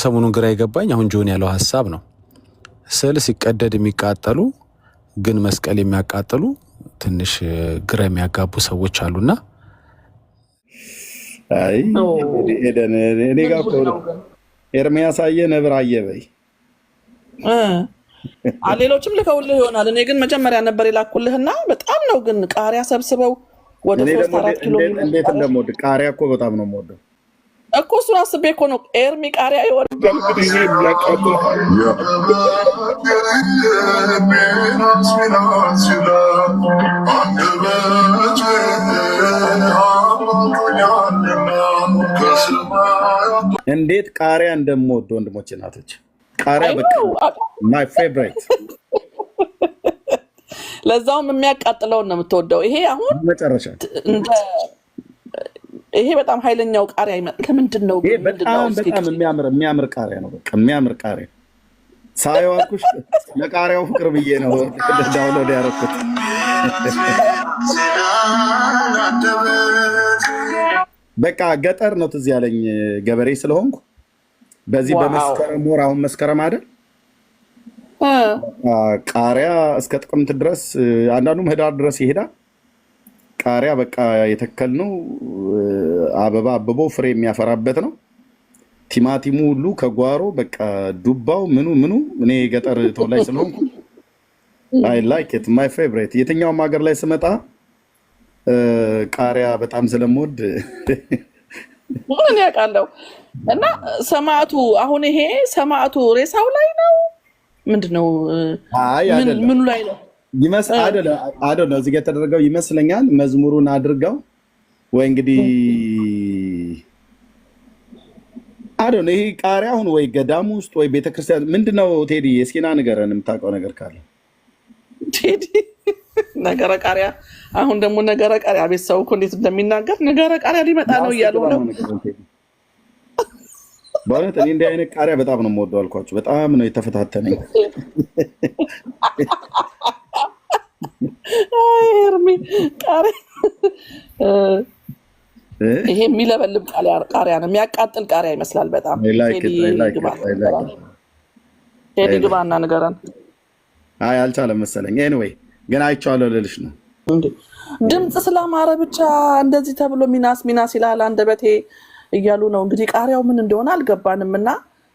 ሰሞኑን ግራ የገባኝ አሁን ጆን ያለው ሐሳብ ነው። ስዕል ሲቀደድ የሚቃጠሉ ግን መስቀል የሚያቃጥሉ ትንሽ ግራ የሚያጋቡ ሰዎች አሉና አይ ኤደን እኔ ጋር እኮ ኤርሚያስ አየ ነብር አየ በይ ሌሎችም ልከውልህ ይሆናል። እኔ ግን መጀመሪያ ነበር የላኩልህና በጣም ነው ግን ቃሪያ ሰብስበው ወደ 3-4 ኪሎ እንዴት እንደምወድ ቃሪያ እኮ በጣም ነው የምወደው እኮ እሱን አስቤ እኮ ነው ኤርሚ ቃሪያ ይወዳል። እንዴት ቃሪያ እንደምወድ ወንድሞቼ እናቶች ቃሪያ በቃ ማይ ፌቨሪት ለዛውም የሚያቃጥለውን ነው የምትወደው። ይሄ አሁን መጨረሻ ይሄ በጣም ኃይለኛው ቃሪያ ከምንድን ነው ይሄ በጣም የሚያምር ቃሪያ ነው። በቃ የሚያምር ቃሪያ ሳይው አልኩሽ ለቃሪያው ፍቅር ብዬ ነው ዳውንሎድ ያደረኩት። በቃ ገጠር ነው ትዝ ያለኝ ገበሬ ስለሆንኩ በዚህ በመስከረም ወር አሁን መስከረም አይደል ቃሪያ እስከ ጥቅምት ድረስ አንዳንዱም ህዳር ድረስ ይሄዳል። ቃሪያ በቃ የተከልነው አበባ አብቦ ፍሬ የሚያፈራበት ነው። ቲማቲሙ ሁሉ ከጓሮ በቃ ዱባው ምኑ እኔ ገጠር ተወላጅ ስለሆንኩ አይ ላይክ ኢት ማይ ፌቨሪት። የትኛውም ሀገር ላይ ስመጣ ቃሪያ በጣም ስለምወድ ምን ያውቃለሁ። እና ሰማዕቱ አሁን ይሄ ሰማዕቱ ሬሳው ላይ ነው ምንድነው? አይ ምኑ ላይ ነው አይደል ነው እዚህ ጋር የተደረገው ይመስለኛል። መዝሙሩን አድርገው ወይ እንግዲህ አይደል ይሄ ቃሪያ አሁን ወይ ገዳም ውስጥ ወይ ቤተክርስቲያን ምንድነው? ቴዲ እስኪና ንገረን የምታውቀው ነገር ካለ። ቴዲ ነገረ ቃሪያ አሁን ደግሞ ነገረ ቃሪያ ቤት ሰው እኮ እንዴት እንደሚናገር ነገረ ቃሪያ ሊመጣ ነው እያሉ ነው። በእውነት እኔ እንዲህ አይነት ቃሪያ በጣም ነው የምወደው አልኳችሁ። በጣም ነው የተፈታተነኝ። ኤርሚ ቃሪያ ይሄ የሚለበልብ ቃሪያ ነው፣ የሚያቃጥል ቃሪያ ይመስላል በጣም። ቴዲ ግባና ንገረን። አይ አልቻለም መሰለኝ። ኤኒዌይ ግን አይቼዋለሁ ልልሽ ነው። ድምፅ ስላማረ ብቻ እንደዚህ ተብሎ ሚናስ ይላል አንደበቴ እያሉ ነው እንግዲህ። ቃሪያው ምን እንደሆነ አልገባንም። እና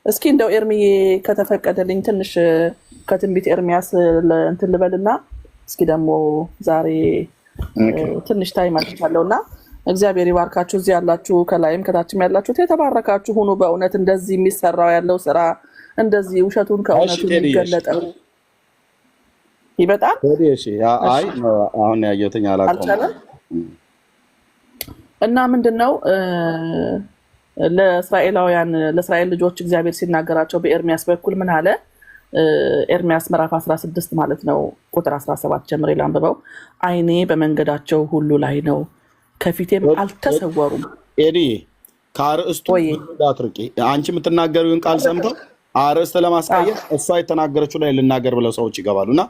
እስኪ እንደው ኤርሚዬ ከተፈቀደልኝ ትንሽ ከትንቢት ኤርሚያስ እንትን ልበልና እስኪ ደግሞ ዛሬ ትንሽ ታይም አልቻለሁና እግዚአብሔር ይባርካችሁ። እዚህ ያላችሁ ከላይም ከታችም ያላችሁት የተባረካችሁ ሁኑ። በእውነት እንደዚህ የሚሰራው ያለው ስራ እንደዚህ ውሸቱን ከእውነቱ የሚገለጠው ይበጣል። አይ አሁን ያየሁትኝ አላውቀውም። እና ምንድነው ለእስራኤል ልጆች እግዚአብሔር ሲናገራቸው በኤርሚያስ በኩል ምን አለ? ኤርሚያስ ምዕራፍ 16 ማለት ነው ቁጥር 17 ጀምሬ ላንብበው። ዓይኔ በመንገዳቸው ሁሉ ላይ ነው፣ ከፊቴም አልተሰወሩም። ኤዲ ከአርእስቱ እንዳትርቂ። አንቺ የምትናገሪውን ቃል ሰምተው አርእስት ለማስቀየር እሷ የተናገረችው ላይ ልናገር ብለው ሰዎች ይገባሉና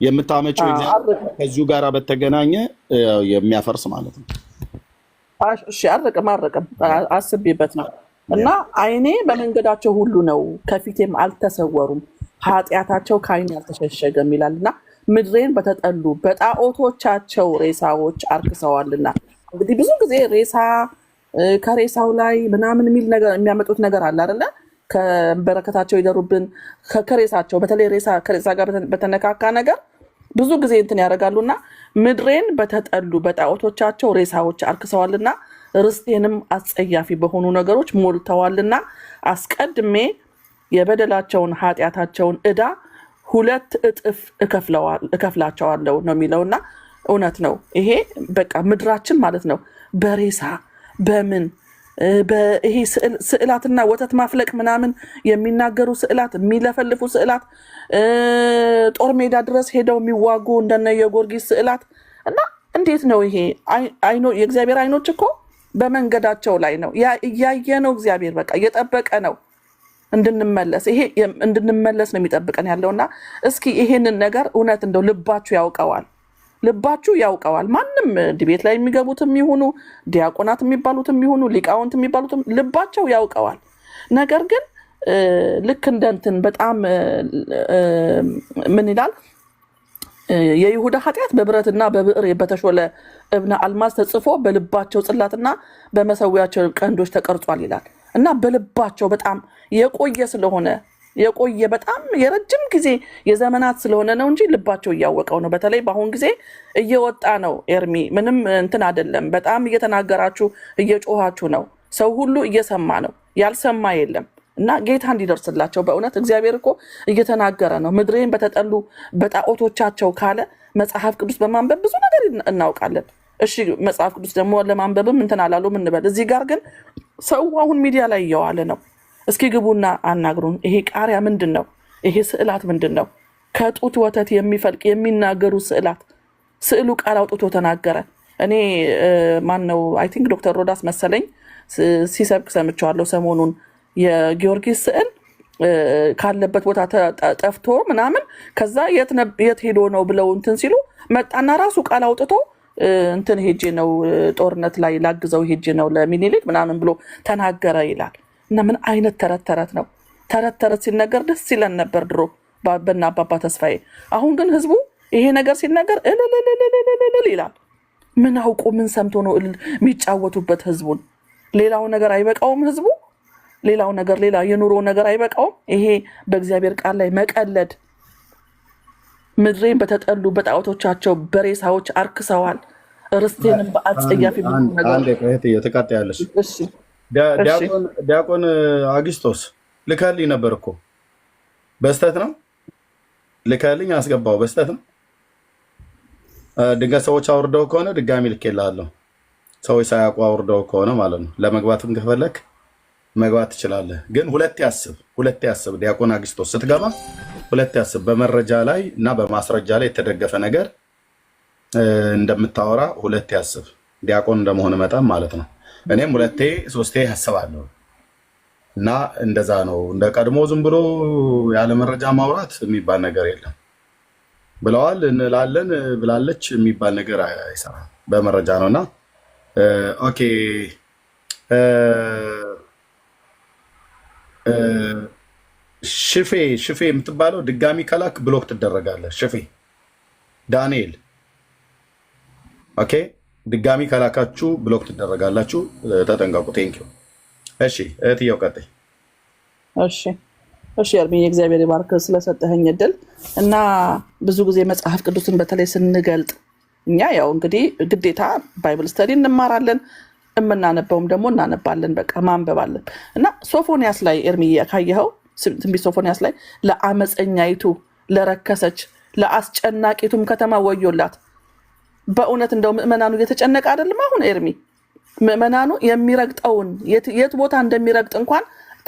የምታመጪው እግዚአብሔር ከዚሁ ጋር በተገናኘ የሚያፈርስ ማለት ነው። እሺ አረቅም አስቤበት ነው። እና ዓይኔ በመንገዳቸው ሁሉ ነው፣ ከፊቴም አልተሰወሩም፣ ኃጢአታቸው ከዓይኔ አልተሸሸገም ይላልና ምድሬን በተጠሉ በጣዖቶቻቸው ሬሳዎች አርክሰዋልና። እንግዲህ ብዙ ጊዜ ሬሳ ከሬሳው ላይ ምናምን የሚል ነገር የሚያመጡት ነገር አለ አይደለ? ከበረከታቸው ይደሩብን ከሬሳቸው በተለይ ከሬሳ ጋር በተነካካ ነገር ብዙ ጊዜ እንትን ያደርጋሉና ምድሬን በተጠሉ በጣዖቶቻቸው ሬሳዎች አርክሰዋልና ርስቴንም አስጸያፊ በሆኑ ነገሮች ሞልተዋልና አስቀድሜ የበደላቸውን ኃጢአታቸውን ዕዳ 2 እጥፍ እከፍላቸዋለሁ ነው የሚለውና እውነት ነው። ይሄ በቃ ምድራችን ማለት ነው በሬሳ በምን ይሄ ስዕላትና ወተት ማፍለቅ ምናምን የሚናገሩ ስዕላት፣ የሚለፈልፉ ስዕላት፣ ጦር ሜዳ ድረስ ሄደው የሚዋጉ እንደነ የጊዮርጊስ ስዕላት እና እንዴት ነው ይሄ? የእግዚአብሔር ዓይኖች እኮ በመንገዳቸው ላይ ነው እያየ ነው። እግዚአብሔር በቃ እየጠበቀ ነው እንድንመለስ። ይሄ እንድንመለስ ነው የሚጠብቀን ያለውና እስኪ ይሄንን ነገር እውነት እንደው ልባችሁ ያውቀዋል። ማንም ዲቤት ላይ የሚገቡትም ይሁኑ ዲያቆናት የሚባሉትም ይሁኑ ሊቃውንት የሚባሉትም ልባቸው ያውቀዋል። ነገር ግን ልክ እንደ እንትን በጣም ምን ይላል የይሁዳ ኃጢአት በብረትና በብዕር በተሾለ እብነ አልማዝ ተጽፎ በልባቸው ጽላትና በመሰዊያቸው ቀንዶች ተቀርጿል ይላል እና በልባቸው በጣም የቆየ ስለሆነ የቆየ በጣም የረጅም ጊዜ የዘመናት ስለሆነ ነው እንጂ ልባቸው እያወቀው ነው። በተለይ በአሁን ጊዜ እየወጣ ነው። ኤርሚ ምንም እንትን አይደለም። በጣም እየተናገራችሁ እየጮሃችሁ ነው። ሰው ሁሉ እየሰማ ነው። ያልሰማ የለም እና ጌታ እንዲደርስላቸው በእውነት እግዚአብሔር እኮ እየተናገረ ነው። ምድሬን በተጠሉ በጣዖቶቻቸው ካለ መጽሐፍ ቅዱስ በማንበብ ብዙ ነገር እናውቃለን። እሺ መጽሐፍ ቅዱስ ደግሞ ለማንበብም እንትን አላሉም እንበል። እዚህ ጋር ግን ሰው አሁን ሚዲያ ላይ እየዋለ ነው። እስኪ ግቡና አናግሩን። ይሄ ቃሪያ ምንድን ነው? ይሄ ስዕላት ምንድን ነው? ከጡት ወተት የሚፈልቅ የሚናገሩ ስዕላት። ስዕሉ ቃል አውጥቶ ተናገረ። እኔ ማን ነው አይ ቲንክ ዶክተር ሮዳስ መሰለኝ ሲሰብክ ሰምቼዋለሁ ሰሞኑን። የጊዮርጊስ ስዕል ካለበት ቦታ ጠፍቶ ምናምን ከዛ የት ሄዶ ነው ብለው እንትን ሲሉ መጣና ራሱ ቃል አውጥቶ እንትን ሄጄ ነው ጦርነት ላይ ላግዘው ሄጄ ነው ለሚኒሊክ ምናምን ብሎ ተናገረ ይላል። እና ምን አይነት ተረት ተረት ነው? ተረት ተረት ሲነገር ደስ ይለን ነበር ድሮ በና አባባ ተስፋዬ። አሁን ግን ህዝቡ ይሄ ነገር ሲነገር እልልልልልልል ይላል። ምን አውቆ ምን ሰምቶ ነው የሚጫወቱበት ህዝቡን? ሌላው ነገር አይበቃውም ህዝቡ? ሌላው ነገር ሌላ የኑሮ ነገር አይበቃውም? ይሄ በእግዚአብሔር ቃል ላይ መቀለድ። ምድሬን በተጠሉ በጣዖቶቻቸው በሬሳዎች አርክሰዋል። ርስቴንም በአጸያፊ ነገር አንዴ ቆይት እየተቃጠያለሽ። እሺ ዲያቆን አግስቶስ ልከልኝ ነበር እኮ በስተት ነው ልከልኝ አስገባው በስተት ነው። ድንገት ሰዎች አውርደው ከሆነ ድጋሚ ልኬልሃለሁ። ሰዎች ሳያውቁ አውርደው ከሆነ ማለት ነው። ለመግባትም ከፈለክ መግባት ትችላለህ። ግን ሁለት ያስብ ዲያቆን አግስቶስ ስትገባ ሁለት ያስብ። በመረጃ ላይ እና በማስረጃ ላይ የተደገፈ ነገር እንደምታወራ ሁለት ያስብ። ዲያቆን እንደመሆን መጠን ማለት ነው። እኔም ሁለቴ ሶስቴ ያስባለሁ እና እንደዛ ነው። እንደ ቀድሞ ዝም ብሎ ያለ መረጃ ማውራት የሚባል ነገር የለም። ብለዋል እንላለን ብላለች የሚባል ነገር አይሰራም። በመረጃ ነውና ኦኬ። ሽፌ የምትባለው ድጋሚ ከላክ ብሎክ ትደረጋለህ። ሽፌ ዳንኤል ኦኬ። ድጋሚ ከላካችሁ ብሎክ ትደረጋላችሁ። ተጠንቀቁ። ቴንኪው። እሺ እህትየው ቀጥይ። እሺ ኤርሚዬ እግዚአብሔር ይባርክ ስለሰጠኸኝ እድል እና ብዙ ጊዜ መጽሐፍ ቅዱስን በተለይ ስንገልጥ እኛ ያው እንግዲህ ግዴታ ባይብል ስተዲ እንማራለን፣ የምናነበውም ደግሞ እናነባለን። በቃ ማንበባለን እና ሶፎንያስ ላይ ኤርሚዬ ካየኸው ትንቢተ ሶፎንያስ ላይ ለአመፀኛይቱ ለረከሰች ለአስጨናቂቱም ከተማ ወዮላት። በእውነት እንደው ምእመናኑ እየተጨነቀ አይደለም አሁን ኤርሚ? ምእመናኑ የሚረግጠውን የት ቦታ እንደሚረግጥ እንኳን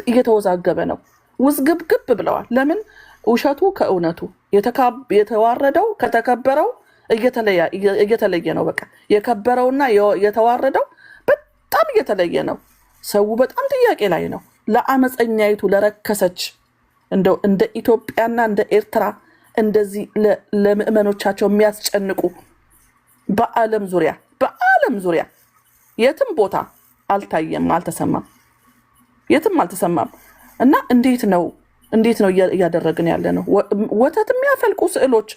እየተወዛገበ ነው። ውዝግብግብ ብለዋል። ለምን? ውሸቱ ከእውነቱ የተዋረደው ከተከበረው እየተለየ ነው። በቃ የከበረውና የተዋረደው በጣም እየተለየ ነው። ሰው በጣም ጥያቄ ላይ ነው። ለአመፀኛይቱ ለረከሰች እንደው እንደ ኢትዮጵያና እንደ ኤርትራ እንደዚህ ለምእመኖቻቸው የሚያስጨንቁ በዓለም ዙሪያ የትም ቦታ አልታየም፣ አልተሰማም፣ የትም አልተሰማም። እና እንዴት ነው እያደረግን ያለ ነው? ወተት የሚያፈልቁ ስዕሎች፣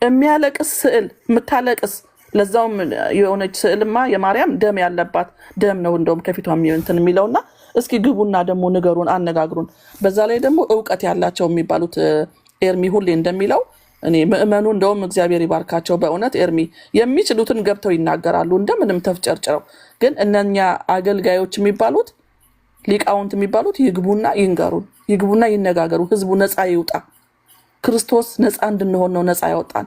የሚያለቅስ ስዕል የምታለቅስ ለዛውም የሆነች ስዕልማ የማርያም ደም ያለባት ደም ነው እንደውም ከፊቷ እንትን የሚለውና እስኪ ግቡና ደግሞ ንገሩን፣ አነጋግሩን። በዛ ላይ ደግሞ እውቀት ያላቸው የሚባሉት ኤርሚ ሁሌ እንደሚለው እኔ ምእመኑ እንደውም እግዚአብሔር ይባርካቸው በእውነት ኤርሚ የሚችሉትን ገብተው ይናገራሉ እንደምንም ተፍጨርጭረው። ግን እነኛ አገልጋዮች የሚባሉት ሊቃውንት የሚባሉት ይግቡና ይንገሩን፣ ይግቡና ይነጋገሩ። ህዝቡ ነፃ ይውጣ። ክርስቶስ ነፃ እንድንሆን ነው ነፃ ያወጣን።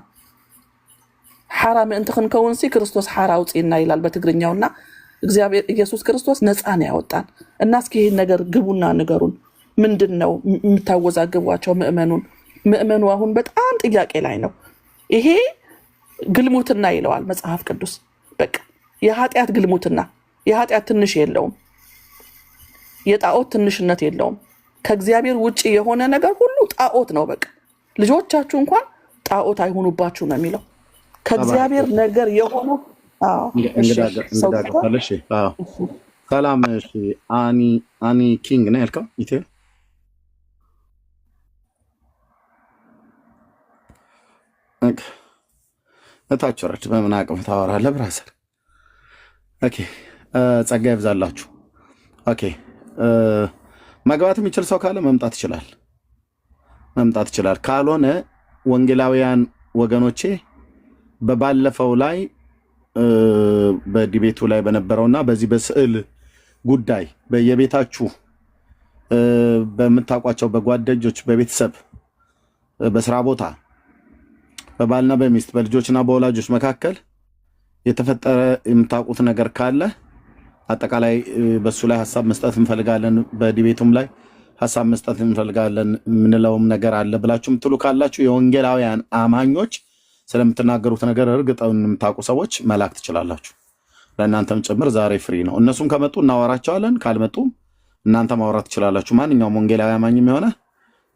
ሓራ ምእንቲ ክንከውን ሲ ክርስቶስ ሓራ አውጪና ይላል በትግርኛውና እግዚአብሔር ኢየሱስ ክርስቶስ ነፃ ነው ያወጣን። እና እስኪ ይሄን ነገር ግቡና ንገሩን። ምንድነው የምታወዛግቧቸው ምእመኑ አሁን በጣም ጥያቄ ላይ ነው። ይሄ ግልሙትና ይለዋል መጽሐፍ ቅዱስ። በቃ የኃጢአት ግልሙትና፣ የኃጢአት ትንሽ የለውም፣ የጣዖት ትንሽነት የለውም። ከእግዚአብሔር ውጪ የሆነ ነገር ሁሉ ጣዖት ነው። በቃ ልጆቻችሁ እንኳን ጣዖት አይሆኑባችሁ ነው የሚለው። ከእግዚአብሔር ነገር የሆነ ሰላም። አኒ ኪንግ ነው ያልከው ኢትዮ ኦኬ፣ እታች ወረድ። በምን አቅም ታወራለህ ብራዘር? ኦኬ፣ ጸጋ ይብዛላችሁ። ኦኬ፣ መግባት የሚችል ሰው ካለ መምጣት ይችላል። ካልሆነ ወንጌላውያን ወገኖቼ በባለፈው ላይ በዲቤቱ ላይ በነበረውና በዚህ በስዕል ጉዳይ በየቤታችሁ በምታውቋቸው በጓደኞች፣ በቤተሰብ፣ በስራ ቦታ፣ በባልና በሚስት፣ በልጆችና በወላጆች መካከል የተፈጠረ የምታውቁት ነገር ካለ አጠቃላይ በሱ ላይ ሀሳብ መስጠት እንፈልጋለን፣ በዲቤቱም ላይ ሀሳብ መስጠት እንፈልጋለን የምንለውም ነገር አለ ብላችሁ የምትሉ ካላችሁ የወንጌላውያን አማኞች ስለምትናገሩት ነገር እርግጠውን የምታውቁ ሰዎች መላክ ትችላላችሁ። ለእናንተም ጭምር ዛሬ ፍሪ ነው። እነሱም ከመጡ እናወራቸዋለን፣ ካልመጡም እናንተ ማውራት ትችላላችሁ። ማንኛውም ወንጌላዊ አማኝም የሆነ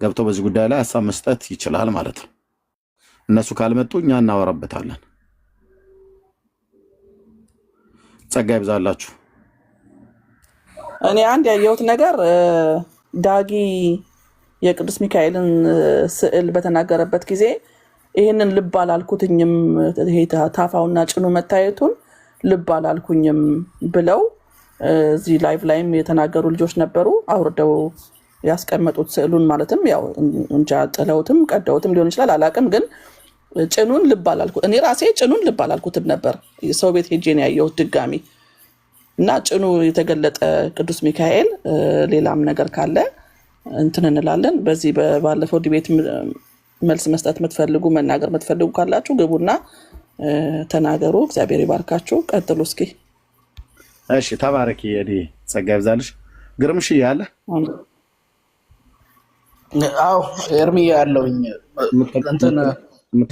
ገብቶ በዚህ ጉዳይ ላይ ሀሳብ መስጠት ይችላል ማለት ነው። እነሱ ካልመጡ እኛ እናወራበታለን። ጸጋ ይብዛላችሁ። እኔ አንድ ያየሁት ነገር ዳጊ የቅዱስ ሚካኤልን ስዕል በተናገረበት ጊዜ ይህንን ልብ አላልኩትኝም፣ ይሄ ታፋውና ጭኑ መታየቱን ልብ አላልኩኝም ብለው እዚህ ላይቭ ላይም የተናገሩ ልጆች ነበሩ። አውርደው ያስቀመጡት ስዕሉን ማለትም ያው እንጃ ጥለውትም ቀደውትም ሊሆን ይችላል አላቅም፣ ግን ጭኑን ልብ አላልኩት። እኔ ራሴ ጭኑን ልብ አላልኩትም ነበር። ሰው ቤት ሄጄ ነው ያየሁት ድጋሚ እና ጭኑ የተገለጠ ቅዱስ ሚካኤል ሌላም ነገር ካለ እንትን እንላለን። በዚህ ባለፈው ዲቤት መልስ መስጠት የምትፈልጉ መናገር የምትፈልጉ ካላችሁ ግቡና ተናገሩ። እግዚአብሔር ይባርካችሁ። ቀጥሉ እስኪ። እሺ፣ ተባረኪ። የዲ ጸጋ ይብዛልሽ። ግርምሽ ያለ አዎ ኤርሚ ያለውኝ እንትን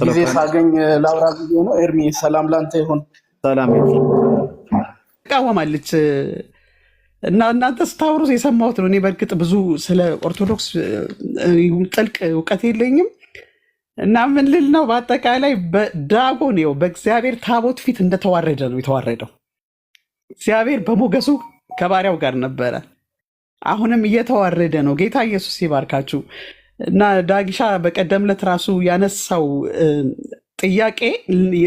ጊዜ ሳገኝ ላውራ ጊዜ ነው። ኤርሚ ሰላም ላንተ ይሁን። ሰላም ትቃወማለች እና እናንተ ስታወሩ የሰማሁት ነው። እኔ በእርግጥ ብዙ ስለ ኦርቶዶክስ ጥልቅ እውቀት የለኝም እና ምን ልል ነው፣ በአጠቃላይ ዳጎን ነው በእግዚአብሔር ታቦት ፊት እንደተዋረደ ነው የተዋረደው። እግዚአብሔር በሞገሱ ከባሪያው ጋር ነበረ፣ አሁንም እየተዋረደ ነው። ጌታ ኢየሱስ ይባርካችሁ። እና ዳጊሻ በቀደም ዕለት ራሱ ያነሳው ጥያቄ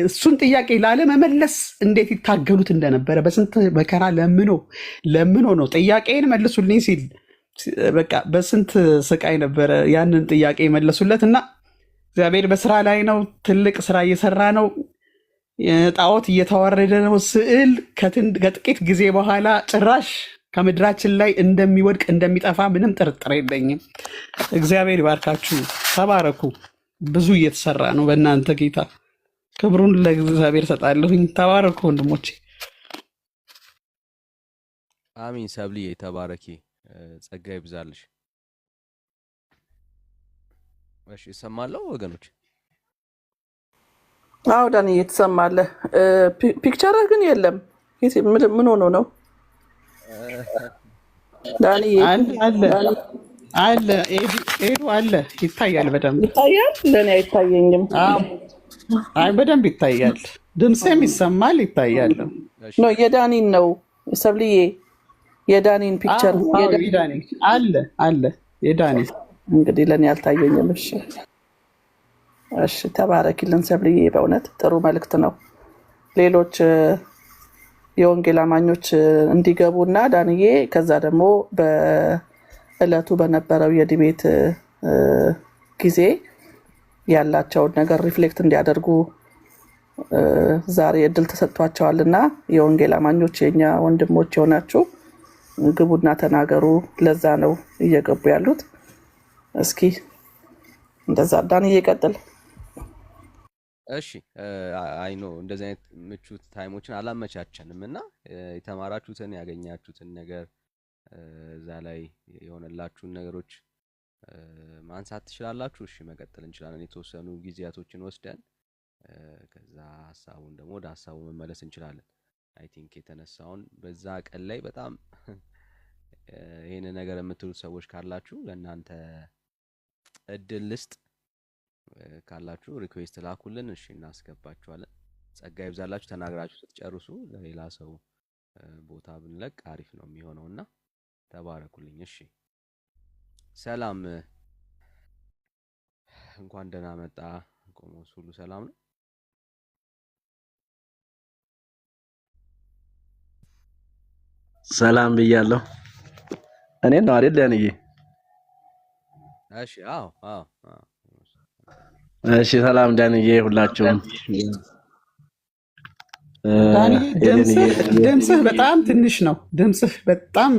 እሱን ጥያቄ ላለመመለስ እንዴት ይታገሉት እንደነበረ በስንት መከራ ለምኖ ነው ጥያቄን መልሱልኝ ሲል በቃ በስንት ስቃይ ነበረ ያንን ጥያቄ መለሱለት። እና እግዚአብሔር በስራ ላይ ነው፣ ትልቅ ስራ እየሰራ ነው። ጣዖት እየተዋረደ ነው። ስዕል ከጥቂት ጊዜ በኋላ ጭራሽ ከምድራችን ላይ እንደሚወድቅ እንደሚጠፋ ምንም ጥርጥር የለኝም። እግዚአብሔር ይባርካችሁ፣ ተባረኩ። ብዙ እየተሰራ ነው በእናንተ ጌታ። ክብሩን ለእግዚአብሔር ሰጣለሁኝ። ተባረኩ ወንድሞቼ። አሚን። ሰብልዬ ተባረኪ፣ ጸጋ ይብዛልሽ። እሺ፣ እሰማለሁ ወገኖች። አዎ ዳንዬ ትሰማለህ። ፒክቸርህ ግን የለም። ምን ሆኖ ነው ዳንዬ? አለ ኤዱ አለ፣ ይታያል፣ በደንብ ይታያል። ለእኔ አይታየኝም። አይ በደንብ ይታያል፣ ድምፅም ይሰማል፣ ይታያል። ኖ የዳኒን ነው ሰብልዬ፣ የዳኒን ፒክቸር አለ የዳኒ እንግዲህ ለእኔ አልታየኝም። እሺ ተባረኪልን ሰብልዬ፣ በእውነት ጥሩ መልእክት ነው። ሌሎች የወንጌል አማኞች እንዲገቡ እና ዳንዬ ከዛ ደግሞ በእለቱ በነበረው የዲቤት ጊዜ ያላቸውን ነገር ሪፍሌክት እንዲያደርጉ ዛሬ እድል ተሰጥቷቸዋል እና የወንጌል አማኞች የኛ ወንድሞች የሆናችሁ ግቡና ተናገሩ። ለዛ ነው እየገቡ ያሉት። እስኪ እንደዛ ዳንዬ ይቀጥል። እሺ አይኖ እንደዚህ አይነት ምቹ ታይሞችን አላመቻቸንም እና የተማራችሁትን ያገኛችሁትን ነገር እዛ ላይ የሆነላችሁን ነገሮች ማንሳት ትችላላችሁ። እሺ መቀጠል እንችላለን። የተወሰኑ ጊዜያቶችን ወስደን ከዛ ሐሳቡን ደግሞ ወደ ሐሳቡ መመለስ እንችላለን። አይ ቲንክ የተነሳውን በዛ ቀን ላይ በጣም ይሄን ነገር የምትሉት ሰዎች ካላችሁ ለእናንተ እድል ልስጥ። ካላችሁ ሪኩዌስት ላኩልን። እሺ እናስገባችኋለን። ጸጋ ይብዛላችሁ። ተናግራችሁ ስትጨርሱ ለሌላ ሰው ቦታ ብንለቅ አሪፍ ነው የሚሆነውና ተባረኩልኝ። እሺ ሰላም፣ እንኳን ደህና መጣ ቆሞስ ሁሉ ሰላም ነው? ሰላም ብያለሁ። እኔ ነው አይደል ያንዬ? እሺ አዎ አዎ አዎ። እሺ ሰላም ዳንዬ፣ ሁላችሁም ዳንዬ ድምፅህ በጣም ትንሽ ነው። ድምፅህ በጣም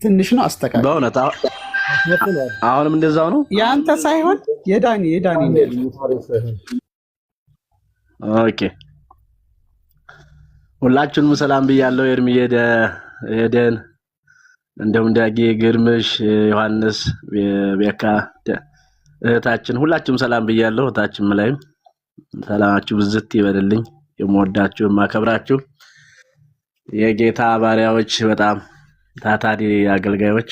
ትንሽ ነው። አስተካክል። በእውነት አሁንም እንደዛው ነው? የአንተ ሳይሆን የዳኒ ኦኬ። ሁላችሁንም ሰላም ብያለሁ። ኤርሚዬ፣ ሄደን እንደውም ዳጊ፣ ግርምሽ፣ ዮሐንስ፣ ቤካ እህታችን ሁላችሁም ሰላም ብያለሁ። እህታችን ላይም ሰላማችሁ ብዝት ይበልልኝ። የምወዳችሁ የማከብራችሁ የጌታ ባሪያዎች፣ በጣም ታታሪ አገልጋዮች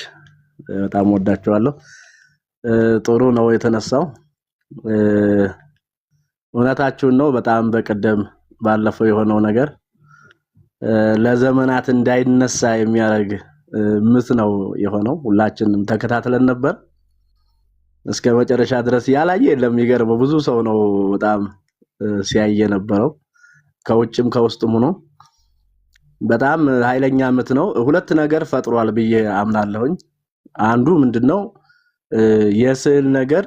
በጣም ወዳችኋለሁ። ጥሩ ነው የተነሳው። እውነታችሁን ነው። በጣም በቀደም ባለፈው የሆነው ነገር ለዘመናት እንዳይነሳ የሚያደርግ ምት ነው የሆነው። ሁላችንም ተከታትለን ነበር እስከ መጨረሻ ድረስ። ያላየ የለም። የሚገርመው ብዙ ሰው ነው በጣም ሲያየ ነበረው፣ ከውጭም ከውስጥም ሆኖ በጣም ኃይለኛ ምት ነው። ሁለት ነገር ፈጥሯል ብዬ አምናለሁኝ። አንዱ ምንድነው የስዕል ነገር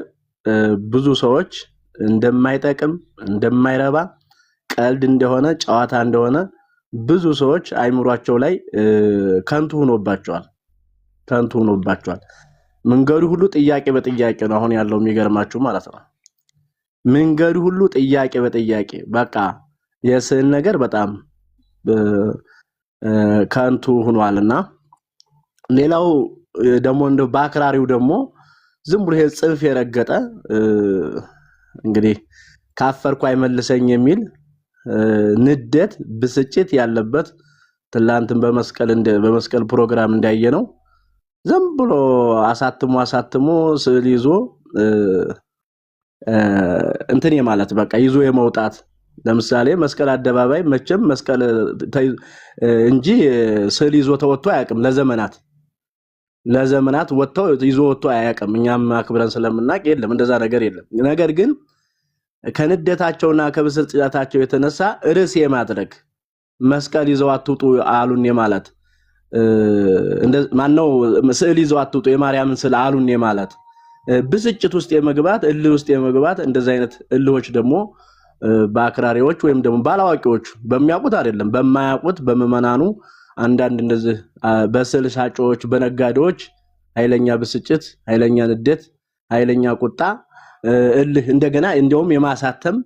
ብዙ ሰዎች እንደማይጠቅም፣ እንደማይረባ፣ ቀልድ እንደሆነ፣ ጨዋታ እንደሆነ ብዙ ሰዎች አይምሯቸው ላይ ከንቱ ሆኖባቸዋል። መንገዱ ሁሉ ጥያቄ በጥያቄ ነው አሁን ያለው። የሚገርማችሁ ማለት ነው መንገዱ ሁሉ ጥያቄ በጥያቄ በቃ የስዕል ነገር በጣም ከንቱ ሆኗልና፣ ሌላው ደግሞ እንደ ባክራሪው ደግሞ ዝም ብሎ ጽንፍ የረገጠ እንግዲህ ካፈርኩ አይመልሰኝ የሚል ንደት፣ ብስጭት ያለበት ትላንትን በመስቀል ፕሮግራም እንዳየነው ዝም ብሎ አሳትሞ ስዕል ይዞ እንትን የማለት በቃ ይዞ የመውጣት። ለምሳሌ መስቀል አደባባይ መቼም መስቀል እንጂ ስዕል ይዞ ተወጥቶ አያውቅም። ለዘመናት ወጥቶ ይዞ ወጥቶ አያውቅም። እኛም አክብረን ስለምናውቅ የለም እንደዛ ነገር የለም። ነገር ግን ከንደታቸውና ከብስጭታቸው የተነሳ ርዕስ የማድረግ መስቀል ይዘው አትውጡ አሉን የማለት ማነው ስዕል ይዘው አትውጡ የማርያምን ስዕል አሉን የማለት ብስጭት ውስጥ የመግባት እልህ ውስጥ የመግባት እንደዚህ አይነት እልሆች ደግሞ በአክራሪዎች ወይም ደግሞ ባላዋቂዎች በሚያውቁት አይደለም በማያውቁት በመመናኑ አንዳንድ እንደዚህ በስዕል ሻጮች በነጋዴዎች ኃይለኛ ብስጭት፣ ኃይለኛ ንዴት፣ ኃይለኛ ቁጣ፣ እልህ እንደገና እንደውም የማሳተም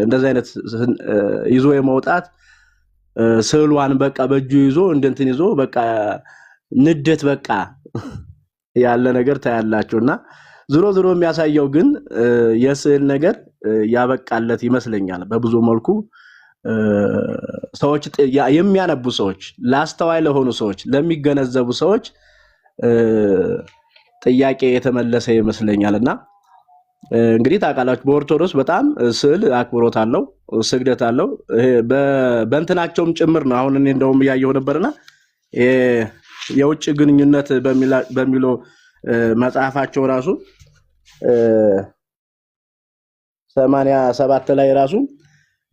እንደዚህ አይነት ይዞ የመውጣት ስዕሏን በቃ በእጁ ይዞ እንደንትን ይዞ በቃ ንዴት በቃ ያለ ነገር ታያላችሁና ዞሮ የሚያሳየው ግን የስዕል ነገር ያበቃለት ይመስለኛል። በብዙ መልኩ ሰዎች የሚያነቡ ሰዎች፣ ላስተዋይ ለሆኑ ሰዎች፣ ለሚገነዘቡ ሰዎች ጥያቄ የተመለሰ ይመስለኛልና እንግዲህ ታውቃላችሁ በኦርቶዶክስ በጣም ስዕል አክብሮት አለው፣ ስግደት አለው። በእንትናቸውም ጭምር ነው። አሁን እኔ እንደውም ያየው ነበርና የውጭ ግንኙነት በሚለው መጽሐፋቸው ራሱ 87 ላይ ራሱ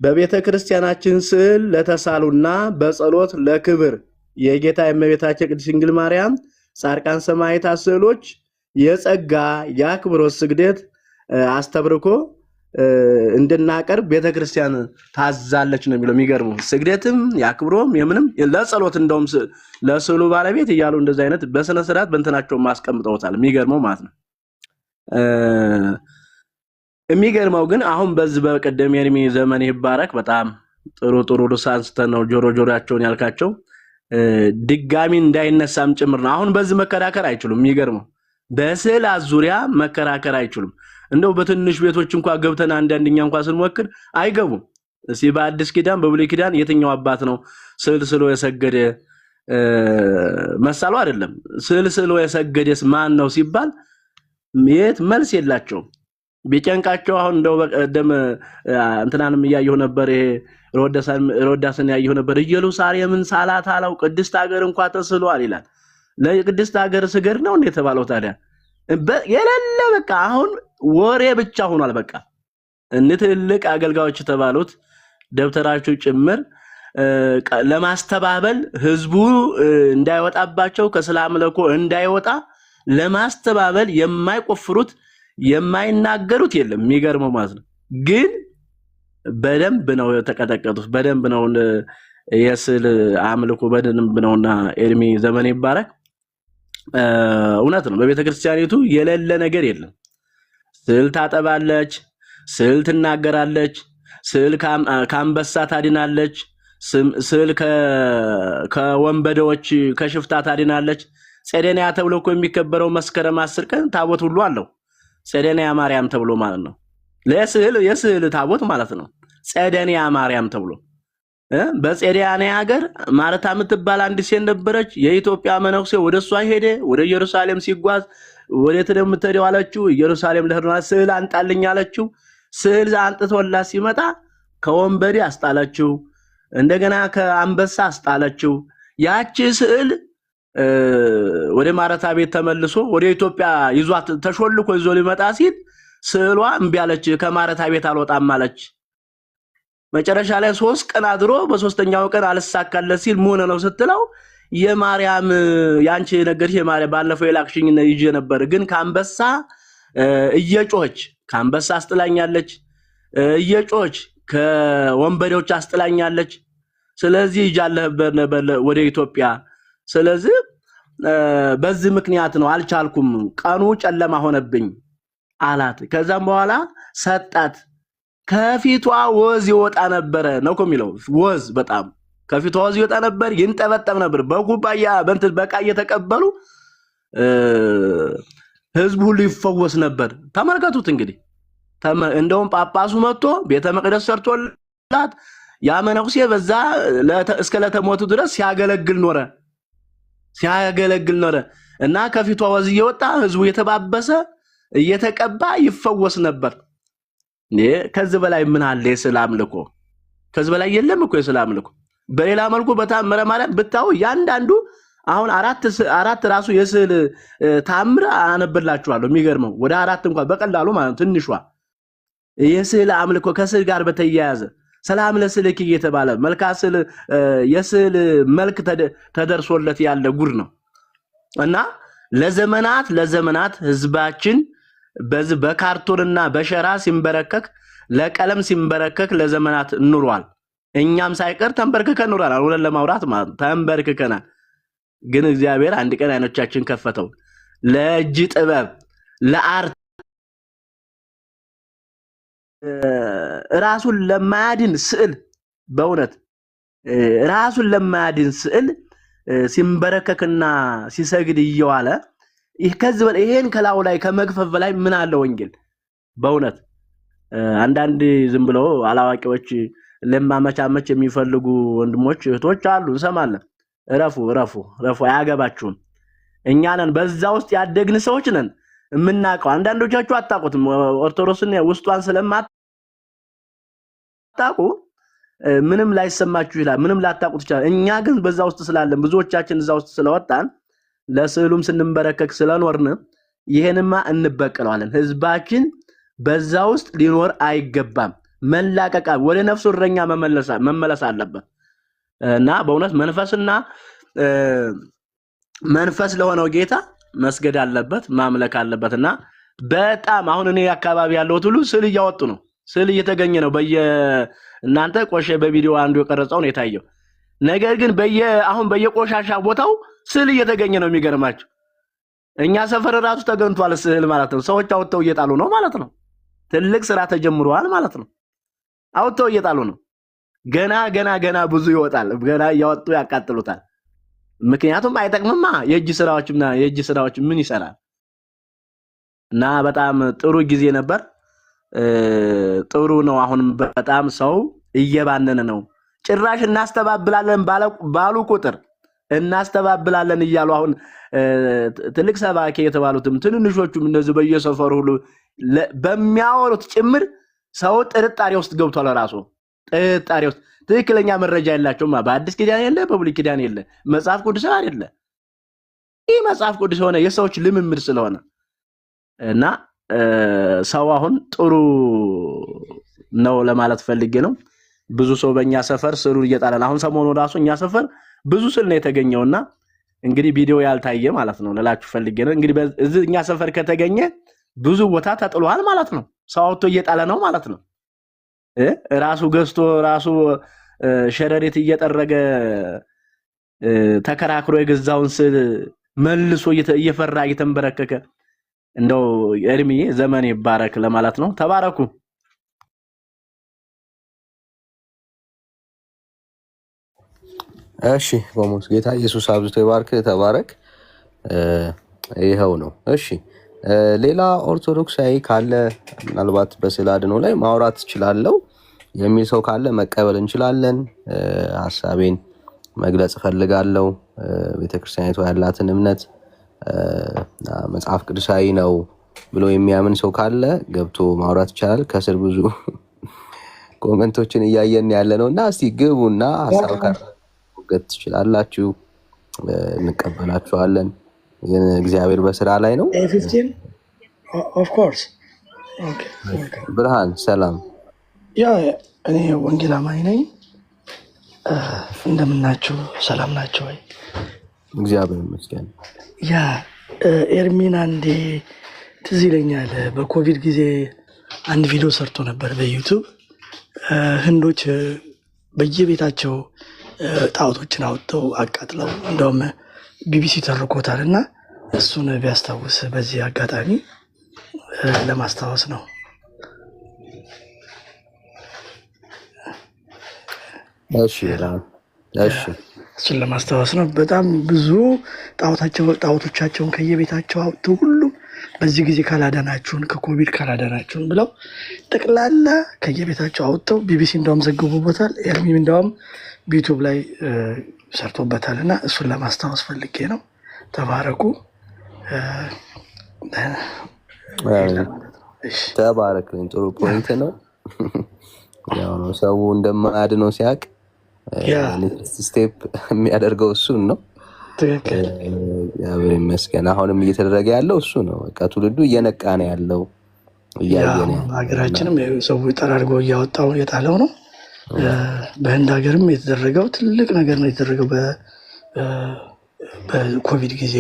በቤተ ክርስቲያናችን ስዕል ለተሳሉና በጸሎት ለክብር የጌታ የእመቤታችን ቅድስት ድንግል ማርያም ጻድቃን ሰማዕታት ስዕሎች የጸጋ የአክብሮት ስግደት አስተብርኮ እንድናቀርብ ቤተክርስቲያን ታዛለች ነው የሚለው። የሚገርመው ስግደትም ያክብሮም የምንም ለጸሎት እንደውም ለስዕሉ ባለቤት እያሉ እንደዚህ አይነት በስነ ስርዓት በእንትናቸው ማስቀምጠውታል። የሚገርመው ማለት ነው። የሚገርመው ግን አሁን በዚህ በቀደም የእድሜ ዘመን ይባረክ በጣም ጥሩ ልሳን ስተነው ጆሮያቸውን ያልካቸው ድጋሚ እንዳይነሳም ጭምር ነው። አሁን በዚህ መከራከር አይችሉም። የሚገርመው በስዕል ዙሪያ መከራከር አይችሉም። እንደው በትንሽ ቤቶች እንኳን ገብተን አንዳንድኛ እንኳን ስንሞክር አይገቡም። እስኪ በአዲስ ኪዳን በብሉይ ኪዳን የትኛው አባት ነው ስዕል ስሎ የሰገደ መሳሉ አይደለም። ስዕል ስሎ የሰገደስ ማን ነው ሲባል የት መልስ የላቸውም። ቢጨንቃቸው አሁን እንደው በቀደም እንትናንም ያየው ነበር። ይሄ ሮዳስን ያየው ነበር። ኢየሩሳሌምን ሳላት አለው ቅድስት ሀገር እንኳን ተስሏል ይላል። ለቅድስት ሀገር ስገድ ነው እንዴ ተባለው ታዲያ? የሌለ በቃ አሁን ወሬ ብቻ ሆኗል። በቃ እንትልቅ አገልጋዮች ተባሉት ደብተራቸው ጭምር ለማስተባበል ህዝቡ እንዳይወጣባቸው ከሰላም ለኮ እንዳይወጣ ለማስተባበል የማይቆፍሩት የማይናገሩት የለም። የሚገርመው ማለት ነው። ግን በደንብ ነው የተቀጠቀጡት። በደንብ ነው የስዕል አምልኮ በደንብ ነውና ኤርሚ ዘመን ይባረክ። እውነት ነው። በቤተክርስቲያኒቱ የሌለ ነገር የለም። ስዕል ታጠባለች፣ ስዕል ትናገራለች፣ ስዕል ከአንበሳ ታድናለች፣ ስዕል ከወንበዴዎች ከሽፍታ ታድናለች። ጼዴንያ ተብሎ እኮ የሚከበረው መስከረም 10 ቀን ታቦት ሁሉ አለው። ጼዴንያ ማርያም ተብሎ ማለት ነው። የስዕል ታቦት ማለት ነው። ጼዴንያ ማርያም ተብሎ በጼዴንያ ሀገር ማርታ የምትባል አንዲት ሴት ነበረች። የኢትዮጵያ መነኩሴ ወደሷ ሄደ። ወደ ኢየሩሳሌም ሲጓዝ ወዴት ነው የምትሄደው አለችው። ኢየሩሳሌም ለህርና ስዕል አንጣልኝ አለችው። ስዕል አንጥቶላት ሲመጣ ከወንበዴ አስጣለችው፣ እንደገና ከአንበሳ አስጣለችው። ያቺ ስዕል ወደ ማረታ ቤት ተመልሶ ወደ ኢትዮጵያ ይዟት ተሾልኮ ይዞ ሊመጣ ሲል ስዕሏ እምቢ አለች። ከማረታ ቤት አልወጣም አለች። መጨረሻ ላይ 3 ቀን አድሮ በሶስተኛው ቀን አልሳካለት ሲል ምን ነው ስትለው የማርያም ያንቺ ነገርሽ የማርያም ባለፈው የላክሽኝ ይዤ ነበር፣ ግን ካንበሳ እየጮች ካንበሳ አስጥላኛለች፣ እየጮች ከወንበዴዎች አስጥላኛለች። ስለዚህ ይጃለህበት ነበር ወደ ኢትዮጵያ። ስለዚህ በዚህ ምክንያት ነው አልቻልኩም፣ ቀኑ ጨለማ ሆነብኝ አላት። ከዛም በኋላ ሰጣት። ከፊቷ ወዝ ይወጣ ነበር ነው የሚለው። ወዝ በጣም ከፊቷ ወዝ ይወጣ ነበር፣ ይንጠበጠብ ነበር። በኩባያ በእንትን በቃ እየተቀበሉ ህዝቡ ሁሉ ይፈወስ ነበር። ተመልከቱት እንግዲህ። እንደውም ጳጳሱ መጥቶ ቤተ መቅደስ ሰርቶላት ያ መነኩሴ በዛ እስከ ለተሞቱ ድረስ ሲያገለግል ኖረ እና ከፊቷ ወዝ እየወጣ ህዝቡ የተባበሰ እየተቀባ ይፈወስ ነበር። ከዚህ በላይ ምን አለ? የስዕል አምልኮ ከዚህ በላይ የለም እኮ የስዕል አምልኮ። በሌላ መልኩ በታምረ ማርያም ብታው ያንዳንዱ አሁን አራት ራሱ የስዕል ታምር አነብላችኋለሁ። የሚገርመው ወደ 4 እንኳን በቀላሉ ማለት ትንሿ የስዕል አምልኮ ከስዕል ጋር በተያያዘ ሰላም ለስዕልኪ እየተባለ መልካ ስዕል የስዕል መልክ ተደርሶለት ያለ ጉድ ነው እና ለዘመናት ህዝባችን በዚህ በካርቶንና በሸራ ሲንበረከክ ለቀለም ሲንበረከክ ለዘመናት ኑሯል። እኛም ሳይቀር ተንበርክከን ኑሯል። አሁን ለማውራት ማለት ተንበርክከናል። ግን እግዚአብሔር አንድ ቀን አይኖቻችን ከፈተው ለእጅ ጥበብ ለአርት ራሱን ለማያድን ስዕል በእውነት ራሱን ለማያድን ስዕል ሲንበረከክና ሲሰግድ እየዋለ ከዚህ በላይ ይሄን ከላው ላይ ከመግፈፍ በላይ ምን አለ ወንጌል? በእውነት አንዳንድ ዝም ብለው አላዋቂዎች ለማመቻመች የሚፈልጉ ወንድሞች እህቶች አሉ፣ እንሰማለን። ረፉ አያገባችሁም። እኛ ነን በዛ ውስጥ ያደግን ሰዎች ነን የምናውቀው። አንዳንዶቻችሁ አታውቁትም። ኦርቶዶክስን ውስጧን ስለማታውቁ ምንም ላይሰማችሁ ይችላል፣ ምንም ላታውቁት ይችላል። እኛ ግን በዛ ውስጥ ስላለን ብዙዎቻችን እዛ ውስጥ ስለወጣን ለስዕሉም ስንበረከክ ስለኖርን ይሄንማ እንበቀለዋለን። ህዝባችን በዛ ውስጥ ሊኖር አይገባም። መላቀቃ ወደ ነፍሱ እረኛ መመለስ አለበት እና በእውነት መንፈስ ለሆነው ጌታ መስገድ አለበት፣ ማምለክ አለበትና በጣም አሁን እኔ አካባቢ ያለው ሁሉ ስዕል እያወጡ ነው። ስዕል እየተገኘ ነው። እናንተ ቆሼ በቪዲዮ አንዱ የቀረጸው ነው የታየው። ነገር ግን አሁን በየቆሻሻ ቦታው ስዕል እየተገኘ ነው። የሚገርማችሁ እኛ ሰፈር ራሱ ተገንቷል ስዕል ማለት ነው። ሰዎች አውጥተው እየጣሉ ነው ማለት ነው። ትልቅ ስራ ተጀምሯል ማለት ነው። አውጥተው እየጣሉ ነው። ገና ብዙ ይወጣል። ገና እያወጡ ያቃጥሉታል። ምክንያቱም አይጠቅምማ። የእጅ ስራዎች ምን ይሰራል? እና በጣም ጥሩ ጊዜ ነበር። ጥሩ ነው። አሁን በጣም ሰው እየባነነ ነው። ጭራሽ እናስተባብላለን ባሉ ቁጥር እናስተባብላለን እያሉ አሁን ትልቅ ሰባኪ የተባሉትም ትንንሾቹም እነዚህ በየሰፈሩ ሁሉ በሚያወሩት ጭምር ሰው ጥርጣሬ ውስጥ ገብቷል። ራሱ ጥርጣሬ ውስጥ ትክክለኛ መረጃ የላቸውማ። በአዲስ ኪዳን የለ፣ በብሉይ ኪዳን የለ፣ መጽሐፍ ቅዱስ አይደለ። ይህ መጽሐፍ ቅዱስ ሆነ የሰዎች ልምምድ ስለሆነ እና ሰው አሁን ጥሩ ነው ለማለት ፈልጌ ነው። ብዙ ሰው በእኛ ሰፈር ስዕሉን እየጣለን አሁን ሰሞኑ ራሱ እኛ ሰፈር ብዙ ስዕል ነው የተገኘውና እንግዲህ ቪዲዮ ያልታየ ማለት ነው ልላችሁ ፈልጌ ነው። እንግዲህ እዚህ እኛ ሰፈር ከተገኘ ብዙ ቦታ ተጥሏል ማለት ነው። ሰው አውጥቶ እየጣለ ነው ማለት ነው። ራሱ ገዝቶ ራሱ ሸረሪት እየጠረገ ተከራክሮ የገዛውን ስዕል መልሶ እየፈራ እየተንበረከከ እንደው ኤርሚዬ ዘመን ይባረክ ለማለት ነው። ተባረኩ። እሺ ቆሞስ ጌታ ኢየሱስ አብዝቶ ይባርክ። ተባረክ። ይሄው ነው። እሺ ሌላ ኦርቶዶክሳዊ ካለ ምናልባት በስዕል አድኖ ላይ ማውራት እችላለሁ የሚል ሰው ካለ መቀበል እንችላለን። ሐሳቤን መግለጽ ፈልጋለሁ። ቤተክርስቲያኒቷ ያላትን እምነት መጽሐፍ ቅዱሳዊ ነው ብሎ የሚያምን ሰው ካለ ገብቶ ማውራት ይችላል። ከስር ብዙ ኮሜንቶችን እያየን ያለ ነውና እስቲ ግቡና ሐሳብ ካርገት ትችላላችሁ፣ እንቀበላችኋለን። ግን እግዚአብሔር በስራ ላይ ነው። ኦፍ ኮርስ ኦኬ። ብርሃን ሰላም። ያ እኔ ወንጌል አማኝ ነኝ። እንደምናችሁ ሰላም ናችሁ ወይ? እግዚአብሔር ይመስገን። ያ ኤርሚን አንዴ ትዝ ይለኛል በኮቪድ ጊዜ አንድ ቪዲዮ ሰርቶ ነበር በዩቲዩብ። ህንዶች በየቤታቸው ጣዖቶችን አውጥተው አቃጥለው እንደውም ቢቢሲ ተርኮታል እና እሱን ቢያስታውስ በዚህ አጋጣሚ ለማስታወስ ነው። እሱን ለማስታወስ ነው። በጣም ብዙ ጣዖቶቻቸውን ከየቤታቸው አውጥተው ሁሉም በዚህ ጊዜ ካላዳናችሁን ከኮቪድ ካላዳናችሁን ብለው ጠቅላላ ከየቤታቸው አውጥተው ቢቢሲ እንደውም ዘግቦበታል። ኤርሚም እንደውም በዩቲዩብ ላይ ሰርቶበታል እና እሱን ለማስታወስ ፈልጌ ነው። ተባረኩ። ተባረክልኝ። ጥሩ ፖይንት ነው። ያው ነው ሰው እንደማያድነው ሲያቅ ኔክስት ስቴፕ የሚያደርገው እሱን ነው። እግዚአብሔር ይመስገን። አሁንም እየተደረገ ያለው እሱ ነው። በቃ ትውልዱ እየነቃ ነው ያለው፣ እያየ ነው። ሀገራችንም ሰው ጠራርጎ እያወጣው እየጣለው ነው። በህንድ ሀገርም የተደረገው ትልቅ ነገር ነው የተደረገው በኮቪድ ጊዜ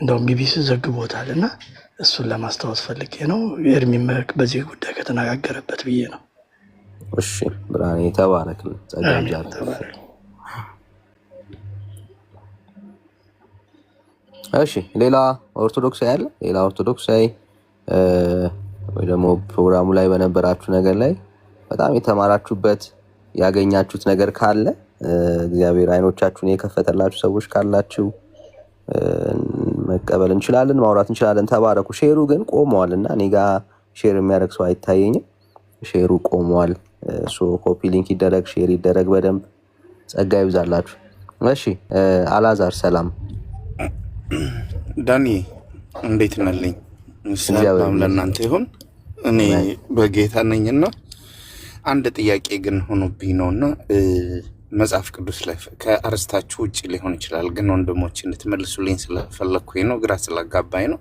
እንደውም ቢቢሲ ዘግቦታል እና እሱን ለማስታወስ ፈልጌ ነው። ኤርሚም በዚህ ጉዳይ ከተነጋገረበት ብዬ ነው። እሺ ብርሃኔ ተባረክ። እሺ ሌላ ኦርቶዶክሳዊ ያለ ሌላ ኦርቶዶክሳዊ ወይ ደግሞ ፕሮግራሙ ላይ በነበራችሁ ነገር ላይ በጣም የተማራችሁበት ያገኛችሁት ነገር ካለ እግዚአብሔር አይኖቻችሁን የከፈተላችሁ ሰዎች ካላችሁ መቀበል እንችላለን፣ ማውራት እንችላለን። ተባረኩ። ሼሩ ግን ቆመዋልና እኔ ጋር ሼር የሚያደርግ ሰው አይታየኝም። ሼሩ ቆመዋል። ኮፒ ሊንክ ይደረግ፣ ሼር ይደረግ። በደንብ ጸጋ ይብዛላችሁ። እሺ አላዛር ሰላም። ዳኒ እንዴት ነልኝ? ሰላም ለእናንተ ይሁን። እኔ በጌታ ነኝና አንድ ጥያቄ ግን ሆኖብኝ ነውና መጽሐፍ ቅዱስ ላይ ከአርስታችሁ ውጭ ሊሆን ይችላል፣ ግን ወንድሞች እንድትመልሱልኝ ስለፈለኩኝ ነው። ግራ ስላጋባኝ ነው።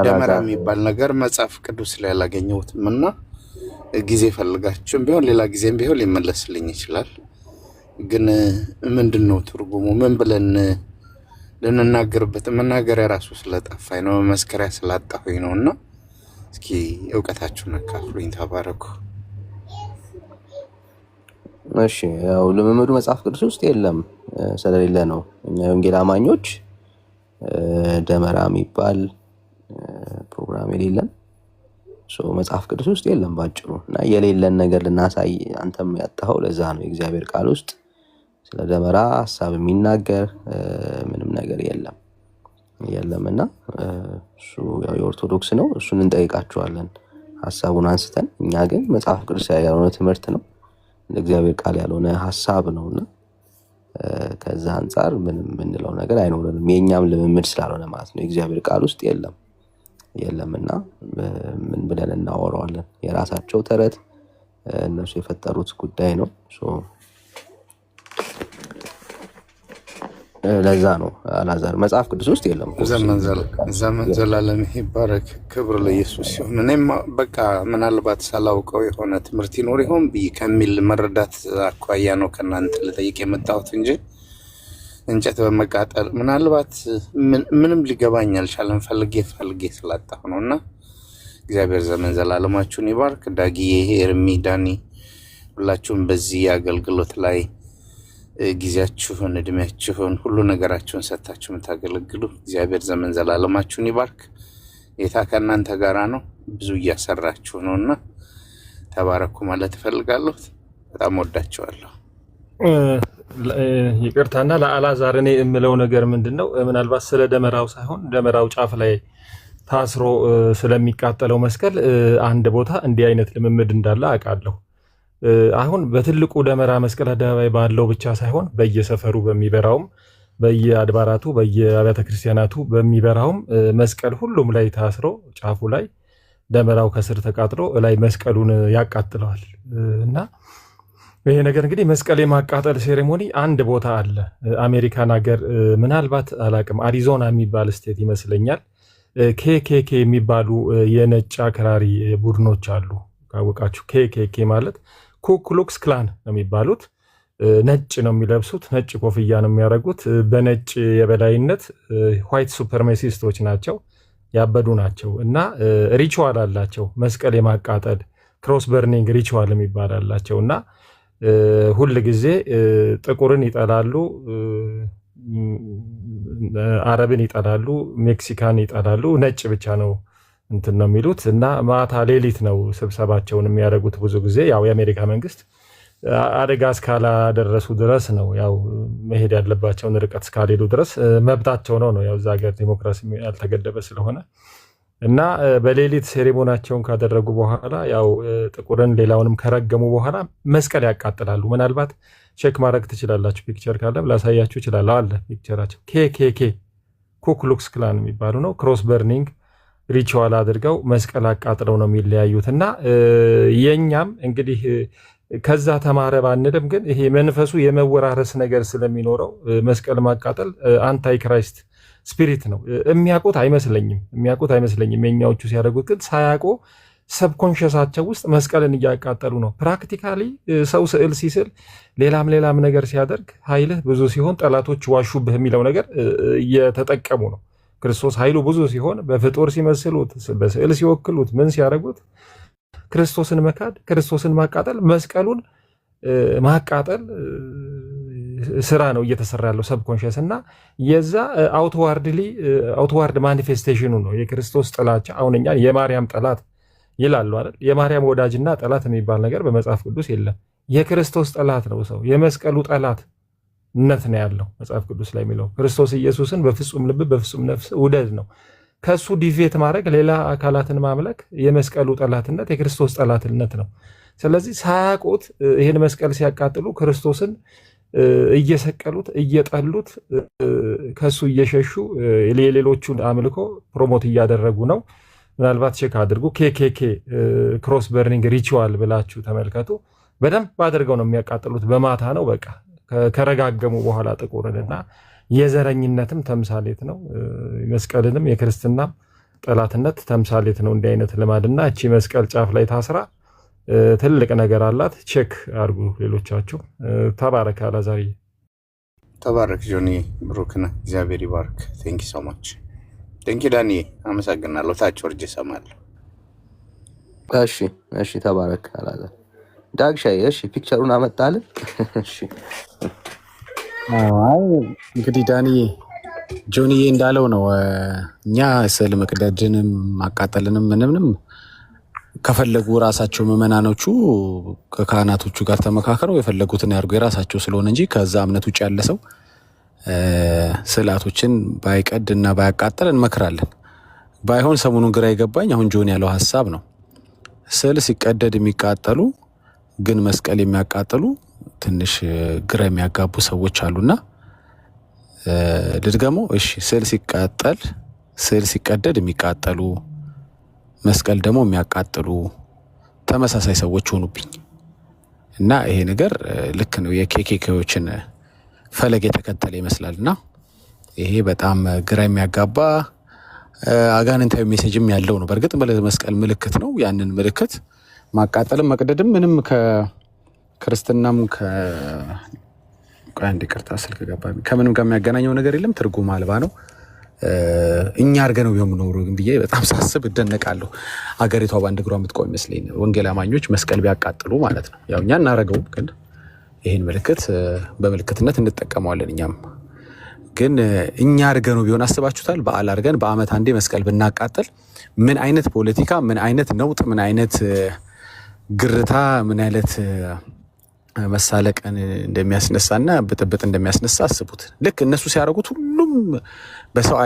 ደመራ የሚባል ነገር መጽሐፍ ቅዱስ ላይ አላገኘሁትም እና ጊዜ ፈልጋችሁም ቢሆን ሌላ ጊዜም ቢሆን ሊመለስልኝ ይችላል። ግን ምንድን ነው ትርጉሙ? ምን ብለን ልንናገርበት? መናገሪያ ራሱ ስለጠፋኝ ነው፣ መመስከሪያ ስላጣሁኝ ነው። እና እስኪ እውቀታችሁን አካፍሉኝ። ተባረኩ። እሺ ያው ልምምዱ መጽሐፍ ቅዱስ ውስጥ የለም ስለሌለ ነው። እኛ ወንጌል አማኞች ደመራ የሚባል ፕሮግራም የሌለን መጽሐፍ ቅዱስ ውስጥ የለም ባጭሩ። እና የሌለን ነገር ልናሳይ አንተም ያጣኸው ለዛ ነው። የእግዚአብሔር ቃል ውስጥ ስለ ደመራ ሐሳብ የሚናገር ምንም ነገር የለምና እሱ ያው የኦርቶዶክስ ነው። እሱን እንጠይቃቸዋለን ሐሳቡን አንስተን። እኛ ግን መጽሐፍ ቅዱስ ያልሆነ ትምህርት ነው፣ ለእግዚአብሔር ቃል ያልሆነ ሐሳብ ነውና ከዛ አንፃር ምንም ምንለው ነገር አይኖርንም። የኛም ልምምድ ስላልሆነ ማለት ነው። የእግዚአብሔር ቃል ውስጥ የለምና ምን ብለን እናወራዋለን? የራሳቸው ተረት እነሱ የፈጠሩት ጉዳይ ነው። ለዛ ነው አላዛር መጽሐፍ ቅዱስ ውስጥ የለም። ዘመን ዘላለም ይባረክ፣ ክብር ለኢየሱስ ሲሆን እኔም በቃ ምናልባት ሳላውቀው የሆነ ትምህርት ይኖር ይሆን ብዬ ከሚል መረዳት አኳያ ነው ከእናንተ ልጠይቅ የመጣሁት እንጂ እንጨት በመቃጠል ምናልባት ምንም ሊገባኝ አልቻለም። ፈልጌ ስላጣሁ ነው። እና እግዚአብሔር ዘመን ዘላለማችሁን ይባርክ። ዳጊዬ፣ ኤርሚ፣ ዳኒ ሁላችሁም በዚህ አገልግሎት ላይ ጊዜያችሁን፣ እድሜያችሁን፣ ሁሉ ነገራችሁን ሰጥታችሁ የምታገለግሉ እግዚአብሔር ዘመን ዘላለማችሁን ይባርክ። ጌታ ከእናንተ ጋራ ነው፣ ብዙ እያሰራችሁ ነውና ተባረኩ ማለት እፈልጋለሁ። በጣም ወዳችኋለሁ። ይቅርታና ለአላዛር እኔ የምለው ነገር ምንድነው፣ ምናልባት ስለ ደመራው ሳይሆን ደመራው ጫፍ ላይ ታስሮ ስለሚቃጠለው መስቀል አንድ ቦታ እንዲህ አይነት ልምምድ እንዳለ አውቃለሁ። አሁን በትልቁ ደመራ መስቀል አደባባይ ባለው ብቻ ሳይሆን በየሰፈሩ በሚበራውም በየአድባራቱ በየአብያተ ክርስቲያናቱ በሚበራውም መስቀል ሁሉም ላይ ታስሮ ጫፉ ላይ ደመራው ከስር ተቃጥሎ ላይ መስቀሉን ያቃጥለዋል። እና ይሄ ነገር እንግዲህ መስቀል የማቃጠል ሴሬሞኒ አንድ ቦታ አለ አሜሪካን ሀገር፣ ምናልባት አላቅም፣ አሪዞና የሚባል ስቴት ይመስለኛል። ኬኬኬ የሚባሉ የነጭ አክራሪ ቡድኖች አሉ። ካወቃችሁ ኬኬኬ ማለት ኩክሉክስ ክላን ነው የሚባሉት። ነጭ ነው የሚለብሱት፣ ነጭ ኮፍያ ነው የሚያደርጉት። በነጭ የበላይነት ዋይት ሱፐርሜሲስቶች ናቸው፣ ያበዱ ናቸው። እና ሪቹዋል አላቸው፣ መስቀል የማቃጠል ክሮስ በርኒንግ ሪቹዋል የሚባል አላቸው። እና ሁል ጊዜ ጥቁርን ይጠላሉ፣ አረብን ይጠላሉ፣ ሜክሲካን ይጠላሉ። ነጭ ብቻ ነው እንትን ነው የሚሉት። እና ማታ ሌሊት ነው ስብሰባቸውን የሚያደርጉት። ብዙ ጊዜ ያው የአሜሪካ መንግስት አደጋ እስካላደረሱ ድረስ ነው ያው መሄድ ያለባቸውን ርቀት እስካልሄዱ ድረስ መብታቸው ነው። ያው እዛ ሀገር ዲሞክራሲ ያልተገደበ ስለሆነ እና በሌሊት ሴሬሞናቸውን ካደረጉ በኋላ ያው ጥቁርን ሌላውንም ከረገሙ በኋላ መስቀል ያቃጥላሉ። ምናልባት ቼክ ማድረግ ትችላላችሁ፣ ፒክቸር ካለም ላሳያችሁ እችላለሁ። አለ ፒክቸራቸው። ኬኬኬ ኩክሉክስ ክላን የሚባሉ ነው። ክሮስ በርኒንግ ሪቹዋል አድርገው መስቀል አቃጥለው ነው የሚለያዩት። እና የኛም እንግዲህ ከዛ ተማረ ባንልም ግን ይሄ መንፈሱ የመወራረስ ነገር ስለሚኖረው መስቀል ማቃጠል አንታይ ክራይስት ስፒሪት ነው። የሚያውቁት አይመስለኝም የኛዎቹ ሲያደርጉት፣ ግን ሳያውቁ ሰብኮንሽሳቸው ውስጥ መስቀልን እያቃጠሉ ነው። ፕራክቲካሊ ሰው ስዕል ሲስል ሌላም ነገር ሲያደርግ ኃይልህ ብዙ ሲሆን ጠላቶች ዋሹብህ የሚለው ነገር እየተጠቀሙ ነው። ክርስቶስ ኃይሉ ብዙ ሲሆን በፍጡር ሲመስሉት፣ በስዕል ሲወክሉት፣ ምን ሲያደርጉት ክርስቶስን መካድ፣ ክርስቶስን ማቃጠል፣ መስቀሉን ማቃጠል ስራ ነው እየተሰራ ያለው ሰብኮንሽስ። እና የዛ አውትዋርድ ማኒፌስቴሽኑ ነው የክርስቶስ ጥላቻ። አሁን እኛ የማርያም ጠላት ይላሉ አይደል? የማርያም ወዳጅና ጠላት የሚባል ነገር በመጽሐፍ ቅዱስ የለም። የክርስቶስ ጠላት ነው ሰው፣ የመስቀሉ ጠላትነት ነው ያለው መጽሐፍ ቅዱስ ላይ የሚለው። ክርስቶስ ኢየሱስን በፍጹም ልብ በፍጹም ነፍስ ውደድ ነው። ከሱ ዲቬት ማድረግ፣ ሌላ አካላትን ማምለክ የመስቀሉ ጠላትነት የክርስቶስ ጠላትነት ነው። ስለዚህ ሳያውቁት ይህን መስቀል ሲያቃጥሉ ክርስቶስን እየሰቀሉት እየጠሉት ከሱ እየሸሹ የሌሎቹን አምልኮ ፕሮሞት እያደረጉ ነው። ምናልባት ቼክ አድርጉ። ኬኬኬ ክሮስ በርኒንግ ሪቹዋል ብላችሁ ተመልከቱ። በደንብ አድርገው ነው የሚያቃጥሉት። በማታ ነው በቃ ከረጋገሙ በኋላ ጥቁርንና የዘረኝነትም ተምሳሌት ነው። መስቀልንም የክርስትናም ጠላትነት ተምሳሌት ነው እንዲህ አይነት ልማድና እቺ መስቀል ጫፍ ላይ ታስራ ትልቅ ነገር አላት። ቼክ አድርጉ ሌሎቻችሁ። ተባረክ አላዛሪ። ተባረክ ጆኒ፣ ብሩክ ነህ። እግዚአብሔር ይባርክ። ቴንኪ ሶ ማች። ቴንኪ ዳኒ፣ አመሰግናለሁ። ታች ወርጄ እሰማለሁ። እሺ ተባረክ አላዛሪ። ዳግሻይ እሺ ፒክቸሩን አመጣልን። እሺ አይ እንግዲህ ዳኒ ጆኒዬ እንዳለው ነው። እኛ ስዕል መቅደድንም ማቃጠልንም ምንም ከፈለጉ ራሳቸው ምዕመናኖቹ ከካህናቶቹ ጋር ተመካከረው የፈለጉትን ያርጉ የራሳቸው ስለሆነ እንጂ ከዛ እምነት ውጭ ያለ ሰው ስዕላቶችን ባይቀድ እና ባያቃጠል እንመክራለን። ባይሆን ሰሞኑን ግራ የገባኝ አሁን ጆኒ ያለው ሀሳብ ነው። ስዕል ሲቀደድ የሚቃጠሉ ግን መስቀል የሚያቃጥሉ ትንሽ ግራ የሚያጋቡ ሰዎች አሉና ልድገመው። እሺ ስዕል ሲቀደድ የሚቃጠሉ መስቀል ደግሞ የሚያቃጥሉ ተመሳሳይ ሰዎች ሆኑብኝ እና ይሄ ነገር ልክ ነው የኬኬኬዎችን ፈለግ የተከተለ ይመስላልና ይሄ በጣም ግራ የሚያጋባ አጋንንታዊ ሜሴጅም ያለው ነው። በእርግጥ መስቀል ምልክት ነው። ያንን ምልክት ማቃጠልም መቅደድም ምንም ከክርስትናም ከአንድ ይቅርታ ስልክ ገባ ከምንም ጋር የሚያገናኘው ነገር የለም። ትርጉም አልባ ነው። እኛ አድርገነው ቢሆን ኖሮ ብዬ በጣም ሳስብ እደነቃለሁ። አገሪቷ በአንድ እግሯ የምትቆም ይመስለኝ ወንጌል አማኞች መስቀል ቢያቃጥሉ ማለት ነው። ያው እኛ እናደርገውም፣ ግን ይህን ምልክት በምልክትነት እንጠቀመዋለን። እኛም ግን እኛ አድርገነው ቢሆን አስባችሁታል? በዓል አድርገን በአመት አንዴ መስቀል ብናቃጥል ምን አይነት ፖለቲካ፣ ምን አይነት ነውጥ፣ ምን አይነት ግርታ፣ ምን አይነት መሳለቅን እንደሚያስነሳና ብጥብጥ እንደሚያስነሳ አስቡት። ልክ እነሱ ሲያደርጉት ሁሉም ለሰው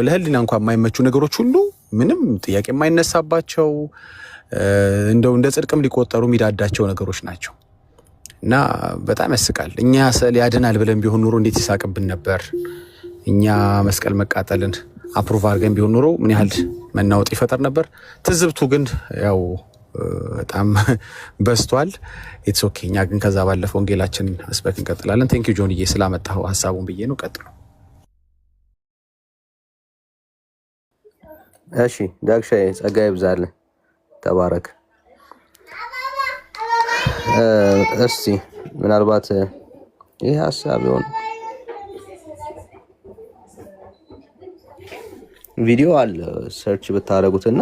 ለህሊና እንኳን የማይመቹ ነገሮች ሁሉ ምንም ጥያቄ የማይነሳባቸው እንደው እንደ ጽድቅም ሊቆጠሩ የሚዳዳቸው ነገሮች ናቸው እና በጣም ያስቃል። እኛ ስዕል ያድናል ብለን ቢሆን ኑሮ እንዴት ይሳቅብን ነበር። እኛ መስቀል መቃጠልን አፕሩቭ አድርገን ቢሆን ኑሮ ምን ያህል መናወጥ ይፈጠር ነበር። ትዝብቱ ግን ያው በጣም በስቷል። ኢትስ ኦኬ። እኛ ግን ከዛ ባለፈው ወንጌላችን መስበክ እንቀጥላለን። ቴንክ ዩ ጆንዬ ስላመጣው ሀሳቡን ብዬ ነው። ቀጥሉ። እሺ ዳግሻዬ ጸጋ ይብዛልህ፣ ተባረክ። እስቲ ምናልባት ይህ ሀሳብ ይሆን ቪዲዮ አለ ሰርች ብታደርጉትና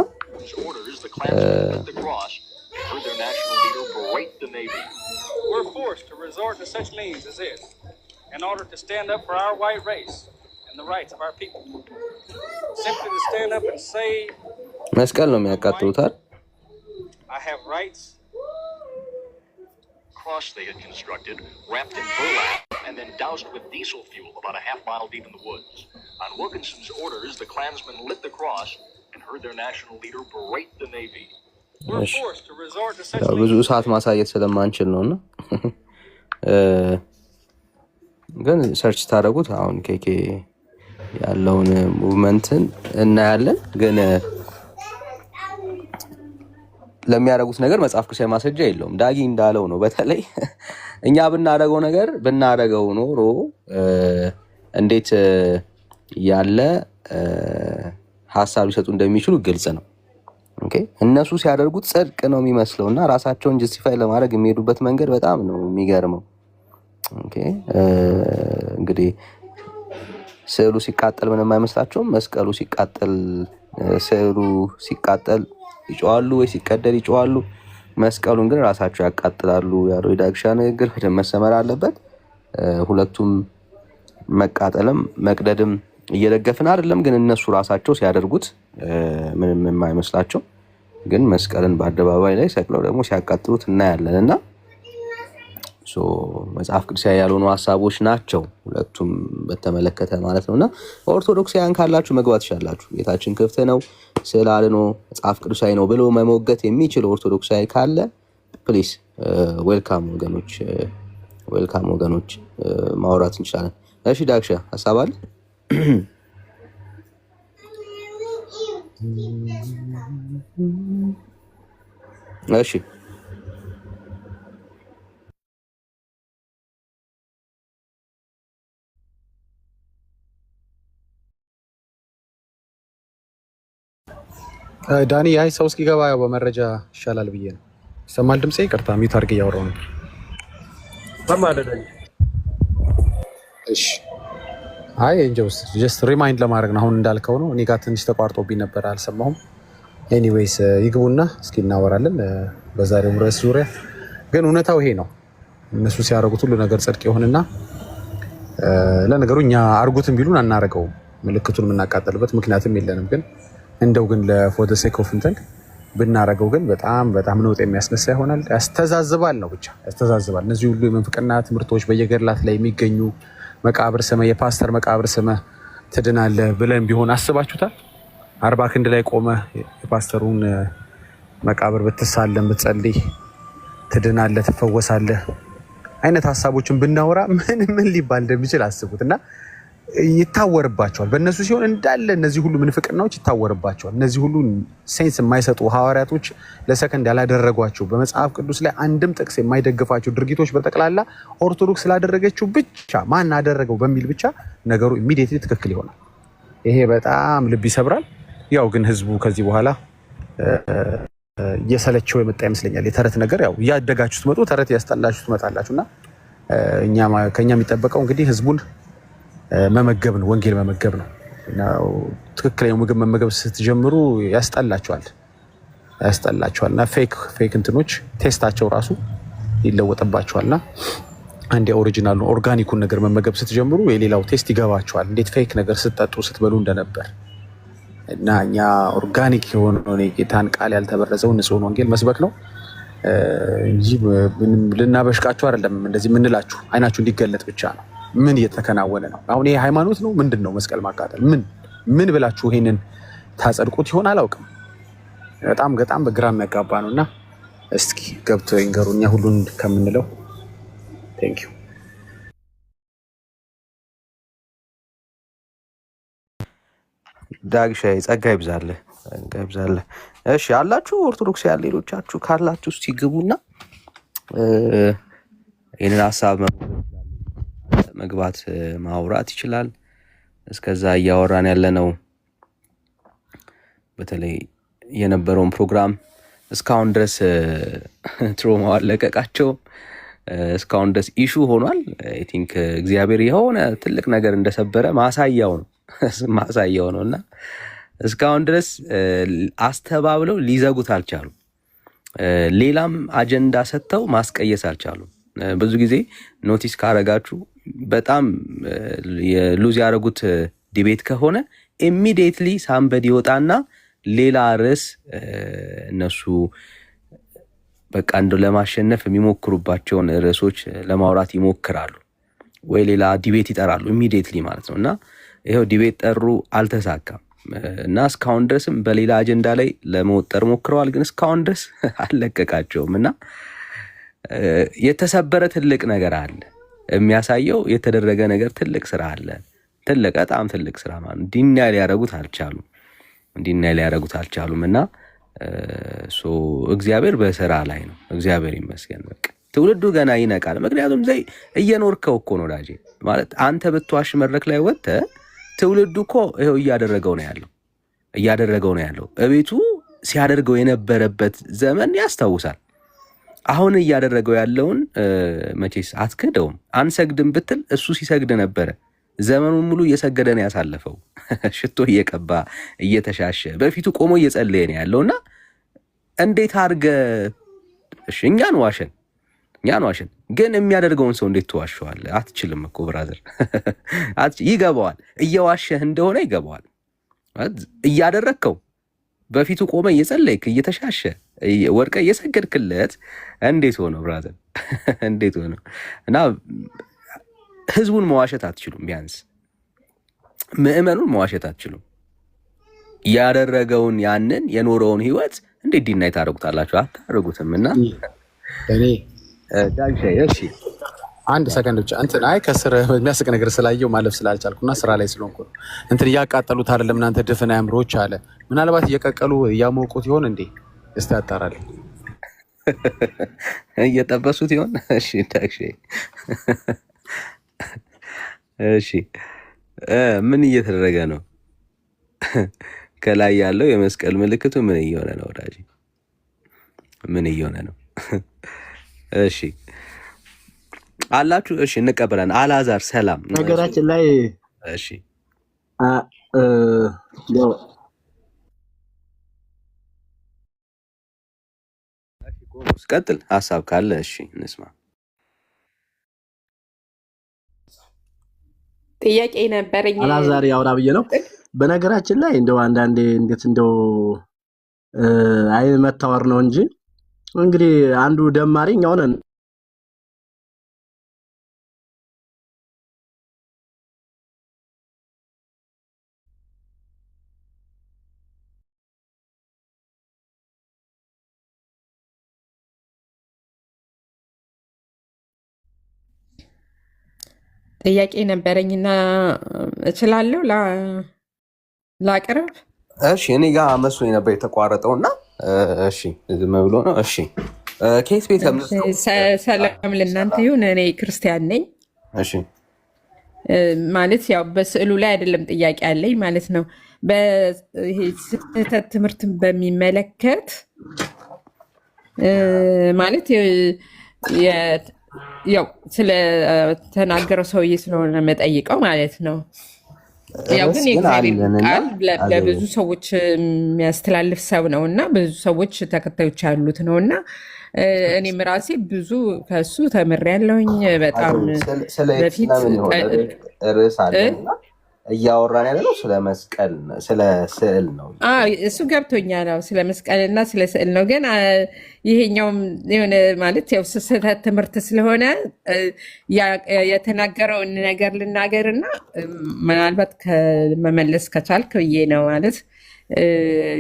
We're forced to resort to such means as this in order to stand up for our white race and the rights of our people. Simply to stand up and say, መስቀል ነው የሚያቃጥሉታል። I have rights. Cross they had constructed, wrapped in burlap, and then doused with diesel fuel about a half mile deep in the woods. On Wilkinson's orders, the Klansmen lit the cross and heard their national leader berate the Navy. We're forced to resort to such ብዙ ሰዓት ማሳየት ስለማንችል ነውና ግን ሰርች ታደርጉት አሁን ኬኬ ያለውን ሙቭመንትን እናያለን። ግን ለሚያደርጉት ነገር መጽሐፍ ቅዱሳዊ ማስረጃ የለውም። ዳጊ እንዳለው ነው። በተለይ እኛ ብናደርገው ኖሮ እንዴት ያለ ሀሳብ ሊሰጡ እንደሚችሉ ግልጽ ነው። ኦኬ እነሱ ሲያደርጉት ጽድቅ ነው የሚመስለውና ራሳቸውን ጀስቲፋይ ለማድረግ የሚሄዱበት መንገድ በጣም ነው የሚገርመው። ኦኬ እንግዲህ ስዕሉ ሲቃጠል ምንም አይመስላቸውም። መስቀሉ ሲቃጠል ስዕሉ ሲቃጠል ይጮዋሉ ወይ ሲቀደል ይጮዋሉ። መስቀሉን ግን ራሳቸው ያቃጥላሉ ያለው የዳግሻ ንግግር በደንብ መሰመር አለበት። ሁለቱም መቃጠልም መቅደድም እየደገፍን አይደለም፣ ግን እነሱ ራሳቸው ሲያደርጉት ምንም የማይመስላቸው ግን መስቀልን በአደባባይ ላይ ሰቅለው ደግሞ ሲያቃጥሉት እናያለን። እና መጽሐፍ ቅዱሳዊ ያልሆኑ ሀሳቦች ናቸው ሁለቱም በተመለከተ ማለት ነውና ኦርቶዶክሳውያን ካላችሁ መግባት ይችላላችሁ። ቤታችን ክፍት ነው። ስዕል አድኖ መጽሐፍ ቅዱሳዊ ነው ብሎ መሞገት የሚችል ኦርቶዶክሳዊ ካለ ፕሊስ ዌልካም ወገኖች ማውራት እንችላለን። እሺ ዳግሻ ሀሳብ አለ? እሺ ዳኒ አይ ሰው እስኪገባ ያው በመረጃ ይሻላል ብዬ ነው። ይሰማል ድምጼ? ይቅርታ ሚውት አድርጌ እያወራሁ ነው። እሺ አይ እንጀውስ ጀስት ሪማይንድ ለማድረግ ነው። አሁን እንዳልከው ነው። እኔ ጋር ትንሽ ተቋርጦብኝ ነበር አልሰማሁም። ኤኒዌይስ ይግቡና እስኪ እናወራለን በዛሬው ርዕስ ዙሪያ። ግን እውነታው ይሄ ነው። እነሱ ሲያደርጉት ሁሉ ነገር ጽድቅ ይሆንና ለነገሩ እኛ አርጉትም ቢሉን አናረገውም። ምልክቱን የምናቃጠልበት ምክንያትም የለንም። ግን እንደው ግን ለፎር ዘ ሴክ ኦፍ እንትን ብናረገው ግን በጣም ነውጥ የሚያስነሳ ይሆናል። ያስተዛዝባል ነው ብቻ ያስተዛዝባል። እነዚህ ሁሉ የምንፍቅና ትምህርቶች በየገድላት ላይ የሚገኙ መቃብር ስመ የፓስተር መቃብር ስመ ትድናለህ ብለን ቢሆን አስባችሁታል? 40 ክንድ ላይ ቆመ የፓስተሩን መቃብር ብትሳለም ብትጸልይ ትድናለህ ትፈወሳለህ አይነት ሀሳቦችን ብናወራ ምን ሊባል እንደሚችል አስቡት። እና ይታወርባቸዋል። በእነሱ ሲሆን እንዳለ እነዚህ ሁሉ ምንፍቅናዎች ይታወርባቸዋል። እነዚህ ሁሉ ሴንስ የማይሰጡ ሐዋርያቶች ለሰከንድ ያላደረጓቸው በመጽሐፍ ቅዱስ ላይ አንድም ጥቅስ የማይደግፋቸው ድርጊቶች በጠቅላላ ኦርቶዶክስ ስላደረገችው ብቻ ማን አደረገው በሚል ብቻ ነገሩ ኢሚዲየትሊ ትክክል ይሆናል። ይሄ በጣም ልብ ይሰብራል። ያው ግን ህዝቡ ከዚህ በኋላ እየሰለቸው የመጣ ይመስለኛል። የተረት ነገር ያው እያደጋችሁ ትመጡ ተረት ያስጠላችሁ ትመጣላችሁና ከኛ የሚጠበቀው እንግዲህ ህዝቡን መመገብ ነው፣ ወንጌል መመገብ ነው። ትክክለኛው ምግብ መመገብ ስትጀምሩ ያስጠላቸዋል እና ፌክ እንትኖች ቴስታቸው ራሱ ይለወጥባቸዋልና አንድ ኦሪጂናሉ ኦርጋኒኩን ነገር መመገብ ስትጀምሩ የሌላው ቴስት ይገባቸዋል። እንዴት ፌክ ነገር ስትጠጡ ስትበሉ እንደነበር እና እኛ ኦርጋኒክ የሆነውን የጌታን ቃል ያልተበረዘውን ንጹሕን ወንጌል መስበክ ነው እንጂ ልናበሽቃችሁ አይደለም። እንደዚህ የምንላችሁ አይናችሁ እንዲገለጥ ብቻ ነው። ምን እየተከናወነ ነው አሁን? ይሄ ሃይማኖት ነው ምንድን ነው? መስቀል ማቃጠል ምን ብላችሁ ይሄንን ታጸድቁት ይሆን አላውቅም። በጣም በግራ የሚያጋባ ነው እና እስኪ ገብቶ ይንገሩ እኛ ሁሉን ከምንለው። ቴንክ ዩ ዳግሻይ ጸጋ ይብዛልህ። እሺ አላችሁ ኦርቶዶክስ ያለ ሌሎቻችሁ ካላችሁ እስቲ ግቡና ይህንን ሀሳብ መግባት ማውራት ይችላል። እስከዛ እያወራን ያለነው በተለይ የነበረውን ፕሮግራም እስካሁን ድረስ ትሮማ አለቀቃቸው እስካሁን ድረስ ኢሹ ሆኗል። አይ ቲንክ እግዚአብሔር የሆነ ትልቅ ነገር እንደሰበረ ማሳያው ነውና እስካሁን ድረስ አስተባብለው ሊዘጉት አልቻሉም። ሌላም አጀንዳ ሰጥተው ማስቀየስ አልቻሉም። ብዙ ጊዜ ኖቲስ ካረጋችሁ በጣም የሉዝ ያደረጉት ዲቤት ከሆነ ኢሚዲየትሊ ሳምበድ ይወጣና ሌላ ርዕስ እነሱ በቃ እንደው ለማሸነፍ የሚሞክሩባቸውን ርዕሶች ለማውራት ይሞክራሉ ወይ ሌላ ዲቤት ይጠራሉ ኢሚዲየትሊ ማለት ነው። እና ይሄው ዲቤት ጠሩ፣ አልተሳካም እና እስካሁን ድረስም በሌላ አጀንዳ ላይ ለመወጠር ሞክረዋል፣ ግን እስካሁን ድረስ አልለቀቃቸውም። እና የተሰበረ ትልቅ ነገር አለ የሚያሳየው የተደረገ ነገር ትልቅ ስራ አለ። በጣም ትልቅ ስራ ማለት እንዲና ሊያደርጉት አልቻሉም። እና እግዚአብሔር በስራ ላይ ነው። እግዚአብሔር ይመስገን። በቃ ትውልዱ ገና ይነቃል። ምክንያቱም እየኖርከው እኮ ነው ዳጄ ማለት አንተ ብትዋሽ መድረክ ላይ ወጥተህ ትውልዱ እኮ ይኸው እያደረገው ነው ያለው። እቤቱ ሲያደርገው የነበረበት ዘመን ያስታውሳል። አሁን እያደረገው ያለውን መቼስ አትክደውም። አንሰግድም ብትል እሱ ሲሰግድ ነበረ። ዘመኑን ሙሉ እየሰገደ ነው ያሳለፈው። ሽቶ እየቀባ እየተሻሸ በፊቱ ቆሞ እየጸለየ ነው ያለውና እንዴት አድርገ እኛን ዋሸን ግን የሚያደርገውን ሰው እንዴት ትዋሸዋለህ? አትችልም እኮ ብራዘር። ይገባዋል፣ እየዋሸህ እንደሆነ ይገባዋል። እያደረግከው በፊቱ ቆመ እየጸለይክ እየተሻሸ ወድቀ እየሰገድክለት እንዴት ሆነ ብራዘር? እንዴት ሆነ? እና ህዝቡን መዋሸት አትችሉም። ቢያንስ ምዕመኑን መዋሸት አትችሉም። ያደረገውን ያንን የኖረውን ህይወት እንዴት ዲናይ ታደርጉታላችሁ? አታደርጉትም። እና እኔ ዳግሻይ እሺ አንድ ሰከንድ ብቻ እንትን ከስር የሚያስቅ ነገር ስላየው ማለፍ ስላልቻልኩና ስራ ላይ ስለሆንኩ ነው። እንትን እያቃጠሉት አይደለም እናንተ ድፍን አእምሮች አለ። ምናልባት እየቀቀሉ እያሞቁት ይሆን እንዴ? እስቲ አጣራለሁ። እየጠበሱት ይሆን? እሺ ዳግሻይ እሺ ምን እየተደረገ ነው? ከላይ ያለው የመስቀል ምልክቱ ምን እየሆነ ነው ወዳጅ? ምን እየሆነ ነው? እሺ አላችሁ? እሺ እንቀበላለን። አላዛር ሰላም። ነገራችን ላይ እሺ ቀጥል፣ ሀሳብ ካለ እሺ እንስማ። ጥያቄ ነበረኝ። አላዛር ያውራ ብዬ ነው። በነገራችን ላይ እንደው አንዳንዴ እንዴት እንደው አይን መታወር ነው እንጂ እንግዲህ አንዱ ደማሪ እኛው ነን። ጥያቄ ነበረኝና እችላለሁ ላቅርብ? እሺ እኔ ጋር መስሎኝ ነበር የተቋረጠውና እሺ ዝም ብሎ ነው። እሺ ከየት ቤተ እምነት ነው? ሰላም ለእናንተ ይሁን። እኔ ክርስቲያን ነኝ። እሺ ማለት ያው በስዕሉ ላይ አይደለም ጥያቄ አለኝ ማለት ነው። በይሄ ስህተት ትምህርትን በሚመለከት ማለት ያው ስለተናገረው ሰውዬ ስለሆነ መጠይቀው ማለት ነው። ያው ግን የእግዚአብሔር ቃል ለብዙ ሰዎች የሚያስተላልፍ ሰው ነው እና ብዙ ሰዎች ተከታዮች ያሉት ነው እና እኔም ራሴ ብዙ ከሱ ተምሬያለሁኝ። በጣም በፊት ርዕስ አለና እያወራን ያለነው ስለ መስቀል ስለ ስዕል ነው። እሱ ገብቶኛል። ስለ መስቀልና ስለ ስዕል ነው። ግን ይሄኛውም የሆነ ማለት ያው ስህተት ትምህርት ስለሆነ የተናገረውን ነገር ልናገርና ምናልባት መመለስ ከቻልክ ብዬ ነው። ማለት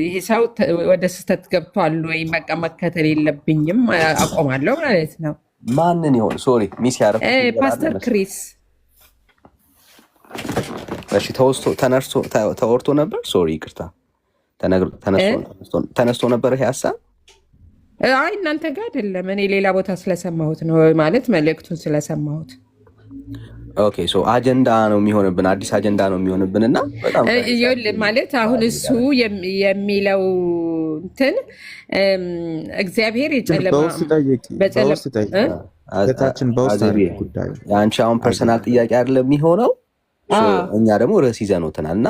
ይሄ ሰው ወደ ስህተት ገብቷል ወይ በቃ መከተል የለብኝም አቆማለሁ ማለት ነው። ማንን ይሆን? ሶሪ ሚስ ያረፍ ፓስተር ክሪስ። እሺ ተወርቶ ነበር። ሶሪ ይቅርታ፣ ተነስቶ ነበር ይሄ ሀሳብ። አይ እናንተ ጋር አይደለም፣ እኔ ሌላ ቦታ ስለሰማሁት ነው። ማለት መልእክቱን ስለሰማሁት። ኦኬ ሶ አጀንዳ ነው የሚሆንብን፣ አዲስ አጀንዳ ነው የሚሆንብን እና በጣም ማለት አሁን እሱ የሚለው እንትን እግዚአብሔር የአንቺ አሁን ፐርሰናል ጥያቄ አይደለም የሚሆነው፣ እኛ ደግሞ ርዕስ ይዘኖትናል እና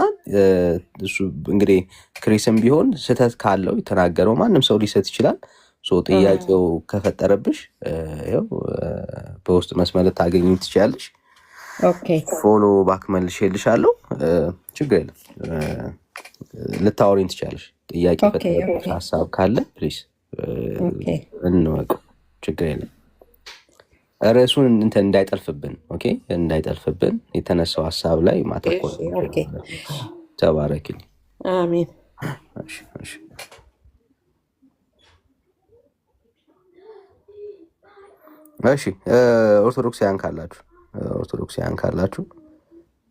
እሱ እንግዲህ ክሪስም ቢሆን ስህተት ካለው የተናገረው ማንም ሰው ሊሰጥ ይችላል። ጥያቄው ከፈጠረብሽ ያው በውስጥ መስመር ታገኝ ትችላለሽ። ፎሎ ባክ መልሼልሻለሁ። ችግር የለም ልታወሪኝ ትችላለሽ። ጥያቄ ፈጠረብሽ ሀሳብ ካለ ፕሊዝ እንወቀው። ችግር የለም። ርዕሱን እንትን እንዳይጠልፍብን እንዳይጠልፍብን የተነሳው ሀሳብ ላይ ማተኮር። ተባረክልኝ። አሜን። እሺ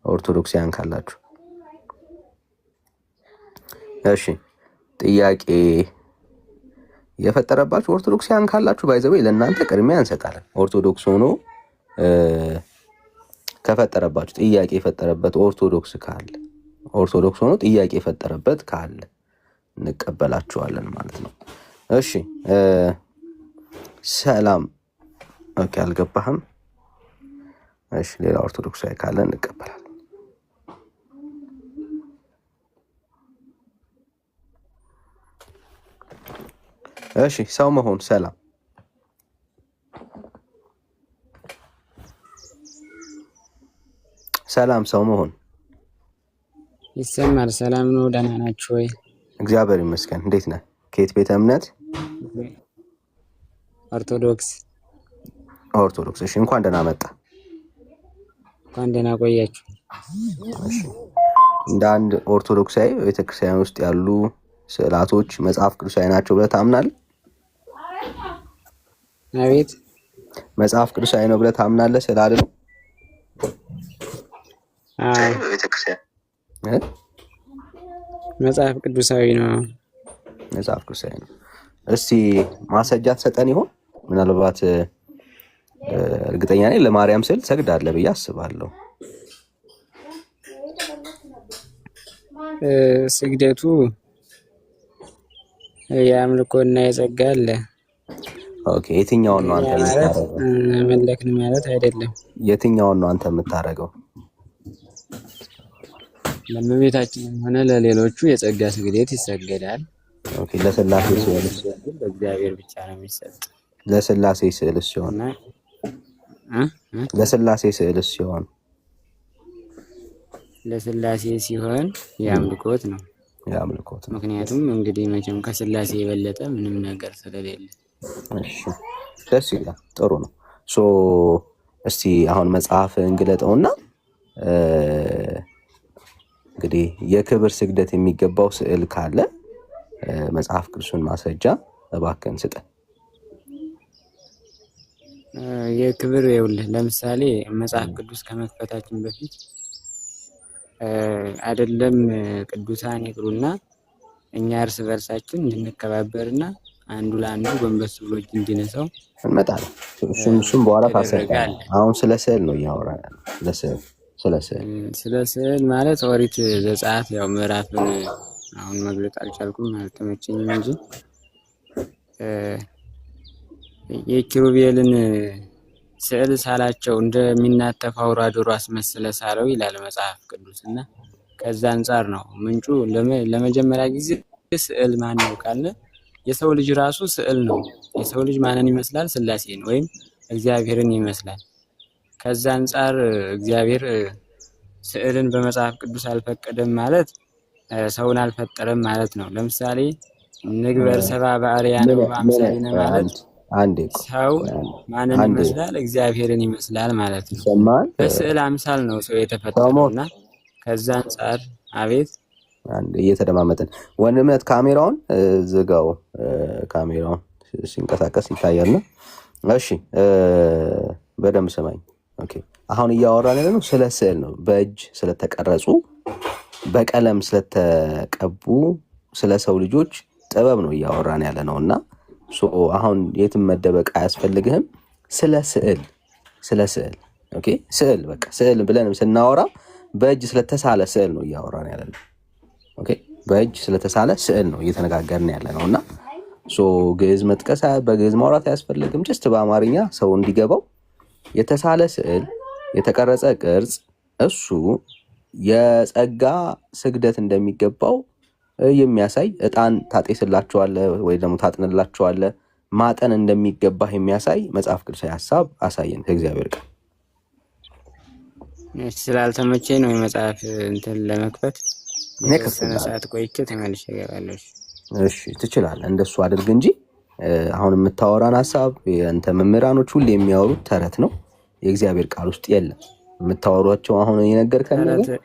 ኦርቶዶክሳውያን ካላችሁ እሺ ጥያቄ የፈጠረባችሁ ኦርቶዶክሳውያን ካላችሁ ባይዘው ለእናንተ ቅድሚያ እንሰጣለን። ኦርቶዶክስ ሆኖ ከፈጠረባችሁ ጥያቄ የፈጠረበት ኦርቶዶክስ ሆኖ ጥያቄ የፈጠረበት ካለ እንቀበላችኋለን ማለት ነው። እሺ ሰላም። ኦኬ አልገባህም። እሺ ሌላ ኦርቶዶክሳዊ ካለ እንቀበላለን። እሺ ሰው መሆን ሰላም ሰው መሆን ይሰማል። ሰላም ነው። ደህና ናችሁ ወይ? እግዚአብሔር ይመስገን። እንዴት ነህ? ከየት ቤተ እምነት? ኦርቶዶክስ። እሺ እንኳን ደህና መጣ። እንኳን ደህና ቆያችሁ። እሺ እንደ አንድ ኦርቶዶክሳዊ ቤተክርስቲያን ውስጥ ያሉ ስዕላቶች መጽሐፍ ቅዱሳዊ ናቸው ብለህ ታምናለህ? አቤት። መጽሐፍ ቅዱሳዊ ነው ብለህ ታምናለህ? ስዕል አይደለም? መጽሐፍ ቅዱሳዊ ነው። እስቲ ማስረጃ ትሰጠን ይሆን? ምናልባት እርግጠኛ ነኝ ለማርያም ስዕል ትሰግዳለህ ብዬ አስባለሁ። ስግደቱ የአምልኮና የጸጋ አለ። ኦኬ የትኛውን ነው አንተ የምታረገው? መለክን ማለት አይደለም። የትኛውን ነው አንተ የምታረገው? ለእመቤታችንም ሆነ ለሌሎቹ የጸጋ ስግደት ይሰገዳል። ኦኬ ለስላሴ ሲሆን በእግዚአብሔር ብቻ ነው የሚሰጥ። ለስላሴ ስዕል ሲሆን ለስላሴ ሲሆን የአምልኮት ነው። ምክንያቱም እንግዲህ መቼም ከስላሴ የበለጠ ምንም ነገር ስለሌለ። እሺ ደስ ይላል። ጥሩ ነው። እስቲ አሁን መጽሐፍ እንግለጠውና እንግዲህ የክብር ስግደት የሚገባው ስዕል ካለ መጽሐፍ ቅዱስን ማስረጃ እባክህን ስጠን። የክብር ይኸውልህ፣ ለምሳሌ መጽሐፍ ቅዱስ ከመክፈታችን በፊት አይደለም ቅዱሳን ይቅሩና እኛ እርስ በርሳችን እንድንከባበርና አንዱ ለአንዱ ጎንበስ ብሎ እጅ እንዲነሳው እንመጣለን። እሱም በኋላ ታሰብታለህ። አሁን ስለ ስዕል ነው እያወራን ያለው። ስለ ስዕል ማለት ኦሪት ዘጸአት ያው ምዕራፍን አሁን መግለጽ አልቻልኩም፣ አልተመቸኝም እንጂ የኪሩቤልን ስዕል ሳላቸው እንደሚናተፍ አውራ ዶሮ አስመስለ ሳለው ይላል መጽሐፍ ቅዱስ። እና ከዛ አንጻር ነው ምንጩ። ለመጀመሪያ ጊዜ ስዕል ማን ነው ካለ የሰው ልጅ ራሱ ስዕል ነው። የሰው ልጅ ማንን ይመስላል? ሥላሴን ወይም እግዚአብሔርን ይመስላል። ከዛ አንጻር እግዚአብሔር ስዕልን በመጽሐፍ ቅዱስ አልፈቀደም ማለት ሰውን አልፈጠረም ማለት ነው። ለምሳሌ ንግበር ሰብአ በአርአያነ ወበአምሳሊነ ማለት ሰው ማንን ይመስላል? እግዚአብሔርን ይመስላል ማለት ነው። በስዕል አምሳል ነው ሰው የተፈጠረውና ከዛ አንጻር አቤት እየተደማመጥን ወንድምነት ካሜራውን ዝጋው። ካሜራውን ሲንቀሳቀስ ይታያልና። እሺ በደንብ ስማኝ። ኦኬ አሁን እያወራን ያለነው ስለ ስዕል ነው። በእጅ ስለተቀረጹ በቀለም ስለተቀቡ ስለ ሰው ልጆች ጥበብ ነው እያወራን ያለነውና አሁን የትም መደበቅ አያስፈልግህም። ስለ ስዕል ኦኬ ስዕል በቃ ስዕል ብለን ስናወራ በእጅ ስለተሳለ ስዕል ነው እያወራን ያለነው። ኦኬ በእጅ ስለተሳለ ስዕል ነው እየተነጋገርን ያለነውና ግዕዝ መጥቀስ በግዕዝ ማውራት አያስፈልግም። ጀስት በአማርኛ ሰው እንዲገባው የተሳለ ስዕል የተቀረጸ ቅርጽ እሱ የጸጋ ስግደት እንደሚገባው የሚያሳይ ዕጣን ታጤስላቸዋለህ ወይ ደግሞ ታጥንላቸዋለህ ማጠን እንደሚገባህ የሚያሳይ መጽሐፍ ቅዱሳዊ ሐሳብ አሳየን ከእግዚአብሔር ቃል። ስላልተመቸኝ ነው የመጽሐፍ እንትን ለመክፈት የተወሰነ ሰዓት ቆይቼ ተመልሼ እገባለሁ። እሺ ትችላለህ፣ እንደሱ አድርግ እንጂ አሁን የምታወራን ሐሳብ የአንተ መምህራኖች ሁሉ የሚያወሩት ተረት ነው፣ የእግዚአብሔር ቃል ውስጥ የለም። የምታወሯቸው አሁን የነገርከን ነገር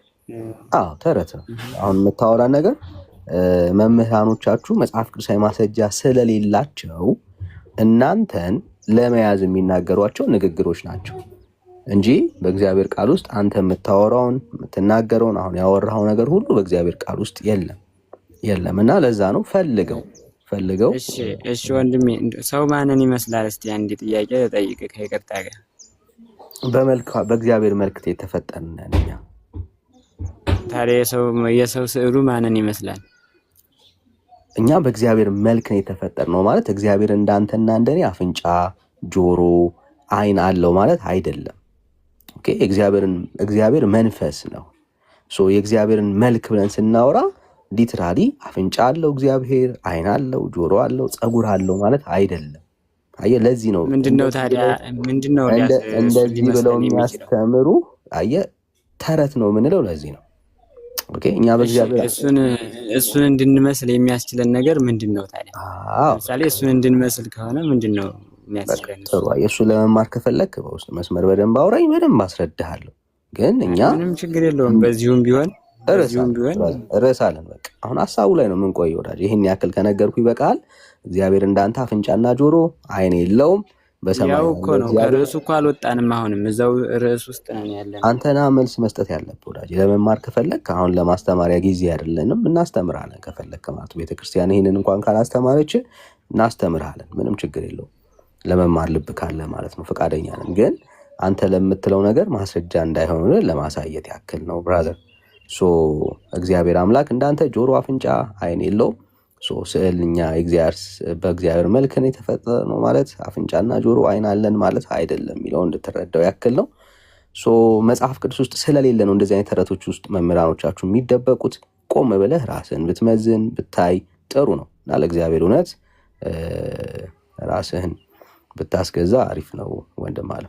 ተረት ነው። አሁን የምታወራን ነገር መምህራኖቻችሁ መጽሐፍ ቅዱሳዊ ማስረጃ ስለሌላቸው እናንተን ለመያዝ የሚናገሯቸው ንግግሮች ናቸው እንጂ በእግዚአብሔር ቃል ውስጥ አንተ የምታወራውን የምትናገረውን አሁን ያወራው ነገር ሁሉ በእግዚአብሔር ቃል ውስጥ የለም። እና ለዛ ነው ፈልገው። እሺ ወንድሜ ሰው ማንን ይመስላል? እስቲ አንድ ጥያቄ ልጠይቅ ከይቅርታ ጋር። በእግዚአብሔር መልክ የተፈጠርን እኛ። ታዲያ የሰው ስዕሉ ማንን ይመስላል? እኛ በእግዚአብሔር መልክ ነው የተፈጠርነው ማለት እግዚአብሔር እንዳንተና እንደኔ አፍንጫ፣ ጆሮ፣ አይን አለው ማለት አይደለም። ኦኬ እግዚአብሔር መንፈስ ነው። የእግዚአብሔርን መልክ ብለን ስናወራ ሊትራሊ አፍንጫ አለው እግዚአብሔር፣ አይን አለው፣ ጆሮ አለው፣ ፀጉር አለው ማለት አይደለም። አየህ፣ ለዚህ ነው ምንድነው ታዲያ ምንድነው እንደዚህ ብለው የሚያስተምሩ አየህ፣ ተረት ነው የምንለው ለዚህ ነው። ኦኬ እኛ በእግዚአብሔር እሱን እንድንመስል የሚያስችለን ነገር ምንድነው ታዲያ? ለምሳሌ እሱን እንድንመስል ከሆነ ምንድነው የሚያስችለን? ጥሩ፣ እሱ ለመማር ከፈለክ በውስጥ መስመር በደንብ አውራኝ፣ በደንብ አስረዳሃለሁ። ግን እኛ ምንም ችግር የለውም፣ በዚሁም ቢሆን ርዕስ አለን። በቃ አሁን ሀሳቡ ላይ ነው የምንቆየው ወዳጅ። ይህን ያክል ከነገርኩ ይበቃል። እግዚአብሔር እንዳንተ አፍንጫና ጆሮ አይን የለውም። በሰማይ እኮ ነው። ከርዕሱ እኮ አልወጣንም። አሁንም እዛው ርዕስ ውስጥ ነን ያለን። አንተና መልስ መስጠት ያለብህ ወዳጅ። ለመማር ከፈለክ አሁን ለማስተማሪያ ጊዜ አይደለንም፣ እናስተምራለን። ከፈለክ ማለት ቤተክርስቲያን ይህንን እንኳን ካላስተማረች እናስተምራለን። ምንም ችግር የለውም። ለመማር ልብ ካለ ማለት ነው፣ ፈቃደኛ ነን። ግን አንተ ለምትለው ነገር ማስረጃ እንዳይሆን ለማሳየት ያክል ነው ብራዘር። እግዚአብሔር አምላክ እንዳንተ ጆሮ፣ አፍንጫ፣ አይን የለውም። ስዕል እኛ በእግዚአብሔር መልክ ነው የተፈጠርነው ማለት አፍንጫና ጆሮ አይን አለን ማለት አይደለም የሚለው እንድትረዳው ያክል ነው። መጽሐፍ ቅዱስ ውስጥ ስለሌለ ነው እንደዚህ አይነት ተረቶች ውስጥ መምህራኖቻችሁ የሚደበቁት። ቆም ብለህ ራስህን ብትመዝን ብታይ ጥሩ ነው እና ለእግዚአብሔር እውነት ራስህን ብታስገዛ አሪፍ ነው ወንድም አለ።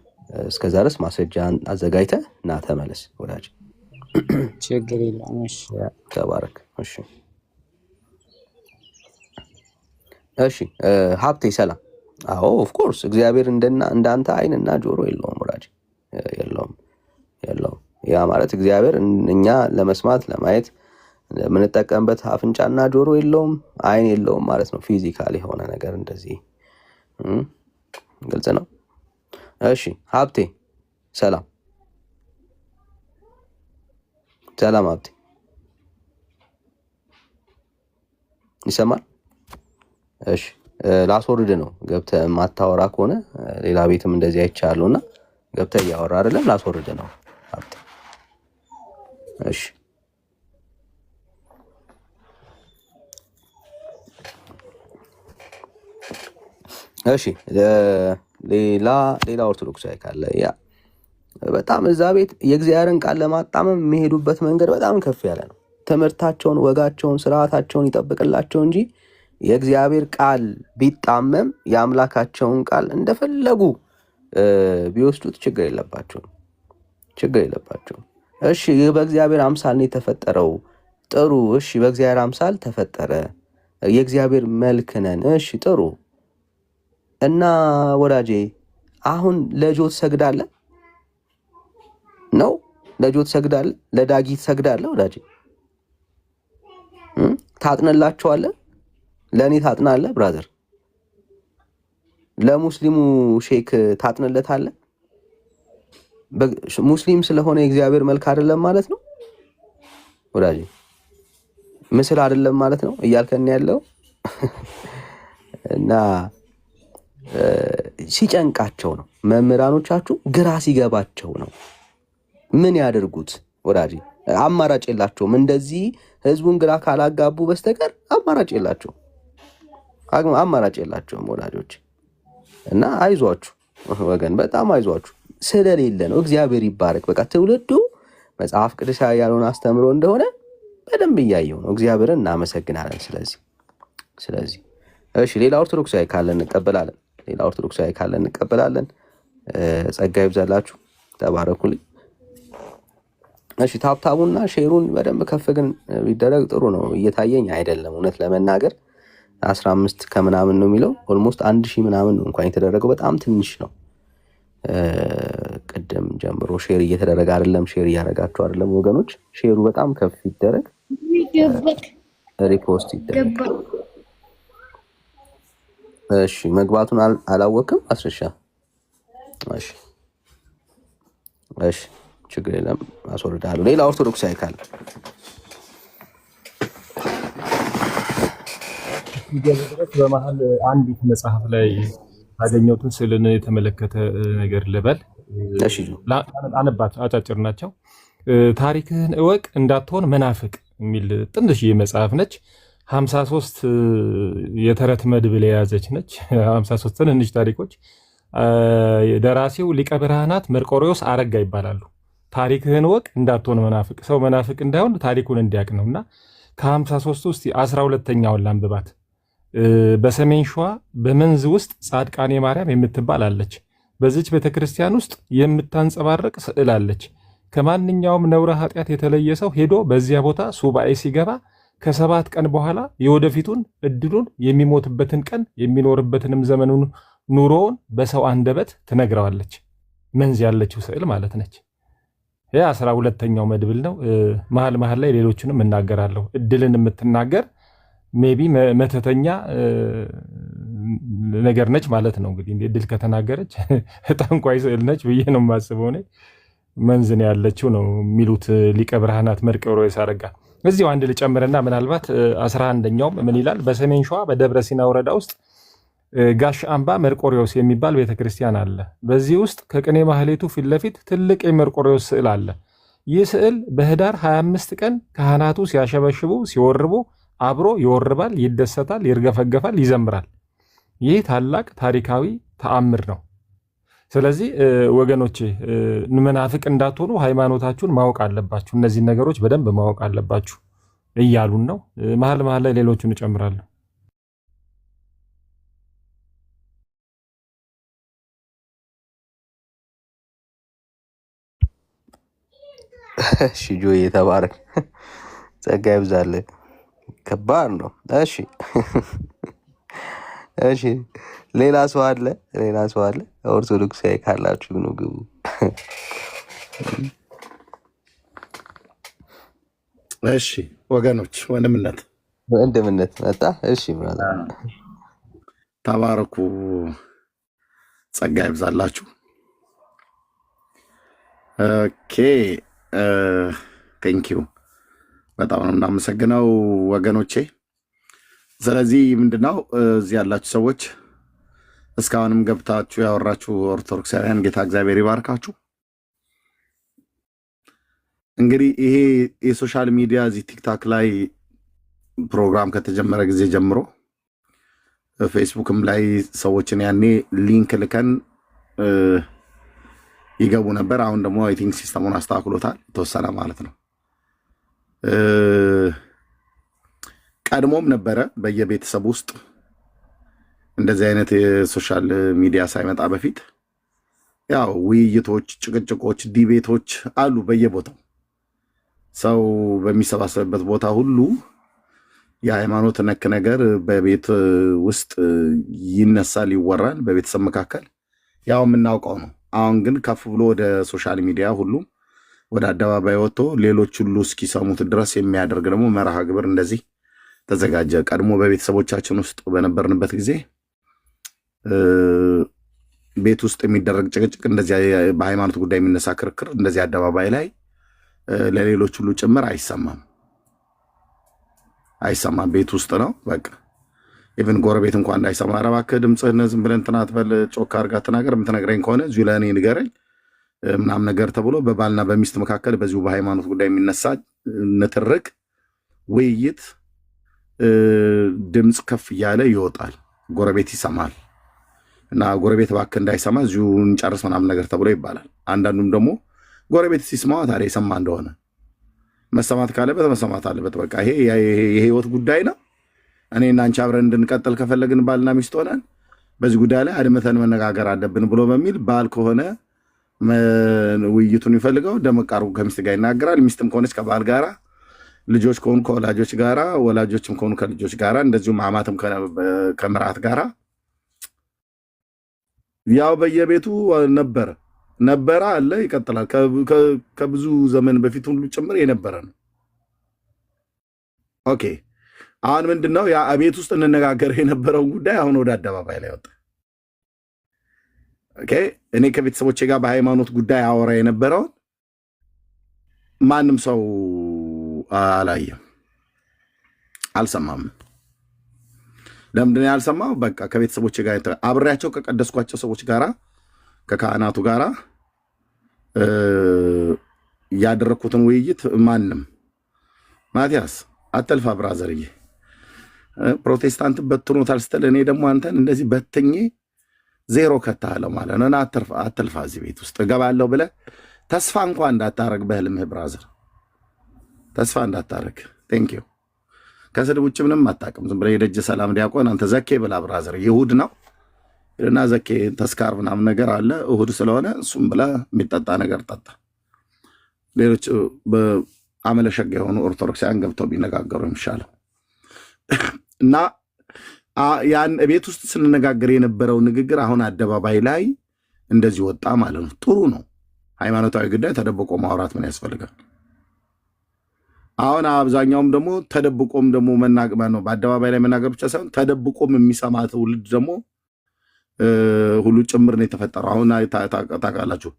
እስከዛ ድረስ ማስረጃን አዘጋጅተህ እና ተመለስ ወዳጅ። ችግር የለም። ተባረክ። እሺ ሀብቴ ሰላም። አዎ ኦፍኮርስ እግዚአብሔር እንዳንተ አይንና ጆሮ የለውም ወዳጅ፣ የለውም። ያ ማለት እግዚአብሔር እኛ ለመስማት ለማየት የምንጠቀምበት አፍንጫና ጆሮ የለውም፣ አይን የለውም ማለት ነው። ፊዚካል የሆነ ነገር እንደዚህ ግልጽ ነው። እሺ ሀብቴ ሰላም ሰላም ሀብቴ ይሰማል? እሺ ላስወርድ ነው ገብተህ የማታወራ ከሆነ ሌላ ቤትም እንደዚህ አይቻለሁና ገብተህ እያወራ አይደለም ላስወርድ ነው ሀብቴ። እሺ እሺ ሌላ ኦርቶዶክሳዊ ካለ ያ በጣም እዛ ቤት የእግዚአብሔርን ቃል ለማጣመም የሚሄዱበት መንገድ በጣም ከፍ ያለ ነው። ትምህርታቸውን፣ ወጋቸውን፣ ስርዓታቸውን ይጠብቅላቸው እንጂ የእግዚአብሔር ቃል ቢጣመም የአምላካቸውን ቃል እንደፈለጉ ቢወስዱት ችግር የለባቸውም። እሺ በእግዚአብሔር አምሳል ነው የተፈጠረው። ጥሩ። እሺ በእግዚአብሔር አምሳል ተፈጠረ። የእግዚአብሔር መልክ ነን። እሺ ጥሩ። እና ወዳጄ አሁን ለጆት ሰግዳለህ ነው? ለጆት ሰግዳለህ? ለዳጊት ሰግዳለህ? ወዳጄ ታጥነላቸዋለህ? ለእኔ ታጥናለህ? ብራዘር ለሙስሊሙ ሼክ ታጥንለታለህ? ሙስሊም ስለሆነ የእግዚአብሔር መልክ አይደለም ማለት ነው ወዳጄ? ምስል አይደለም ማለት ነው እያልከን ያለው እና ሲጨንቃቸው ነው መምህራኖቻችሁ፣ ግራ ሲገባቸው ነው። ምን ያደርጉት ወዳጄ? አማራጭ የላቸውም። እንደዚህ ህዝቡን ግራ ካላጋቡ በስተቀር አማራጭ የላቸውም ወዳጆች። እና አይዟችሁ ወገን፣ በጣም አይዟችሁ። ስለሌለ ነው። እግዚአብሔር ይባረክ። በቃ ትውልዱ መጽሐፍ ቅዱሳዊ ያልሆነ አስተምሮ እንደሆነ በደንብ እያየው ነው። እግዚአብሔርን እናመሰግናለን። ስለዚህ እሺ ሌላ ኦርቶዶክሳዊ ካለ እንቀበላለን። ጸጋ ይብዛላችሁ። ተባረኩልኝ። እሺ ታብታቡና ሼሩን በደንብ ከፍ ግን ቢደረግ ጥሩ ነው። እየታየኝ አይደለም እውነት ለመናገር 15 ከምናምን ነው የሚለው። ኦልሞስት 1000 ምናምን ነው እንኳን የተደረገው። በጣም ትንሽ ነው። ቅድም ጀምሮ ሼር እየተደረገ አይደለም። ሼር እያደረጋችሁ አይደለም ወገኖች። ሼሩ በጣም ከፍ ይደረግ፣ ሪፖስት ይደረግ። እሺ መግባቱን አላወቅም አስረሻ። እሺ ችግር የለም አስወርዳለሁ። ሌላ ኦርቶዶክሳዊ ካለ በመሀል አንዲት መጽሐፍ ላይ ያገኘሁትን ስዕልን የተመለከተ ነገር ልበል። አነባት፣ አጫጭር ናቸው። ታሪክህን እወቅ እንዳትሆን መናፍቅ የሚል ትንሽዬ መጽሐፍ ነች። 53 የተረት መድብል የያዘች ነች። 53 ትንንሽ ታሪኮች። ደራሲው ሊቀ ብርሃናት መርቆሬዎስ አረጋ ይባላሉ። ታሪክህን እወቅ እንዳትሆን መናፍቅ፣ ሰው መናፍቅ እንዳይሆን ታሪኩን እንዲያውቅ ነው። እና ከ53 ውስጥ 12ኛውን ላንብባት። በሰሜን ሸዋ በመንዝ ውስጥ ጻድቃኔ ማርያም የምትባል አለች። በዚች ቤተክርስቲያን ውስጥ የምታንጸባርቅ ስዕል አለች። ከማንኛውም ነውረ ኃጢአት የተለየ ሰው ሄዶ በዚያ ቦታ ሱባኤ ሲገባ ከ7 ቀን በኋላ የወደፊቱን እድሉን፣ የሚሞትበትን ቀን፣ የሚኖርበትንም ዘመኑን ኑሮውን በሰው አንደበት ትነግረዋለች። መንዝ ያለችው ስዕል ማለት ነች። ይህ 12ኛው መድብል ነው። መሀል ላይ ሌሎችንም እናገራለሁ። እድልን የምትናገር ሜቢ መተተኛ ነገር ነች ማለት ነው። እንግዲህ እድል ከተናገረች ጠንቋይ ስዕል ነች ብዬ ነው የማስበው እኔ። መንዝን ያለችው ነው የሚሉት ሊቀ ብርሃናት መርቆሬዎስ አረጋ። እዚሁ አንድ ልጨምርና ምናልባት 11ኛውም ምን ይላል? በሰሜን ሸዋ በደብረ ሲና ወረዳ ውስጥ ጋሽ አምባ መርቆሬዎስ የሚባል ቤተክርስቲያን አለ። በዚህ ውስጥ ከቅኔ ማህሌቱ ፊት ለፊት ትልቅ የመርቆሬዎስ ስዕል አለ። ይህ ስዕል በህዳር 25 ቀን ካህናቱ ሲያሸበሽቡ ሲወርቡ አብሮ ይወርባል፣ ይደሰታል፣ ይርገፈገፋል፣ ይዘምራል። ይህ ታላቅ ታሪካዊ ተአምር ነው። ስለዚህ ወገኖቼ መናፍቅ እንዳትሆኑ ሃይማኖታችሁን ማወቅ አለባችሁ። እነዚህ ነገሮች በደንብ ማወቅ አለባችሁ እያሉን ነው። መሀል ላይ ሌሎቹን እጨምራለሁ። እሺ ጆዬ ተባረክ፣ ጸጋ ይብዛልህ። ከባድ ነው። እሺ ሌላ ሰው አለ? ኦርቶዶክሳዊ ካላችሁ ነው ግቡ። እሺ ወገኖች፣ ወንድምነት መጣ። እሺ ተባረኩ፣ ጸጋ ይብዛላችሁ። ኦኬ ቴንኪዩ በጣም ነው እናመሰግነው ወገኖቼ። ስለዚህ ምንድነው እዚህ ያላችሁ ሰዎች እስካሁንም ገብታችሁ ያወራችሁ ኦርቶዶክሳውያን ጌታ እግዚአብሔር ይባርካችሁ። እንግዲህ ይሄ የሶሻል ሚዲያ እዚህ ቲክታክ ላይ ፕሮግራም ከተጀመረ ጊዜ ጀምሮ ፌስቡክም ላይ ሰዎችን ያኔ ሊንክ ልከን ይገቡ ነበር። አሁን ደግሞ አይ ቲንክ ሲስተሙን አስተካክሎታል የተወሰነ ማለት ነው። ቀድሞም ነበረ በየቤተሰብ ውስጥ እንደዚህ አይነት የሶሻል ሚዲያ ሳይመጣ በፊት ያው ውይይቶች፣ ጭቅጭቆች፣ ዲቤቶች አሉ በየቦታው ሰው በሚሰባሰብበት ቦታ ሁሉ የሃይማኖት ነክ ነገር በቤት ውስጥ ይነሳል፣ ይወራል በቤተሰብ መካከል ያው የምናውቀው ነው። አሁን ግን ከፍ ብሎ ወደ ሶሻል ሚዲያ ሁሉም ወደ አደባባይ ወጥቶ ሌሎች ሁሉ እስኪሰሙት ድረስ የሚያደርግ ደግሞ መርሃ ግብር እንደዚህ ተዘጋጀ። ቀድሞ በቤተሰቦቻችን ውስጥ በነበርንበት ጊዜ ቤት ውስጥ የሚደረግ ጭቅጭቅ እንደዚህ በሃይማኖት ጉዳይ የሚነሳ ክርክር እንደዚህ አደባባይ ላይ ለሌሎች ሁሉ ጭምር አይሰማም። ቤት ውስጥ ነው በቃ። ኢቭን ጎረቤት እንኳን እንዳይሰማ ኧረ እባክህ ድምፅህን ዝም ብለህ እንትን አትበል፣ ጮክ አድርጋ ተናገር፣ የምትነግረኝ ከሆነ እዚሁ ለእኔ ንገረኝ ምናምን ነገር ተብሎ በባልና በሚስት መካከል በዚሁ በሃይማኖት ጉዳይ የሚነሳ ንትርክ፣ ውይይት ድምፅ ከፍ እያለ ይወጣል። ጎረቤት ይሰማል እና ጎረቤት እባክህ እንዳይሰማ እዚሁ እንጨርስ ምናምን ነገር ተብሎ ይባላል። አንዳንዱም ደግሞ ጎረቤት ሲስማዋ ታዲያ የሰማ እንደሆነ መሰማት ካለበት መሰማት አለበት። በቃ ይሄ የህይወት ጉዳይ ነው። እኔና አንቺ አብረን እንድንቀጥል ከፈለግን ባልና ሚስት ሆነን በዚህ ጉዳይ ላይ አድምተን መነጋገር አለብን ብሎ በሚል ባል ከሆነ ውይይቱን ይፈልገው ደመቅ አድርጎ ከሚስት ጋር ይናገራል። ሚስትም ከሆነች ከባል ጋራ፣ ልጆች ከሆኑ ከወላጆች ጋራ፣ ወላጆችም ከሆኑ ከልጆች ጋራ፣ እንደዚሁም አማትም ከምራት ጋራ ያው በየቤቱ ነበረ አለ ይቀጥላል። ከብዙ ዘመን በፊት ሁሉ ጭምር የነበረ ነው። ኦኬ አሁን ምንድነው ያ ቤት ውስጥ እንነጋገር የነበረው ጉዳይ አሁን ወደ አደባባይ ላይ ወጣ። ኦኬ እኔ ከቤተሰቦቼ ጋር በሃይማኖት ጉዳይ አወራ የነበረውን ማንም ሰው አላየም፣ አልሰማም። ለምንድን ነው ያልሰማው? በቃ ከቤተሰቦቼ ጋር አብሬያቸው ከቀደስኳቸው ሰዎች ጋራ ከካህናቱ ጋራ ያደረኩትን ውይይት ማንም ማቲያስ አተልፋ ብራዘርዬ ፕሮቴስታንት በትኖታል ስትል እኔ ደግሞ አንተን እንደዚህ በትኜ ዜሮ ከታለው ማለት ነው። አተልፋ እዚህ ቤት ውስጥ እገባለሁ ብለህ ተስፋ እንኳን እንዳታረግ በህልምህ ብራዘር፣ ተስፋ እንዳታረግ። ቴንክ ዩ። ከስድብ ውጭ ምንም አታውቅም። ዝም ብለህ የደጅ ሰላም ዲያቆን አንተ ዘኬ ብላ ብራዘር። ይሁድ ነው እና ዘኬ ተስካር ምናምን ነገር አለ እሁድ ስለሆነ እሱም ብላ የሚጠጣ ነገር ጠጣ። ሌሎች በአመለሸጋ የሆኑ ኦርቶዶክሳውያን ገብተው ቢነጋገሩ የሚሻለው እና ያን ቤት ውስጥ ስንነጋገር የነበረው ንግግር አሁን አደባባይ ላይ እንደዚህ ወጣ ማለት ነው። ጥሩ ነው። ሃይማኖታዊ ጉዳይ ተደብቆ ማውራት ምን ያስፈልጋል? አሁን አብዛኛውም ደግሞ ተደብቆም ደግሞ መናገር ነው። በአደባባይ ላይ መናገር ብቻ ሳይሆን ተደብቆም የሚሰማ ትውልድ ደግሞ ሁሉ ጭምር ነው የተፈጠረው። አሁን ታውቃላችሁ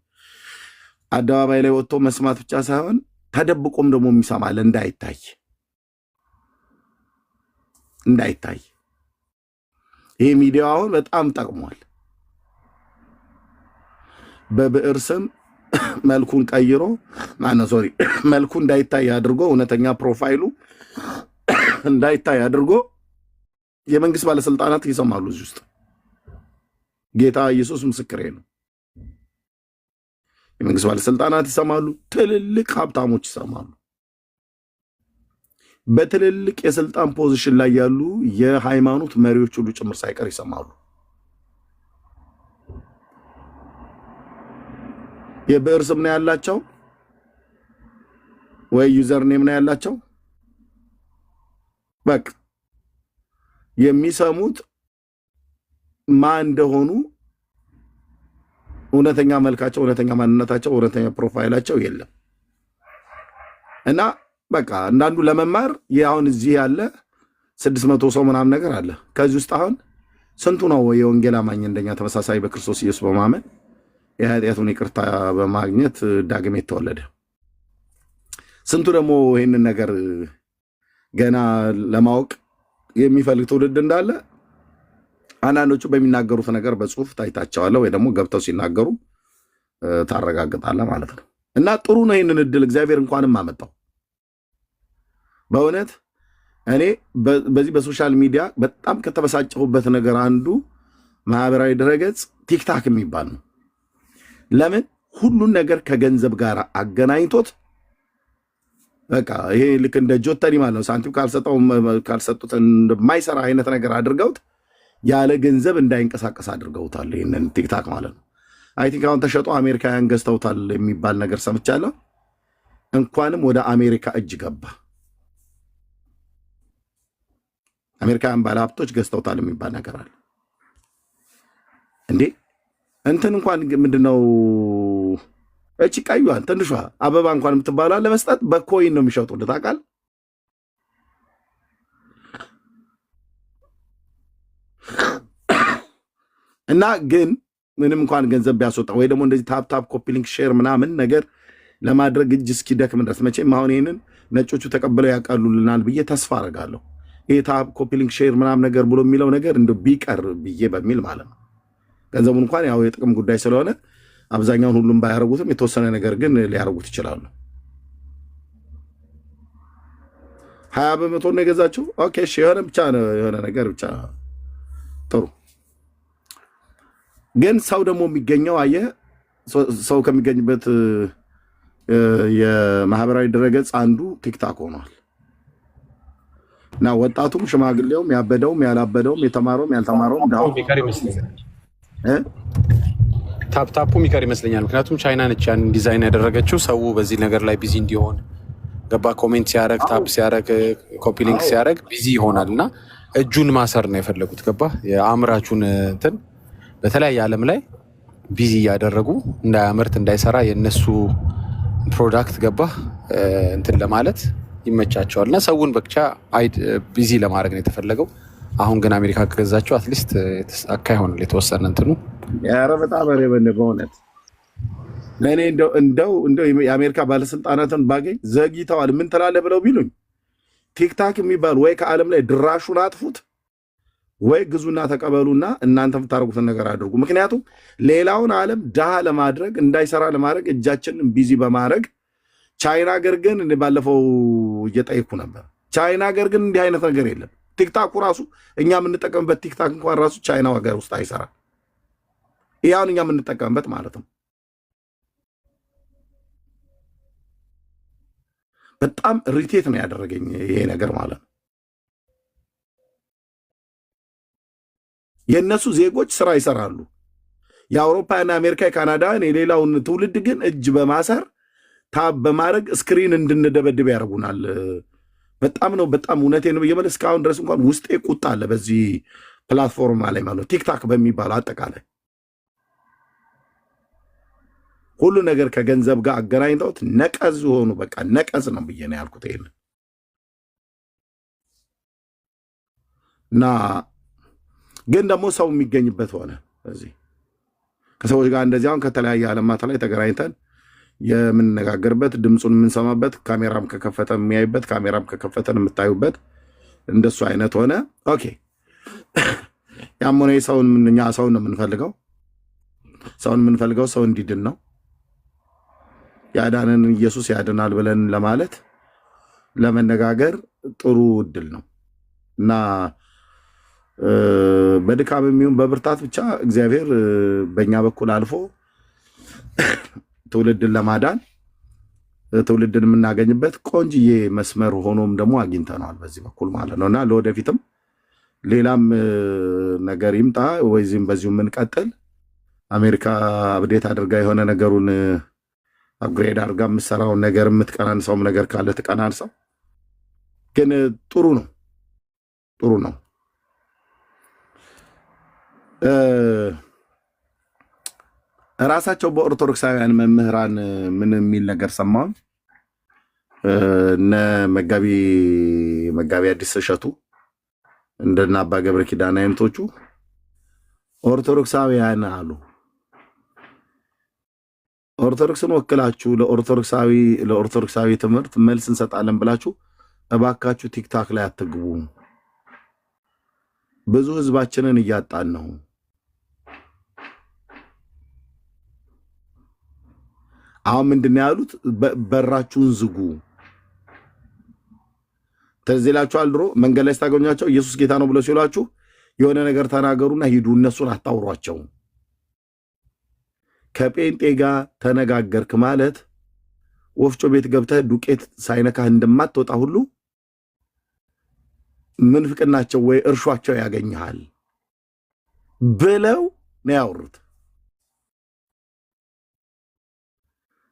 አደባባይ ላይ ወጥቶ መስማት ብቻ ሳይሆን ተደብቆም ደግሞ የሚሰማል እንዳይታይ። ይሄ ሚዲያው አሁን በጣም ጠቅሟል። በብዕር ስም መልኩን ቀይሮ መልኩ እንዳይታይ አድርጎ እውነተኛ ፕሮፋይሉ እንዳይታይ አድርጎ የመንግስት ባለስልጣናት ይሰማሉ። እዚህ ውስጥ ጌታ ኢየሱስ ምስክሬ ነው። የመንግስት ባለስልጣናት ይሰማሉ። ትልልቅ ሀብታሞች ይሰማሉ። በትልልቅ የስልጣን ፖዚሽን ላይ ያሉ የሃይማኖት መሪዎች ሁሉ ጭምር ሳይቀር ይሰማሉ። የብዕር ስም ነው ያላቸው ወይ ዩዘር ኔም ነው ያላቸው። በቃ የሚሰሙት ማን እንደሆኑ እውነተኛ መልካቸው፣ እውነተኛ ማንነታቸው፣ እውነተኛ ፕሮፋይላቸው የለም እና በቃ አንዳንዱ ለመማር አሁን እዚህ ያለ 600 ሰው ምናምን ነገር አለ። ከዚህ ውስጥ አሁን ስንቱ ነው የወንጌል አማኝ እንደኛ ተመሳሳይ በክርስቶስ ኢየሱስ በማመን የኃጢአቱን ይቅርታ በማግኘት ዳግም የተወለደ። ስንቱ ደግሞ ይህንን ነገር ገና ለማወቅ የሚፈልግ ትውልድ እንዳለ አንዳንዶቹ በሚናገሩት ነገር በጽሁፍ ታይታቸዋለህ ወይ ደግሞ ገብተው ሲናገሩ ታረጋግጣለህ ማለት ነው። እና ጥሩ ነው። ይህንን እድል እግዚአብሔር እንኳንም አመጣው። በእውነት እኔ በዚህ በሶሻል ሚዲያ በጣም ከተበሳጨሁበት ነገር አንዱ ማህበራዊ ድረገጽ ቲክታክ የሚባል ነው። ለምን ሁሉን ነገር ከገንዘብ ጋር አገናኝቶት በቃ ይሄ ልክ እንደ ጆተኒ ማለት ነው። ሳንቲም ካልሰጡት እንደማይሰራ አይነት ነገር አድርገውት ያለ ገንዘብ እንዳይንቀሳቀስ አድርገውታል። ይህንን ቲክታክ ማለት ነው። አይ ቲንክ አሁን ተሸጦ አሜሪካውያን ገዝተውታል የሚባል ነገር ሰምቻለሁ። እንኳንም ወደ አሜሪካ እጅ ገባ። አሜሪካውያን ባለሀብቶች ገዝተውታል የሚባል ነገር አለ እንዴ! እንትን እንኳን ምንድነው እቺ ቀዩን ትንሿ አበባ እንኳን የምትባለው ለመስጠት በኮይን ነው የሚሸጡት ታውቃለህ። እና ግን ምንም እንኳን ገንዘብ ቢያስወጣ ወይ ደግሞ እንደዚህ ታፕ ኮፒ ሊንክ ሼር ምናምን ነገር ለማድረግ እጅ እስኪደክም ድረስ መቼም አሁን ይሄንን ነጮቹ ተቀብለው ያቃሉልናል ብዬ ተስፋ አደርጋለሁ። ይሄ ታፕ ኮፒ ሊንክ ሼር ምናምን ነገር ብሎ የሚለው ነገር እንደው ቢቀር ብዬ በሚል ማለት ነው። ገንዘቡን እንኳን ያው የጥቅም ጉዳይ ስለሆነ አብዛኛውን ሁሉም ባያረጉትም የተወሰነ ነገር ግን ሊያረጉት ይችላሉ። 20 በመቶ ነው የገዛችው። ኦኬ እሺ፣ የሆነ ነገር ብቻ ጥሩ። ግን ሰው ደግሞ የሚገኘው አየህ፣ ሰው ከሚገኝበት የማህበራዊ ድረገጽ አንዱ ቲክታክ ሆኗል። እና ወጣቱም ሽማግሌውም ያበደውም ያላበደውም የተማረውም ያልተማረውም ታፕታፑ የሚቀር ይመስለኛል። ምክንያቱም ቻይና ነች ያን ዲዛይን ያደረገችው ሰው በዚህ ነገር ላይ ቢዚ እንዲሆን ገባ። ኮሜንት ሲያደርግ ታፕ ሲያደርግ ኮፒ ሊንክ ሲያደርግ ቢዚ ይሆናል እና እጁን ማሰር ነው የፈለጉት ገባ። የአምራቹን እንትን በተለያየ ዓለም ላይ ቢዚ እያደረጉ እንዳያመርት እንዳይሰራ የነሱ ፕሮዳክት ገባ እንትን ለማለት ይመቻቸዋል እና ሰውን ብቻ ቢዚ ለማድረግ ነው የተፈለገው። አሁን ግን አሜሪካ ከገዛቸው አትሊስት የተሳካ ይሆናል የተወሰነ እንትኑ ያረ በጣም በእውነት ለእኔ እንደው የአሜሪካ ባለስልጣናትን ባገኝ ዘግይተዋል ምን ትላለህ ብለው ቢሉኝ ቲክታክ የሚባል ወይ ከዓለም ላይ ድራሹን አጥፉት ወይ ግዙና ተቀበሉና እናንተ የምታደርጉትን ነገር አድርጉ። ምክንያቱም ሌላውን ዓለም ድሃ ለማድረግ እንዳይሰራ ለማድረግ እጃችንን ቢዚ በማድረግ ቻይና ሀገር ግን ባለፈው እየጠየኩ ነበር። ቻይና ሀገር ግን እንዲህ አይነት ነገር የለም። ቲክታኩ ራሱ እኛ የምንጠቀምበት ቲክታክ እንኳን ራሱ ቻይና ሀገር ውስጥ አይሰራም። ይሄውን እኛ የምንጠቀምበት ማለት ነው። በጣም ሪቴት ነው ያደረገኝ ይሄ ነገር ማለት ነው። የእነሱ ዜጎች ስራ ይሰራሉ። የአውሮፓና አሜሪካ የካናዳን የሌላውን ትውልድ ግን እጅ በማሰር ታብ በማድረግ ስክሪን እንድንደበድብ ያደርጉናል። በጣም ነው በጣም እውነቴን ነው ብዬ እስካሁን ድረስ እንኳን ውስጤ ቁጣ አለ በዚህ ፕላትፎርም ላይ ማለት ነው። ቲክታክ በሚባለው አጠቃላይ ሁሉ ነገር ከገንዘብ ጋር አገናኝተውት ነቀዝ ሆኑ። በቃ ነቀዝ ነው ብዬ ነው ያልኩት ይሄን እና ግን ደግሞ ሰው የሚገኝበት ሆነ። እዚህ ከሰዎች ጋር እንደዚህ አሁን ከተለያየ ዓለማት ላይ ተገናኝተን የምንነጋገርበት ድምፁን የምንሰማበት ካሜራም ከከፈተ የሚያይበት ካሜራም ከከፈተን የምታዩበት እንደሱ አይነት ሆነ። ኦኬ ያም ሆነ እኛ ሰውን ነው የምንፈልገው። ሰውን የምንፈልገው ሰው እንዲድን ነው። ያዳነን ኢየሱስ ያድናል ብለን ለማለት ለመነጋገር ጥሩ እድል ነው እና በድካም የሚሆን በብርታት ብቻ እግዚአብሔር በእኛ በኩል አልፎ ትውልድን ለማዳን ትውልድን የምናገኝበት ቆንጅዬ መስመር ሆኖም ደግሞ አግኝተነዋል በዚህ በኩል ማለት ነው እና ለወደፊትም ሌላም ነገር ይምጣ ወይም በዚሁ የምንቀጥል አሜሪካ አብዴት አድርጋ የሆነ ነገሩን አፕግሬድ አድርጋ የምትሰራውን ነገር የምትቀናንሰውም ነገር ካለ ትቀናንሰው። ግን ጥሩ ነው። ራሳቸው በኦርቶዶክሳውያን መምህራን ምን የሚል ነገር ሰማሁኝ። እነ መጋቢ አዲስ እሸቱ እንደና አባ ገብረ ኪዳን አይነቶቹ ኦርቶዶክሳውያን አሉ ኦርቶዶክስን ወክላችሁ ለኦርቶዶክሳዊ ትምህርት መልስ እንሰጣለን ብላችሁ እባካችሁ ቲክታክ ላይ አትግቡ። ብዙ ህዝባችንን እያጣን ነው። አሁን ምንድነው ያሉት? በራችሁን ዝጉ። ተዝላችኋል። ድሮ መንገድ ላይ ስታገኟቸው ኢየሱስ ጌታ ነው ብለው ሲሏችሁ የሆነ ነገር ተናገሩና ሂዱ፣ እነሱን አታውሯቸው። ከጴንጤ ጋር ተነጋገርክ ማለት ወፍጮ ቤት ገብተህ ዱቄት ሳይነካህ እንደማትወጣ ሁሉ ምንፍቅናቸው ወይ እርሿቸው ያገኝሃል ብለው ነው ያወሩት።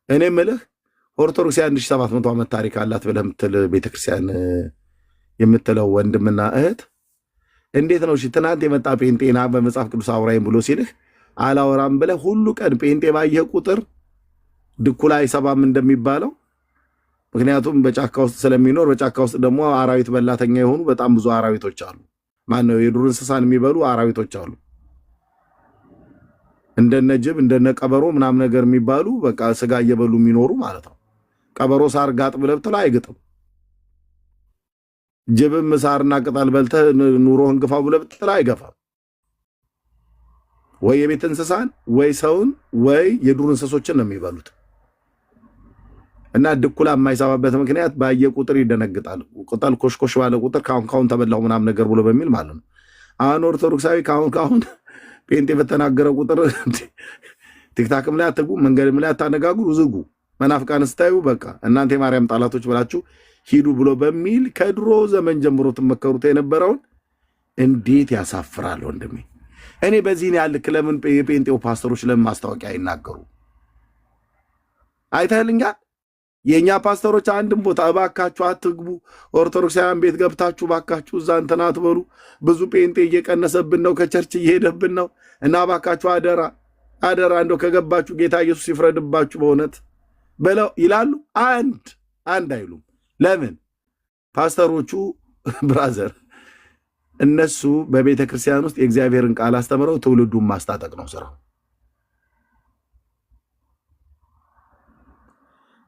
እኔ ምልህ ኦርቶዶክስ 1700 ዓመት ታሪክ አላት ብለህ የምትል ቤተክርስቲያን የምትለው ወንድምና እህት እንዴት ነው? እሺ ትናንት የመጣ ጴንጤና በመጽሐፍ ቅዱስ አውራይም ብሎ ሲልህ አላወራም ብለህ ሁሉ ቀን ጴንጤ ባየህ ቁጥር ድኩላ አይሰባም እንደሚባለው፣ ምክንያቱም በጫካ ውስጥ ስለሚኖር፣ በጫካ ውስጥ ደግሞ አራዊት በላተኛ የሆኑ በጣም ብዙ አራዊቶች አሉ። ማነው የዱር እንስሳን የሚበሉ አራዊቶች አሉ። እንደነ ጅብ እንደነ ቀበሮ ምናምን ነገር የሚባሉ በቃ ስጋ እየበሉ የሚኖሩ ማለት ነው። ቀበሮ ሳር ጋጥ ብለህ ብትለው አይግጥም። ጅብም ሳርና ቅጠል በልተህ ኑሮህን ግፋው ብለህ ብትለው አይገፋም። ወይ የቤት እንስሳን ወይ ሰውን ወይ የዱር እንስሶችን ነው የሚበሉት። እና ድኩላ የማይሰባበት ምክንያት ባየ ቁጥር ይደነግጣል። ቅጠል ኮሽኮሽ ባለ ቁጥር ካሁን ተበላው ምናምን ነገር ብሎ በሚል ማለት ነው። አሁን ኦርቶዶክሳዊ ካሁን ጴንጤ በተናገረ ቁጥር ቲክታክም ላይ አትጉ፣ መንገድም ላይ አታነጋግሩ፣ ዝጉ። መናፍቃን ስታዩ በቃ እናንተ የማርያም ጣላቶች ብላችሁ ሂዱ ብሎ በሚል ከድሮ ዘመን ጀምሮ ትመከሩት የነበረውን እንዴት ያሳፍራል ወንድሜ። እኔ በዚህ ያለ ለምን የጴንጤው ፓስተሮች ለምን ማስታወቂያ አይናገሩ? አይተህልኛል። የኛ ፓስተሮች አንድም ቦታ እባካችሁ አትግቡ፣ ኦርቶዶክሳውያን ቤት ገብታችሁ እባካችሁ እዛ እንትን አትበሉ፣ ብዙ ጴንጤ እየቀነሰብን ነው፣ ከቸርች እየሄደብን ነው እና እባካችሁ አደራ አደራ፣ እንደው ከገባችሁ ጌታ ኢየሱስ ይፍረድባችሁ በእውነት ብለው ይላሉ። አንድ አይሉም። ለምን? ፓስተሮቹ ብራዘር እነሱ በቤተ ክርስቲያን ውስጥ የእግዚአብሔርን ቃል አስተምረው ትውልዱን ማስታጠቅ ነው ስራው።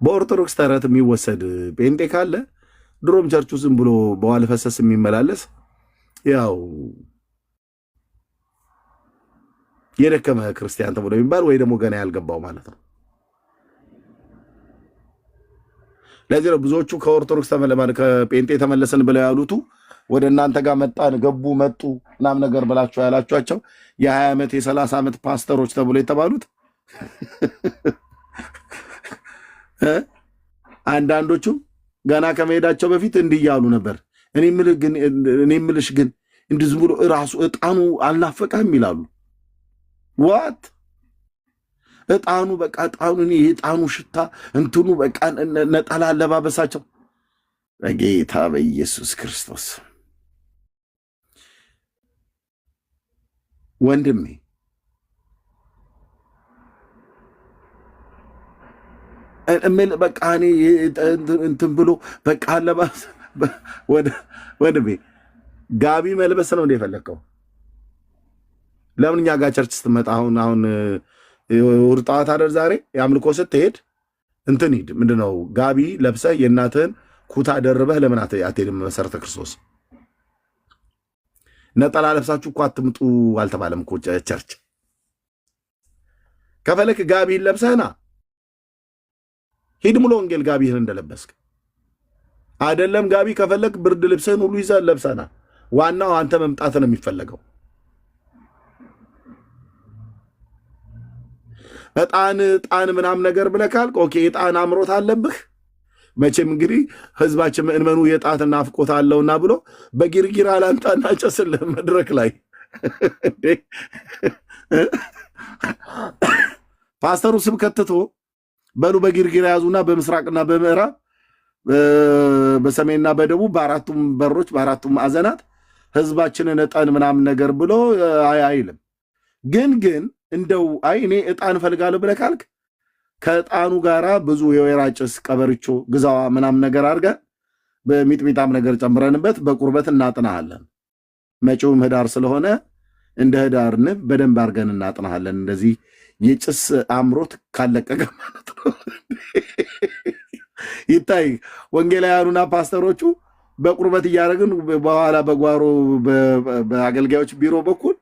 በኦርቶዶክስ ተረት የሚወሰድ ጴንጤ ካለ ድሮም ቸርቹ ዝም ብሎ በዋለ ፈሰስ የሚመላለስ ያው የደከመ ክርስቲያን ተብሎ የሚባል ወይ ደግሞ ገና ያልገባው ማለት ነው። ለዚህ ነው ብዙዎቹ ከኦርቶዶክስ ከጴንጤ ተመለሰን ብለው ያሉቱ ወደ እናንተ ጋር መጣን ገቡ መጡ ምናምን ነገር ብላችሁ ያላችኋቸው የ20 ዓመት የ30 ዓመት ፓስተሮች ተብሎ የተባሉት አንዳንዶቹ ገና ከመሄዳቸው በፊት እንዲህ እያሉ ነበር። እኔ የምልሽ ግን እንዲህ ብሎ ራሱ እጣኑ አልናፈቀህም ይላሉ። ዋት እጣኑ በቃ እጣኑ የእጣኑ ሽታ እንትኑ በቃ ነጠላ አለባበሳቸው በጌታ በኢየሱስ ክርስቶስ ወንድሜ በቃ እኔ እንትን ብሎ በቃ አለባበስ ወንድሜ ጋቢ መልበስ ነው እንደ የፈለግከው። ለምን እኛ ጋር ቸርች ስትመጣ አሁን ውርጣት አደር ዛሬ የአምልኮ ስትሄድ እንትን ሂድ ምንድነው ጋቢ ለብሰህ የእናትህን ኩታ ደርበህ ለምን አትሄድም? መሰረተ ክርስቶስ ነጠላ ለብሳችሁ እኮ አትምጡ አልተባለም እኮ ቸርች። ከፈለክ ጋቢህን ለብሰህና ሂድ ሙሉ ወንጌል ጋቢህን እንደለበስክ አይደለም። ጋቢ ከፈለክ ብርድ ልብስህን ሁሉ ይዘህ ለብሰህና ዋናው አንተ መምጣት ነው የሚፈለገው። እጣን ምናምን ነገር ብለህ ካልክ ኦኬ እጣን አምሮት አለብህ። መቼም እንግዲህ ህዝባችን ምእመኑ የጣት ናፍቆት አለውና ብሎ በጊርጊራ ላንጣና ጨስልህ መድረክ ላይ ፓስተሩ ስብከት ትቶ በሉ በጊርጊራ ያዙና በምስራቅና በምዕራብ በሰሜንና በደቡብ በአራቱም በሮች በአራቱም ማዕዘናት ህዝባችንን እጣን ምናምን ነገር ብሎ አይልም። ግን እንደው እኔ እጣን ፈልጋለሁ ብለህ ካልክ ከእጣኑ ጋራ ብዙ የወይራ ጭስ ቀበርቾ ግዛዋ ምናምን ነገር አድርገን በሚጥሚጣም ነገር ጨምረንበት በቁርበት እናጥናሃለን። መጪውም ህዳር ስለሆነ እንደ ህዳር ንብ በደንብ አድርገን እናጥናሃለን። እንደዚህ የጭስ አምሮት ካለቀቀ ማለት ነው። ይታይ ወንጌላውያኑና ፓስተሮቹ በቁርበት እያደረግን በኋላ በጓሮ በአገልጋዮች ቢሮ በኩል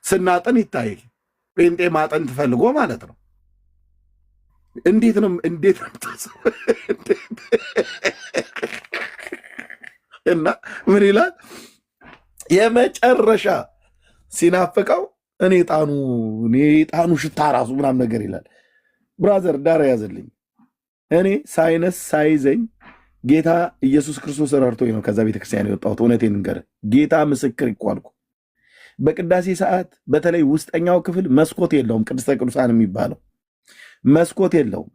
ስናጠን ይታይ ጴንጤ ማጠን ትፈልጎ ማለት ነው። እንዴት ነው እና ምን ይላል የመጨረሻ ሲናፍቀው እኔ ጣኑ ሽታ ራሱ ምናምን ነገር ይላል። ብራዘር ዳር ያዘልኝ። እኔ ሳይነስ ሳይዘኝ ጌታ ኢየሱስ ክርስቶስ ረድቶኝ ነው ከዛ ቤተክርስቲያን የወጣሁት። እውነቴን ንገር ጌታ ምስክር ይቋልኩ። በቅዳሴ ሰዓት በተለይ ውስጠኛው ክፍል መስኮት የለውም። ቅድስተ ቅዱሳን የሚባለው መስኮት የለውም።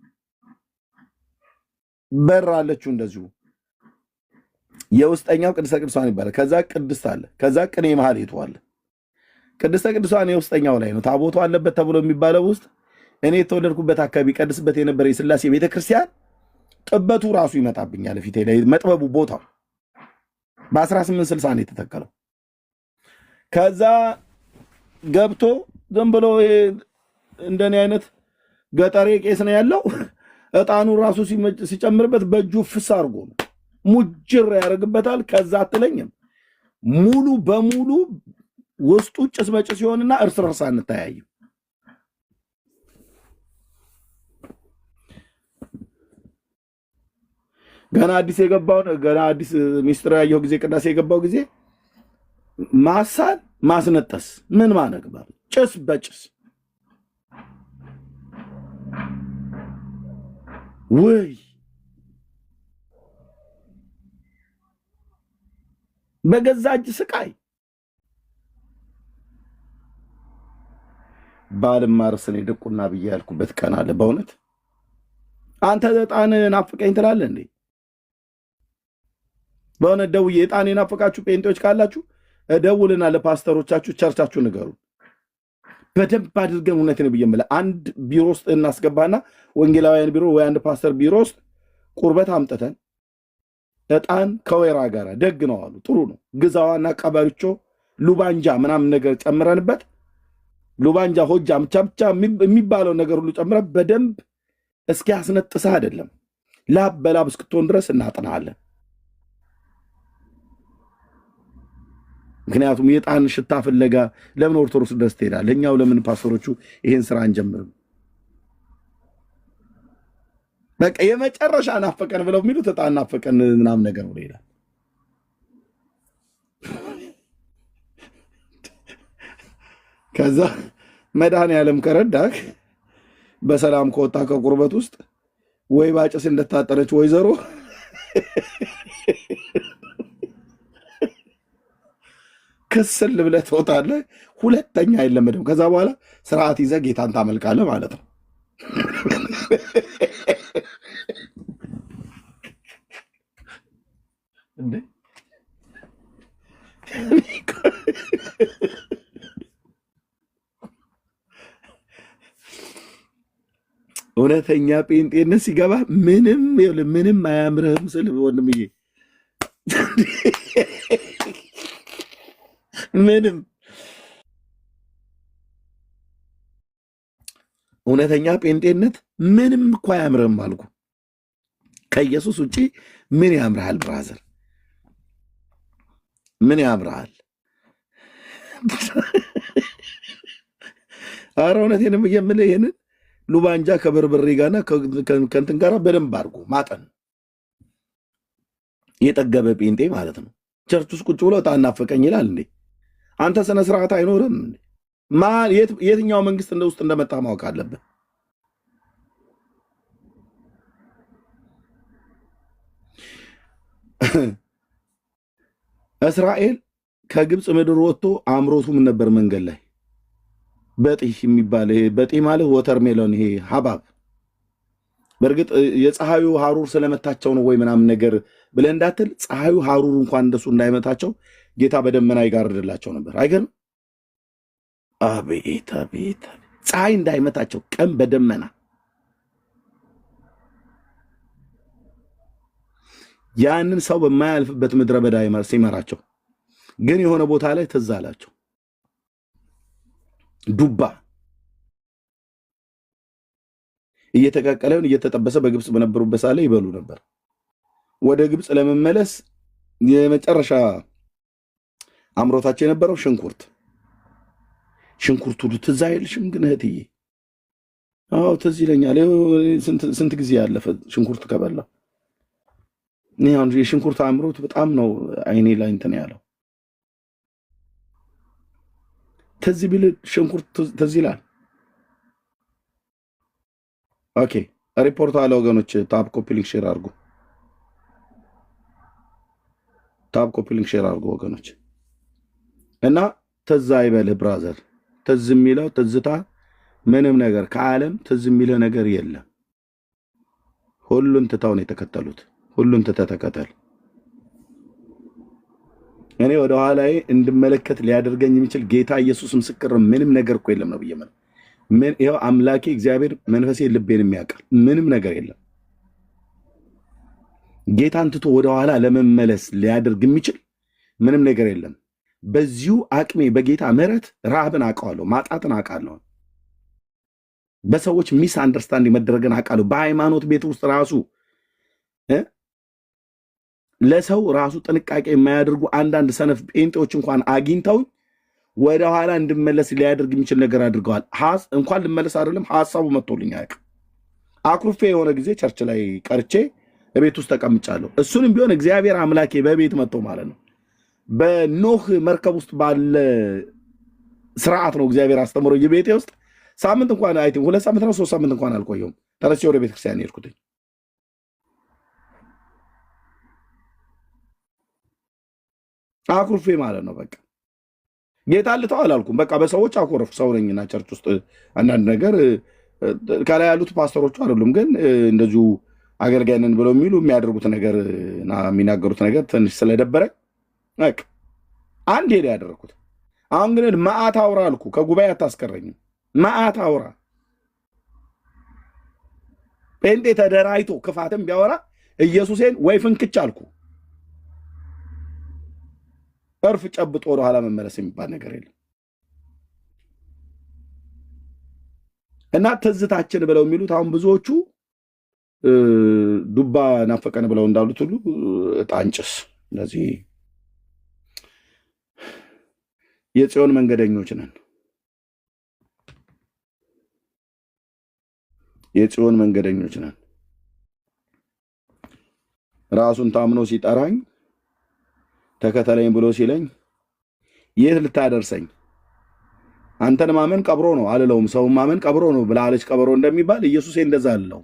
በር አለችው እንደዚሁ። የውስጠኛው ቅድስተ ቅዱሳን ይባላል። ከዛ ቅድስት አለ። ከዛ ቅኔ ማህሌቱ አለ። ቅድስተ ቅዱሳን የውስጠኛው ላይ ነው። ታቦቱ አለበት ተብሎ የሚባለው ውስጥ እኔ የተወለድኩበት አካባቢ ቀድስበት የነበረ የሥላሴ ቤተክርስቲያን ጥበቱ ራሱ ይመጣብኛል ፊቴ ላይ መጥበቡ ቦታው በ1860 ነው የተተከለው። ከዛ ገብቶ ዝም ብሎ እንደኔ አይነት ገጠሬ ቄስ ነው ያለው። እጣኑ ራሱ ሲጨምርበት በእጁ ፍስ አድርጎ ነው ሙጅር ያደርግበታል። ከዛ አትለኝም ሙሉ በሙሉ ውስጡ ጭስ በጭስ ሲሆንና እርስ በርስ አንተያይም። ገና አዲስ ሚስጥር ያየው ጊዜ ቅዳሴ የገባው ጊዜ ማሳል ማስነጠስ ምን ማነግባል ጭስ በጭስ ወይ በገዛ እጅ ስቃይ ባልማርስ እኔ ድቁና ብዬ ያልኩበት ቀን አለ። በእውነት አንተ ዕጣን ናፍቀኝ ትላለህ እንዴ? በእውነት ደውዬ ዕጣን ናፍቃችሁ ጴንጤዎች ካላችሁ ደውልና ለፓስተሮቻችሁ ቸርቻችሁ ንገሩ። በደንብ አድርገን እውነት ነው ብዬ የምልህ አንድ ቢሮ ውስጥ እናስገባና ወንጌላውያን ቢሮ ወይ አንድ ፓስተር ቢሮ ውስጥ ቁርበት አምጥተን ዕጣን ከወይራ ጋር ደግ ነው አሉ። ጥሩ ነው። ግዛዋና ቀበርቾ ሉባንጃ ምናምን ነገር ጨምረንበት ሉባንጃ ሆጃ ብቻ የሚባለው ነገር ሁሉ ጨምረን በደንብ እስኪ ያስነጥስህ አይደለም ላብ በላብ እስክትሆን ድረስ እናጥናለን። ምክንያቱም የዕጣን ሽታ ፍለጋ ለምን ኦርቶዶክስ ድረስ ትሄዳለህ? እኛው ለምን ፓስተሮቹ ይሄን ስራ አንጀምርም? በቃ የመጨረሻ ናፈቀን ብለው የሚሉት ዕጣን ናፈቀን ምናምን ነገር ነው ይላል። ከዛ መድኃኔዓለም ከረዳክ በሰላም ከወጣ ከቁርበት ውስጥ ወይ ባጭስ እንደታጠረች ወይዘሮ ክስል ብለህ ትወጣለህ። ሁለተኛ አይለመድም። ከዛ በኋላ ስርዓት ይዘህ ጌታን ታመልካለህ ማለት ነው። እንዴ እውነተኛ ጴንጤነት ሲገባ ምንም አያምርህም ስል ወንድምዬ ምንም እውነተኛ ጴንጤነት ምንም እኮ አያምርህም አልኩ። ከኢየሱስ ውጪ ምን ያምርሃል ብራዘር? ምን ያምርሃል? ኧረ እውነቴንም የምልህ ይሄንን ሉባንጃ ከበርበሬ ጋርና ከእንትን ጋር በደንብ አድርጎ ማጠን የጠገበ ጴንጤ ማለት ነው። ቸርች ውስጥ ቁጭ ብሎ ዕጣን ናፈቀኝ ይላል እንዴ? አንተ ስነ ስርዓት አይኖርም እንዴ? የትኛው መንግስት እንደ ውስጥ እንደመጣ ማወቅ አለብን። እስራኤል ከግብፅ ምድር ወጥቶ አምሮቱ ምን ነበር? መንገድ ላይ በጢህ የሚባል በጢህ ማለት ወተርሜሎን ይሄ ሀባብ። በእርግጥ የፀሐዩ ሀሩር ስለመታቸው ነው ወይ ምናምን ነገር ብለህ እንዳትል፣ ፀሐዩ ሀሩር እንኳን እንደሱ እንዳይመታቸው ጌታ በደመና ይጋርድላቸው ነበር። አይገርም? አቤት አቤት! ፀሐይ እንዳይመታቸው ቀን በደመና ያንን ሰው በማያልፍበት ምድረ በዳ ሲመራቸው ግን የሆነ ቦታ ላይ ትዝ አላቸው። ዱባ እየተቀቀለውን እየተጠበሰ በግብፅ በነበሩበት ሳለ ይበሉ ነበር። ወደ ግብፅ ለመመለስ የመጨረሻ አምሮታቸው የነበረው ሽንኩርቱ ትዝ አይልሽም? ግን እህትዬ አዎ ትዝ ይለኛል። ስንት ጊዜ ያለፈ ሽንኩርት ከበላ የሽንኩርት አምሮት በጣም ነው አይኔ ላይ እንትን ያለው። ትዝ ቢል ሽንኩርት ትዝ ይላል። ኦኬ ሪፖርት አለ ወገኖች። ታብ ኮፒ ሊንክ ሼር አድርጉ። ወገኖች እና ትዝ አይበልህ ብራዘር። ትዝ የሚለው ትዝታ ምንም ነገር ከዓለም ትዝ የሚለው ነገር የለም። ሁሉን ትተው ነው የተከተሉት። ሁሉን ትተህ ተከተል። እኔ ወደ ኋላዬ እንድመለከት ሊያደርገኝ የሚችል ጌታ ኢየሱስ ምስክር ምንም ነገር እኮ የለም ነው ብዬ ምን ይኸው አምላኬ እግዚአብሔር መንፈሴ ልቤን የሚያውቃል። ምንም ነገር የለም። ጌታን ትቶ ወደ ኋላ ለመመለስ ሊያደርግ የሚችል ምንም ነገር የለም። በዚሁ አቅሜ በጌታ ምሕረት ረሃብን አውቃለሁ፣ ማጣትን አውቃለሁ፣ በሰዎች ሚስ አንደርስታንድ መደረግን አውቃለሁ። በሃይማኖት ቤት ውስጥ ራሱ ለሰው ራሱ ጥንቃቄ የማያደርጉ አንዳንድ ሰነፍ ጴንጤዎች እንኳን አግኝተው ወደ ኋላ እንድመለስ ሊያደርግ የሚችል ነገር አድርገዋል። እንኳን ልመለስ አይደለም ሐሳቡ መጥቶልኝ አያውቅም። አኩርፌ የሆነ ጊዜ ቸርች ላይ ቀርቼ በቤት ውስጥ ተቀምጫለሁ። እሱንም ቢሆን እግዚአብሔር አምላኬ በቤት መጥቶ ማለት ነው። በኖህ መርከብ ውስጥ ባለ ስርዓት ነው እግዚአብሔር አስተምሮ የቤቴ ውስጥ ሳምንት እንኳን 2 ሳምንት ነው 3 ሳምንት እንኳን አልቆየሁም። ተነስቼ ወደ ቤተክርስቲያን ሄድኩኝ። አኩርፌ ማለት ነው። በቃ ጌታ ልተው አላልኩም። በቃ በሰዎች አኮረፍ ሰው ነኝና ቸርች ውስጥ አንዳንድ ነገር ከላይ ያሉት ፓስተሮቹ አይደሉም፣ ግን እንደዚሁ አገልጋይ ነን ብለው የሚያደርጉት ነገር እና የሚናገሩት ነገር ትንሽ ስለደበረ በቃ አንድ ሄደ ያደረኩት። አሁን ግን መዓት አውራ አልኩ። ከጉባኤ አታስቀረኝም። መዓት አውራ ጴንጤ ተደራይቶ ክፋትም ቢያወራ ኢየሱሴን ወይ ፍንክች አልኩ። እርፍ ጨብጦ ወደ ኋላ መመለስ የሚባል ነገር የለም። እና ትዝታችን ብለው የሚሉት አሁን ብዙዎቹ ዱባ ናፈቀን ብለው እንዳሉት ሁሉ ጣንጭስ እንደዚህ የጽዮን መንገደኞች ነን። የጽዮን መንገደኞች ነን። ራሱን ታምኖ ሲጠራኝ ተከተለኝ ብሎ ሲለኝ የት ልታደርሰኝ? አንተን ማመን ቀብሮ ነው አልለውም። ሰው ማመን ቀብሮ ነው ብላለች ቀብሮ እንደሚባል ኢየሱስ እንደዛ አለው።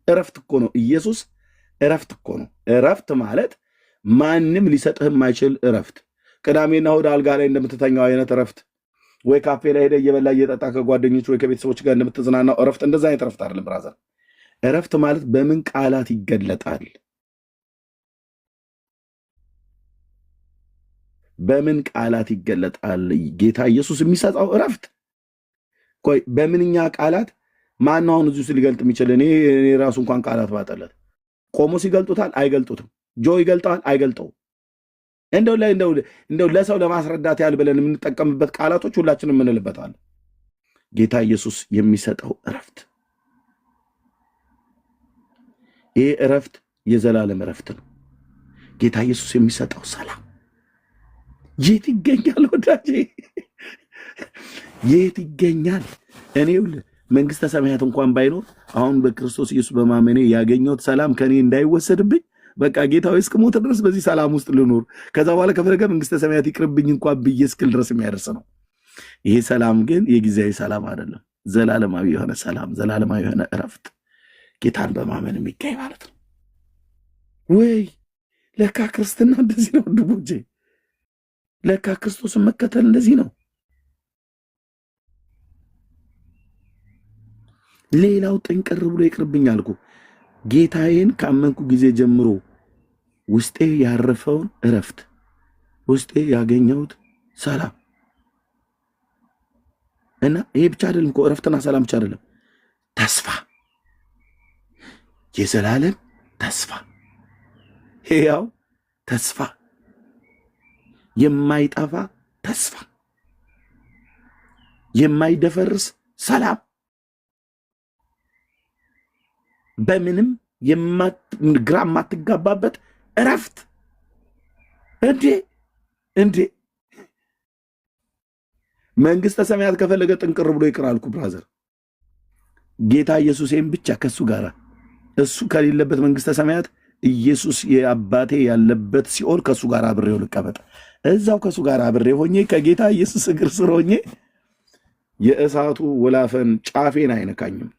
እረፍት እኮ ነው ኢየሱስ። እረፍት እኮ ነው። እረፍት ማለት ማንም ሊሰጥህ የማይችል እረፍት። ቅዳሜና እሑድ አልጋ ላይ እንደምትተኛው አይነት እረፍት፣ ወይ ካፌ ላይ ሄደህ እየበላ እየጠጣ ከጓደኞች ወይ ከቤተሰቦች ጋር እንደምትዝናናው እረፍት፣ እንደዛ አይነት እረፍት አይደለም ብራዘር። እረፍት ማለት በምን ቃላት ይገለጣል? በምን ቃላት ይገለጣል? ጌታ ኢየሱስ የሚሰጠው እረፍት ቆይ በምንኛ ቃላት ማነው አሁን እዚሁ ሊገልጥ የሚችል? እኔ ራሱ እንኳን ቃላት ባጠለት ቆሞስ ይገልጡታል? አይገልጡትም። ጆ ይገልጠዋል? አይገልጠው። እንደው ለሰው ለማስረዳት ያህል ብለን የምንጠቀምበት ቃላቶች ሁላችንም የምንልበታል። ጌታ ኢየሱስ የሚሰጠው እረፍት፣ ይህ እረፍት የዘላለም እረፍት ነው። ጌታ ኢየሱስ የሚሰጠው ሰላም የት ይገኛል ወዳጄ? የት ይገኛል? እኔ መንግስተ ሰማያት እንኳን ባይኖር አሁን በክርስቶስ ኢየሱስ በማመኔ ያገኘሁት ሰላም ከኔ እንዳይወሰድብኝ በቃ ጌታዊ እስክሞት ድረስ በዚህ ሰላም ውስጥ ልኖር፣ ከዛ በኋላ ከፈለገ መንግስተ ሰማያት ይቅርብኝ እንኳን ብዬ እስክል ድረስ የሚያደርስ ነው። ይሄ ሰላም ግን የጊዜያዊ ሰላም አይደለም። ዘላለማዊ የሆነ ሰላም፣ ዘላለማዊ የሆነ እረፍት ጌታን በማመን የሚገኝ ማለት ነው። ወይ ለካ ክርስትና እንደዚህ ነው ወንድሞቼ። ለካ ክርስቶስን መከተል እንደዚህ ነው። ሌላው ጥንቅር ብሎ ይቅርብኝ አልኩ። ጌታዬን ካመንኩ ጊዜ ጀምሮ ውስጤ ያረፈውን እረፍት፣ ውስጤ ያገኘሁት ሰላም እና ይሄ ብቻ አይደለም እኮ እረፍትና ሰላም ብቻ አይደለም፣ ተስፋ፣ የዘላለም ተስፋ፣ ሕያው ተስፋ፣ የማይጠፋ ተስፋ። የማይደፈርስ ሰላም፣ በምንም ግራ የማትጋባበት እረፍት። እንዴ መንግስተ ሰማያት ከፈለገ ጥንቅር ብሎ ይቅር አልኩ ብራዘር። ጌታ ኢየሱስን ብቻ ከሱ ጋር እሱ ከሌለበት መንግስተ ሰማያት ኢየሱስ የአባቴ ያለበት ሲኦል ከሱ ጋር አብሬው ልቀመጥ። እዛው ከሱ ጋር አብሬ ሆኜ ከጌታ ኢየሱስ እግር ስር ሆኜ የእሳቱ ወላፈን ጫፌን አይነካኝም።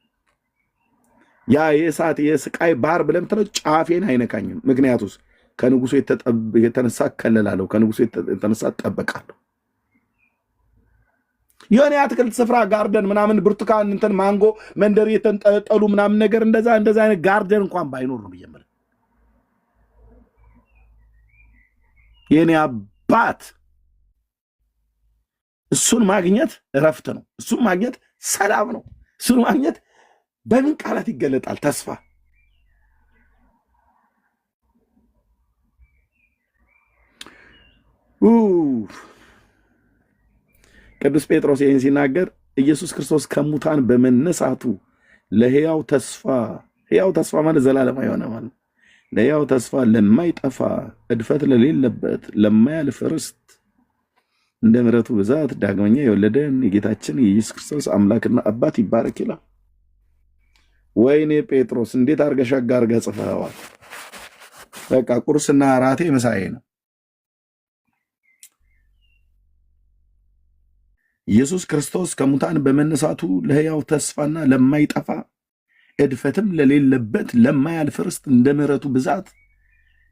ያ የእሳት የስቃይ ባህር ብለም ተለ ጫፌን አይነካኝም። ምክንያቱስ ከንጉሱ የተነሳ ከለላለሁ፣ ከንጉሱ የተነሳ ጠበቃለሁ። የሆነ የአትክልት ስፍራ ጋርደን ምናምን ብርቱካን እንትን ማንጎ መንደር የተንጠለጠሉ ምናምን ነገር እንደዛ አይነት ጋርደን እንኳን ባይኖር ነው ብዬ ማለት የኔ አባት እሱን ማግኘት እረፍት ነው። እሱን ማግኘት ሰላም ነው። እሱን ማግኘት በምን ቃላት ይገለጣል? ተስፋ። ቅዱስ ጴጥሮስ ይህን ሲናገር ኢየሱስ ክርስቶስ ከሙታን በመነሳቱ ለሕያው ተስፋ ማለት ዘላለም የሆነ ማለት ለሕያው ተስፋ ለማይጠፋ እድፈት ለሌለበት ለማያልፍ ርስት እንደ ምሕረቱ ብዛት ዳግመኛ የወለደን የጌታችን የኢየሱስ ክርስቶስ አምላክና አባት ይባረክ ይላል። ወይኔ ጴጥሮስ እንዴት አድርገህ ሸጋ አድርገህ ጽፈኸዋል። በቃ ቁርስና ራቴ ምሳዬ ነው። ኢየሱስ ክርስቶስ ከሙታን በመነሳቱ ለሕያው ተስፋና ለማይጠፋ እድፈትም ለሌለበት ለማያልፍ ርስት እንደ ምሕረቱ ብዛት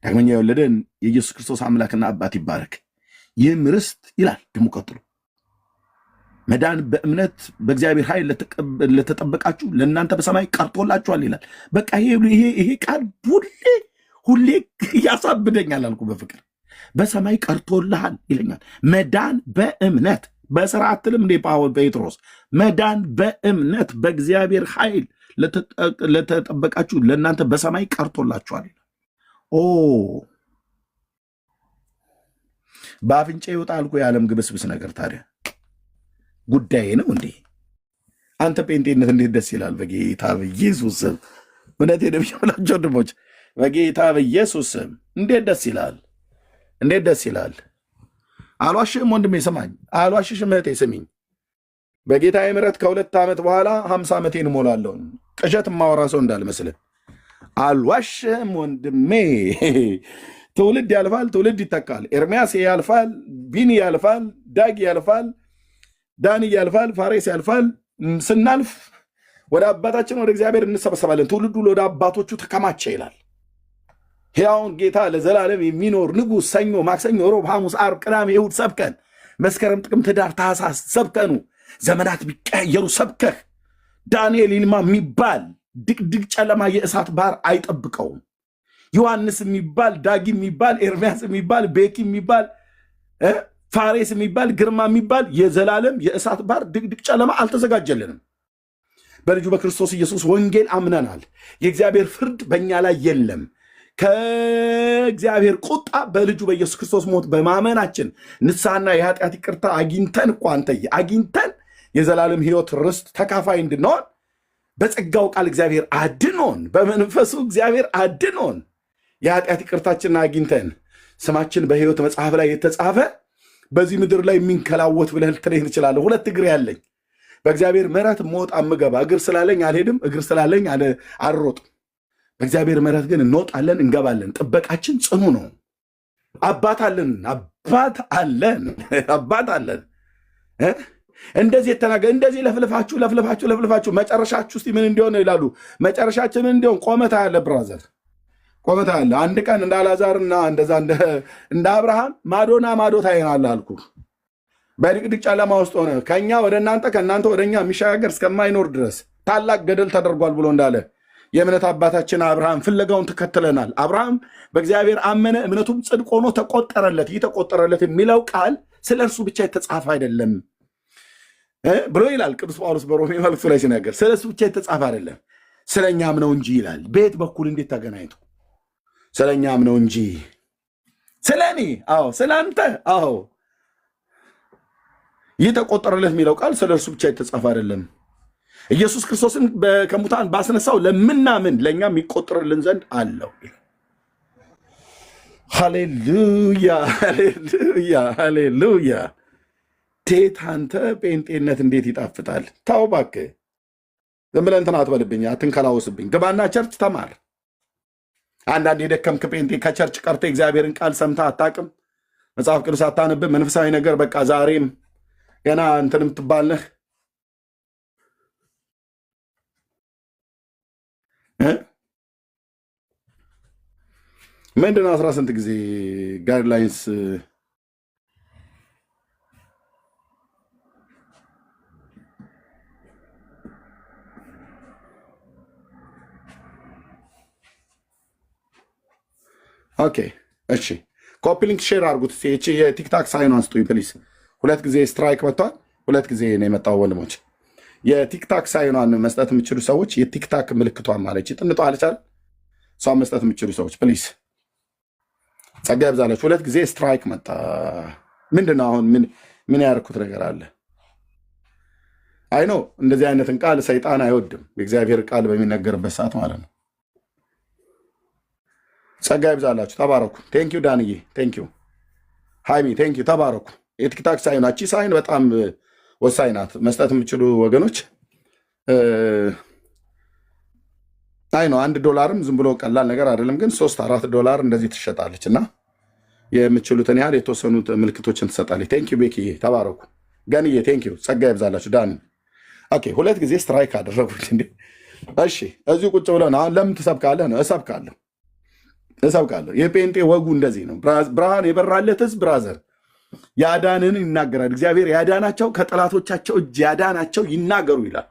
ዳግመኛ የወለደን የኢየሱስ ክርስቶስ አምላክና አባት ይባረክ። ይህም ርስት ይላል ደግሞ ቀጥሎ መዳን በእምነት በእግዚአብሔር ኃይል ለተጠበቃችሁ ለእናንተ በሰማይ ቀርቶላችኋል ይላል። በቃ ይሄ ቃል ሁሌ ያሳብደኛል አልኩ በፍቅር በሰማይ ቀርቶልሃል ይለኛል። መዳን በእምነት በስራ አትልም እንዴ ጴጥሮስ? መዳን በእምነት በእግዚአብሔር ኃይል ለተጠበቃችሁ ለእናንተ በሰማይ ቀርቶላችኋል ይላል። በአፍንጫ ይወጣ አልኩ የዓለም ግብስብስ ነገር ታዲያ ጉዳይ ነው እንዴ? አንተ ጴንጤነት እንዴት ደስ ይላል! በጌታ በኢየሱስ ስም እውነት የደብላቸው ወንድሞች፣ በጌታ በኢየሱስ ስም እንዴት ደስ ይላል! እንዴት ደስ ይላል! አልዋሽም ወንድሜ ስማኝ፣ አልዋሽሽም እህቴ ስሚኝ። በጌታ ምሕረት ከ2 ዓመት በኋላ 50 ዓመቴን እሞላለሁ። ቅዠት የማወራ ሰው እንዳልመስልህ። አልዋሽም ወንድሜ። ትውልድ ያልፋል፣ ትውልድ ይተካል። ኤርሚያስ ያልፋል፣ ቢኒ ያልፋል፣ ዳግ ያልፋል፣ ዳኒ ያልፋል፣ ፋሬስ ያልፋል። ስናልፍ ወደ አባታችን ወደ እግዚአብሔር እንሰበሰባለን። ትውልዱ ወደ አባቶቹ ተከማቸ ይላል። ሕያውን ጌታ ለዘላለም የሚኖር ንጉሥ ሰኞ፣ ማክሰኞ፣ ሮብ፣ ሐሙስ፣ ዓርብ፣ ቅዳሜ፣ እሑድ ሰብከን። መስከረም፣ ጥቅምት፣ ኅዳር፣ ታኅሳስ ሰብከኑ። ዘመናት ቢቀያየሩ ሰብከህ። ዳንኤል ይልማ የሚባል ድቅድቅ ጨለማ የእሳት ባህር አይጠብቀውም። ዮሐንስ የሚባል ዳጊ የሚባል ኤርሚያስ የሚባል ቤኪ የሚባል ፋሬስ የሚባል ግርማ የሚባል የዘላለም የእሳት ባህር ድቅድቅ ጨለማ አልተዘጋጀልንም። በልጁ በክርስቶስ ኢየሱስ ወንጌል አምነናል። የእግዚአብሔር ፍርድ በእኛ ላይ የለም። ከእግዚአብሔር ቁጣ በልጁ በኢየሱስ ክርስቶስ ሞት በማመናችን ንስሐና የኃጢአት ይቅርታ አግኝተን እኮ አንተዬ አግኝተን የዘላለም ሕይወት ርስት ተካፋይ እንድንሆን በጸጋው ቃል እግዚአብሔር አድኖን፣ በመንፈሱ እግዚአብሔር አድኖን የኃጢአት ይቅርታችንን አግኝተን ስማችን በሕይወት መጽሐፍ ላይ የተጻፈ በዚህ ምድር ላይ የሚንከላወት ብለህ ልትለኝ ትችላለህ። 2 እግር ያለኝ በእግዚአብሔር ምሕረት መውጣ ምገባ፣ እግር ስላለኝ አልሄድም፣ እግር ስላለኝ አልሮጥም። በእግዚአብሔር ምሕረት ግን እንወጣለን፣ እንገባለን። ጥበቃችን ጽኑ ነው። አባት አለን፣ አባት አለን፣ አባት አለን። እንደዚህ የተናገ እንደዚህ ለፍልፋችሁ መጨረሻችሁ እስቲ ምን እንዲሆን ይላሉ። መጨረሻችን ምን እንዲሆን ቆመታ ያለ ብራዘር ቆመታ ያለ አንድ ቀን እንደ አልዓዛርና እንደዛ እንደ አብርሃም ማዶና ማዶ ታይናለህ አልኩ። በድቅድቅ ጨለማ ውስጥ ሆነ ከኛ ወደ እናንተ ከእናንተ ወደ እኛ የሚሸጋገር እስከማይኖር ድረስ ታላቅ ገደል ተደርጓል ብሎ እንዳለ የእምነት አባታችን አብርሃም ፍለጋውን ተከትለናል። አብርሃም በእግዚአብሔር አመነ፣ እምነቱም ጽድቅ ሆኖ ተቆጠረለት። ይህ ተቆጠረለት የሚለው ቃል ስለ እርሱ ብቻ የተጻፈ አይደለም ብሎ ይላል ቅዱስ ጳውሎስ በሮሜ መልእክቱ ላይ ሲናገር፣ ስለ እሱ ብቻ የተጻፈ አይደለም ስለ እኛም ነው እንጂ ይላል። በየት በኩል እንዴት ተገናኝቶ? ስለ እኛም ነው እንጂ ስለ እኔ፣ አዎ ስለ አንተ፣ አዎ ይህ ተቆጠረለት የሚለው ቃል ስለ እርሱ ብቻ የተጻፈ አይደለም። ኢየሱስ ክርስቶስን ከሙታን ባስነሳው ለምናምን ለእኛም ይቆጠርልን ዘንድ አለው። ሃሌሉያ ሃሌሉያ ሃሌሉያ። ቴት አንተ ጴንጤነት እንዴት ይጣፍጣል! ታው እባክህ ዝም ብለህ እንትን አትበልብኝ፣ አትንከላወስብኝ። ግባና ቸርች ተማር። አንዳንድ የደከምክ ጴንጤ ከቸርች ቀርተህ እግዚአብሔርን ቃል ሰምተህ አታውቅም፣ መጽሐፍ ቅዱስ አታነብም፣ መንፈሳዊ ነገር በቃ ዛሬም ገና እንትን የምትባል ነህ። ምንድን ነው 18 ጊዜ ጋይድላይንስ ኦኬ እሺ፣ ኮፒ ሊንክ ሼር አድርጉት። እቺ የቲክታክ ሳይኗን ስጡኝ ፕሊስ። 2 ጊዜ ስትራይክ መጥቷል። 2 ጊዜ ነው የመጣው ወንድሞች። የቲክታክ ሳይኗን መስጠት የምችሉ ሰዎች የቲክታክ ምልክቷን ማለች ጥንጧ አለቻል እሷን መስጠት የምችሉ ሰዎች ፕሊስ ጸጋ ይብዛላችሁ። 2 ጊዜ ስትራይክ መጣ። ምንድነው አሁን ምን ያደርኩት ነገር አለ? አይ ኖ እንደዚህ አይነትን ቃል ሰይጣን አይወድም፣ የእግዚአብሔር ቃል በሚነገርበት ሰዓት ማለት ነው። ጸጋ ይብዛላችሁ። ተባረኩ። ቴንኪዩ ዳንዬ፣ ቴንኪዩ ሃይሚ፣ ቴንኪዩ ተባረኩ። የቲክታክ ሳይን አቺ ሳይን በጣም ወሳኝ ናት። መስጠት የምችሉ ወገኖች አይ ነው $1 ዝም ብሎ ቀላል ነገር አይደለም፣ ግን $3-4 እንደዚህ ትሸጣለች እና የምችሉትን ያህል የተወሰኑት ምልክቶችን ትሰጣለች። ቴንኪዩ ቤኪዬ ተባረኩ። ገንዬ ቴንኪዩ። ጸጋ ይብዛላችሁ። ዳኒ ኦኬ። 2 ጊዜ ስትራይክ አደረጉት እንዴ? እሺ እዚሁ ቁጭ ብለን አሁን ለምን ትሰብካለህ ነው? እሰብካለሁ። የጴንጤ ወጉ እንደዚህ ነው። ብርሃን የበራለት ህዝብ ብራዘር ያዳንን ይናገራል። እግዚአብሔር ያዳናቸው ከጠላቶቻቸው እጅ ያዳናቸው ይናገሩ ይላል።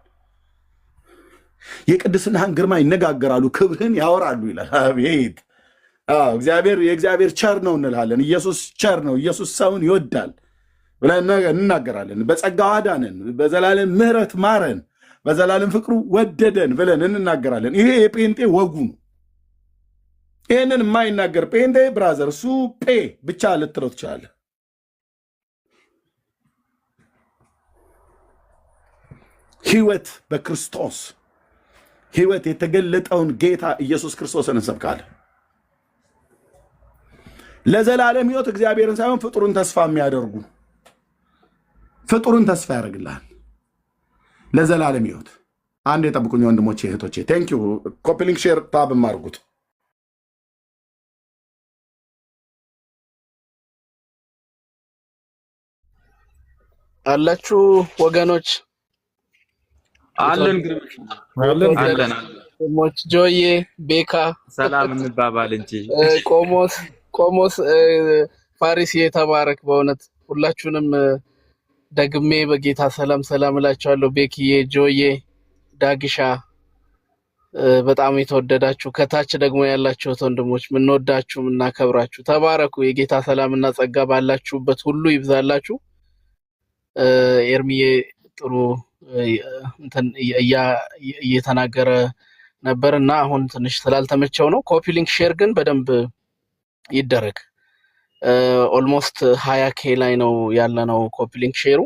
የቅድስናህን ግርማ ይነጋገራሉ፣ ክብርህን ያወራሉ ይላል። አቤት እግዚአብሔር የእግዚአብሔር ቸር ነው እንላለን። ኢየሱስ ቸር ነው፣ ኢየሱስ ሰውን ይወዳል ብለን እንናገራለን። በጸጋው አዳነን፣ በዘላለም ምሕረት ማረን፣ በዘላለም ፍቅሩ ወደደን ብለን እንናገራለን። ይሄ የጴንጤ ወጉ ነው። ይህንን የማይናገር ጴንጤ ብራዘር እሱ ጴ ብቻ ልትለው ትችላለህ። ህይወት በክርስቶስ ህይወት የተገለጠውን ጌታ ኢየሱስ ክርስቶስን እንሰብካለን። ለዘላለም ህይወት እግዚአብሔርን ሳይሆን ፍጡርን ተስፋ የሚያደርጉ ፍጡርን ተስፋ ያደርግልሃል ለዘላለም ህይወት። አንድ የጠብቁኝ ወንድሞቼ እህቶቼ። ቴንኪዩ። ኮፒ ሊንክ ሼር ታብም አድርጉት። አላችሁ ወገኖች? አለን ሞች ጆዬ ቤካ ሰላም እንባባል እንጂ ቆሞስ ፋሪስ የተባረክ። በእውነት ሁላችሁንም ደግሜ በጌታ ሰላም እላችኋለሁ። ቤኪዬ፣ ጆዬ፣ ዳግሻ በጣም የተወደዳችሁ ከታች ደግሞ ያላችሁት ወንድሞች ምንወዳችሁ ምናከብራችሁ ተባረኩ። የጌታ ሰላምና ጸጋ ባላችሁበት ሁሉ ይብዛላችሁ። ኤርሚዬ ጥሩ እንትን እየተናገረ ነበር እና አሁን ትንሽ ስላልተመቸው ነው። ኮፒ ሊንክ ሼር ግን በደንብ ይደረግ። ኦልሞስት 20K ላይ ነው ያለነው። ኮፒ ሊንክ ሼሩ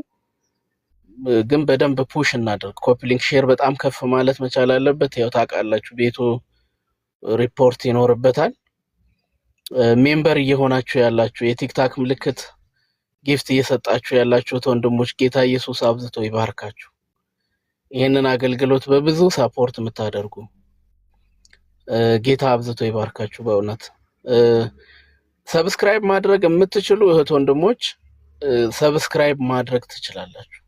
ግን በደንብ ፑሽ እናደርግ። ኮፒ ሊንክ ሼር በጣም ከፍ ማለት መቻል አለበት። ያው ታውቃላችሁ ቤቱ ሪፖርት ይኖርበታል። ሜምበር እየሆናችሁ ያላችሁ የቲክታክ ምልክት ጊፍት እየሰጣችሁ ያላችሁት ወንድሞች ጌታ ኢየሱስ አብዝቶ ይባርካችሁ። ይህንን አገልግሎት በብዙ ሳፖርት የምታደርጉ ጌታ አብዝቶ ይባርካችሁ። በእውነት ሰብስክራይብ ማድረግ የምትችሉ እህት ወንድሞች ሰብስክራይብ ማድረግ ትችላላችሁ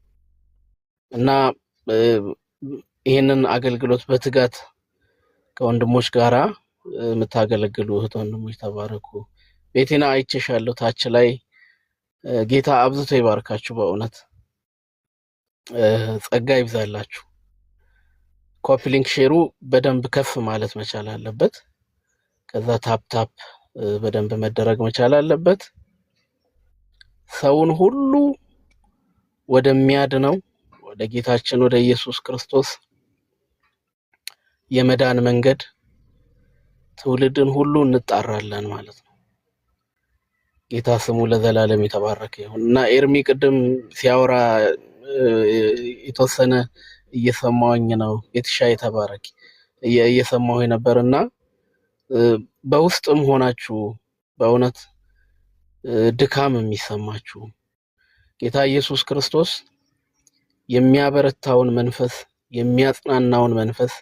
እና ይህንን አገልግሎት በትጋት ከወንድሞች ጋራ የምታገለግሉ እህት ወንድሞች ተባረኩ። ቤቴና አይቼሻለሁ ታች ላይ ጌታ አብዝቶ ይባርካችሁ። በእውነት ጸጋ ይብዛላችሁ። ኮፒ ሊንክ ሼሩ በደንብ ከፍ ማለት መቻል አለበት። ከዛ ታፕ በደንብ መደረግ መቻል አለበት። ሰውን ሁሉ ወደሚያድነው ወደ ጌታችን ወደ ኢየሱስ ክርስቶስ የመዳን መንገድ ትውልድን ሁሉ እንጣራለን ማለት ነው። ጌታ ስሙ ለዘላለም የተባረከ ይሁን። እና ኤርሚ ቅድም ሲያወራ የተወሰነ እየሰማሁኝ ነው። የትሻ የተባረክ እየሰማሁ ነበርና በውስጥም ሆናችሁ በእውነት ድካም የሚሰማችሁ ጌታ ኢየሱስ ክርስቶስ የሚያበረታውን መንፈስ የሚያጽናናውን መንፈስ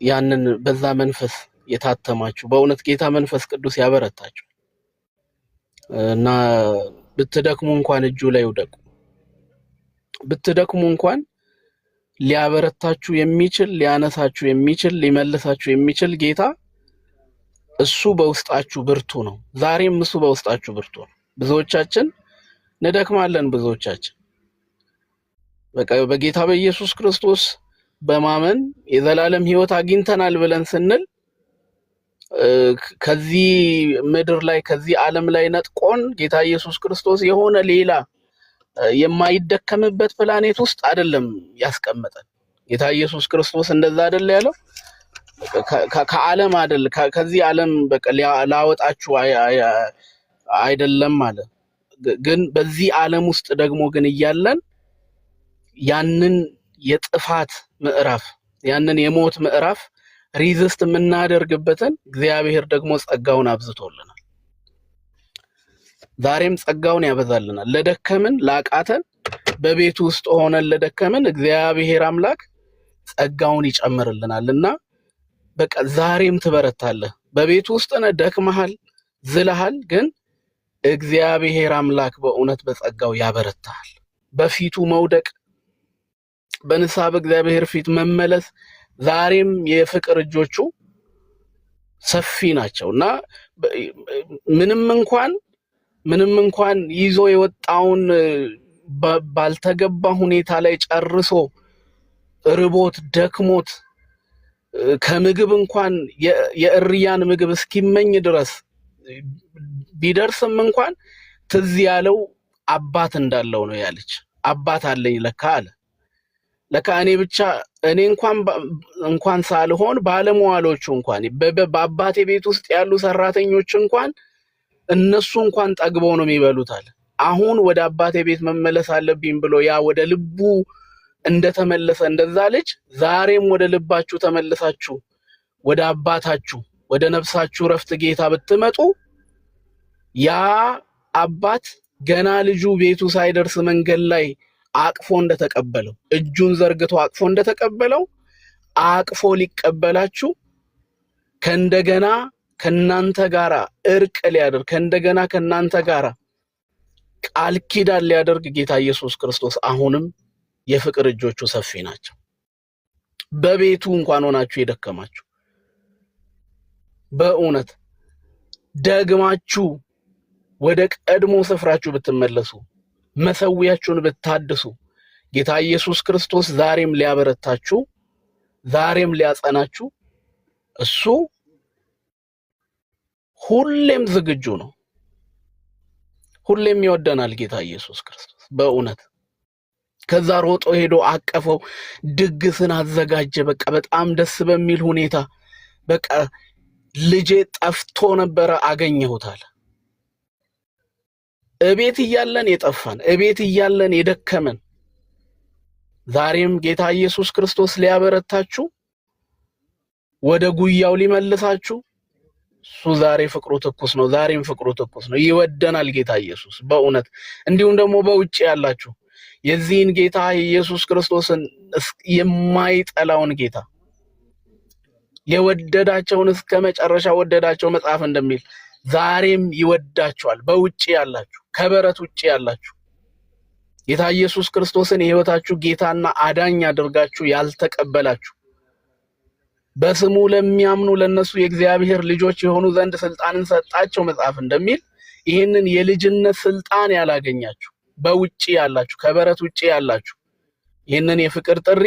ያንን በዛ መንፈስ የታተማችሁ በእውነት ጌታ መንፈስ ቅዱስ ያበረታችሁ እና ብትደክሙ እንኳን እጁ ላይ ውደቁ። ብትደክሙ እንኳን ሊያበረታችሁ የሚችል ሊያነሳችሁ የሚችል ሊመልሳችሁ የሚችል ጌታ እሱ በውስጣችሁ ብርቱ ነው። ዛሬም እሱ በውስጣችሁ ብርቱ ነው። ብዙዎቻችን እንደክማለን። ብዙዎቻችን በቃ በጌታ በኢየሱስ ክርስቶስ በማመን የዘላለም ሕይወት አግኝተናል ብለን ስንል ከዚህ ምድር ላይ ከዚህ ዓለም ላይ ነጥቆን ጌታ ኢየሱስ ክርስቶስ የሆነ ሌላ የማይደከምበት ፕላኔት ውስጥ አይደለም ያስቀመጠን። ጌታ ኢየሱስ ክርስቶስ እንደዛ አይደለ ያለው? ከዓለም አይደል ከዚህ ዓለም በቃ ላወጣችሁ አይደለም ማለት ግን በዚህ ዓለም ውስጥ ደግሞ ግን እያለን ያንን የጥፋት ምዕራፍ ያንን የሞት ምዕራፍ ሪዚስት የምናደርግበትን እግዚአብሔር ደግሞ ጸጋውን አብዝቶልናል። ዛሬም ጸጋውን ያበዛልናል። ለደከምን ላቃተን በቤቱ ውስጥ ሆነን ለደከምን እግዚአብሔር አምላክ ጸጋውን ይጨምርልናልና በቃ ዛሬም ትበረታለህ። በቤቱ ውስጥ ነህ፣ ደክመሃል፣ ዝለሃል፣ ግን እግዚአብሔር አምላክ በእውነት በጸጋው ያበረታሃል። በፊቱ መውደቅ በንስሐ በእግዚአብሔር ፊት መመለስ ዛሬም የፍቅር እጆቹ ሰፊ ናቸውና ምንም እንኳን ይዞ የወጣውን ባልተገባ ሁኔታ ላይ ጨርሶ ርቦት ደክሞት ከምግብ እንኳን የእርያን ምግብ እስኪመኝ ድረስ ቢደርስም እንኳን ትዝ ያለው አባት እንዳለው ነው ያለች። አባት አለኝ ለካ አለ። ለካ እኔ እንኳን ሳልሆን ባለሟሎቹ እንኳን በአባቴ ቤት ውስጥ ያሉ ሰራተኞች እንኳን እነሱ እንኳን ጠግበው ነው የሚበሉት አለ። አሁን ወደ አባቴ ቤት መመለስ አለብኝ ብሎ ያ ወደ ልቡ እንደተመለሰ እንደዛ ልጅ ዛሬም ወደ ልባችሁ ተመልሳችሁ ወደ አባታችሁ ወደ ነፍሳችሁ ረፍት ጌታ ብትመጡ ያ አባት ገና ልጁ ቤቱ ሳይደርስ መንገድ ላይ አቅፎ እንደተቀበለው እጁን ዘርግቶ አቅፎ እንደተቀበለው አቅፎ ሊቀበላችሁ ከእንደገና ከናንተ ጋራ እርቅ ሊያደርግ ከእንደገና ከናንተ ጋራ ቃል ኪዳን ሊያደርግ ጌታ ኢየሱስ ክርስቶስ አሁንም የፍቅር እጆቹ ሰፊ ናቸው። በቤቱ እንኳን ሆናችሁ የደከማችሁ በእውነት ደግማችሁ ወደ ቀድሞ ስፍራችሁ ብትመለሱ መሰዊያችሁን ብታድሱ ጌታ ኢየሱስ ክርስቶስ ዛሬም ሊያበረታችሁ ዛሬም ሊያጸናችሁ እሱ ሁሌም ዝግጁ ነው። ሁሌም ይወደናል ጌታ ኢየሱስ ክርስቶስ በእውነት። ከዛ ሮጦ ሄዶ አቀፈው፣ ድግስን አዘጋጀ። በቃ በጣም ደስ በሚል ሁኔታ በቃ ልጄ ጠፍቶ ነበረ አገኘሁት አለ። እቤት እያለን የጠፋን እቤት እያለን የደከመን ዛሬም ጌታ ኢየሱስ ክርስቶስ ሊያበረታችሁ ወደ ጉያው ሊመልሳችሁ እሱ ዛሬ ፍቅሩ ትኩስ ነው። ዛሬም ፍቅሩ ትኩስ ነው። ይወደናል ጌታ ኢየሱስ በእውነት። እንዲሁም ደግሞ በውጭ ያላችሁ የዚህን ጌታ ኢየሱስ ክርስቶስን የማይጠላውን ጌታ የወደዳቸውን እስከ መጨረሻ ወደዳቸው መጽሐፍ እንደሚል ዛሬም ይወዳችኋል። በውጭ ያላችሁ ከበረት ውጭ ያላችሁ ጌታ ኢየሱስ ክርስቶስን የህይወታችሁ ጌታና አዳኝ አድርጋችሁ ያልተቀበላችሁ በስሙ ለሚያምኑ ለነሱ የእግዚአብሔር ልጆች የሆኑ ዘንድ ስልጣንን ሰጣቸው መጽሐፍ እንደሚል ይህንን የልጅነት ስልጣን ያላገኛችሁ በውጭ ያላችሁ ከበረት ውጭ ያላችሁ ይህንን የፍቅር ጥሪ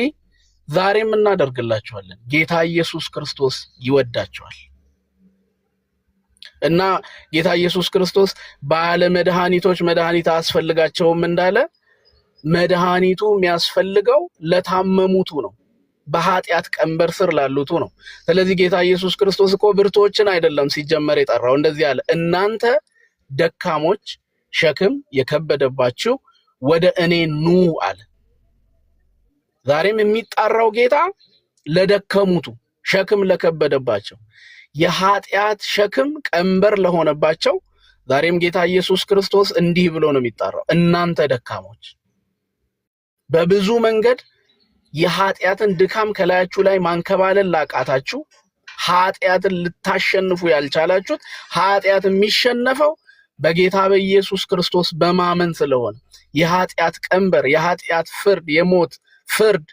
ዛሬም እናደርግላችኋለን። ጌታ ኢየሱስ ክርስቶስ ይወዳችኋል እና ጌታ ኢየሱስ ክርስቶስ ባለ መድኃኒቶች መድኃኒት አያስፈልጋቸውም እንዳለ መድኃኒቱ የሚያስፈልገው ለታመሙቱ ነው። በኃጢአት ቀንበር ስር ላሉቱ ነው። ስለዚህ ጌታ ኢየሱስ ክርስቶስ እኮ ብርቶችን አይደለም ሲጀመር የጠራው፣ እንደዚህ አለ፣ እናንተ ደካሞች ሸክም የከበደባችሁ ወደ እኔ ኑ አለ። ዛሬም የሚጣራው ጌታ ለደከሙቱ፣ ሸክም ለከበደባቸው፣ የኃጢአት ሸክም ቀንበር ለሆነባቸው ዛሬም ጌታ ኢየሱስ ክርስቶስ እንዲህ ብሎ ነው የሚጣራው፣ እናንተ ደካሞች በብዙ መንገድ የኃጢአትን ድካም ከላያችሁ ላይ ማንከባለል ላቃታችሁ፣ ኃጢአትን ልታሸንፉ ያልቻላችሁት፣ ኃጢአት የሚሸነፈው በጌታ በኢየሱስ ክርስቶስ በማመን ስለሆነ የኃጢአት ቀንበር፣ የኃጢአት ፍርድ፣ የሞት ፍርድ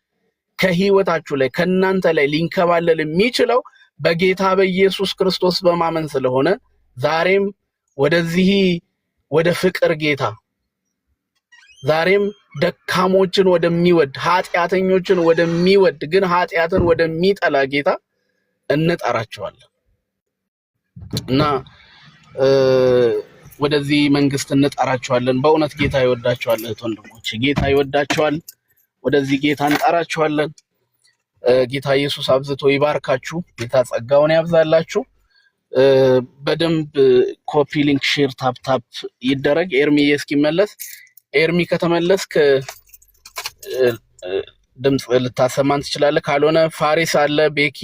ከህይወታችሁ ላይ ከናንተ ላይ ሊንከባለል የሚችለው በጌታ በኢየሱስ ክርስቶስ በማመን ስለሆነ ዛሬም ወደዚህ ወደ ፍቅር ጌታ፣ ዛሬም ደካሞችን ወደሚወድ ኃጢአተኞችን ወደሚወድ ግን ኃጢአትን ወደሚጠላ ጌታ እንጠራቸዋለን እና ወደዚህ መንግስት እንጠራቸዋለን። በእውነት ጌታ ይወዳቸዋል እህት ወንድሞች፣ ጌታ ይወዳቸዋል። ወደዚህ ጌታ እንጠራቸዋለን። ጌታ ኢየሱስ አብዝቶ ይባርካችሁ። ጌታ ጸጋውን ያብዛላችሁ። በደንብ ኮፒ ሊንክ ሼር ታፕ ታፕ ይደረግ። ኤርሚዬ እስኪመለስ፣ ኤርሚ ከተመለስክ ድምጽ ልታሰማን ትችላለህ። ካልሆነ ፋሪስ አለ፣ ቤኪ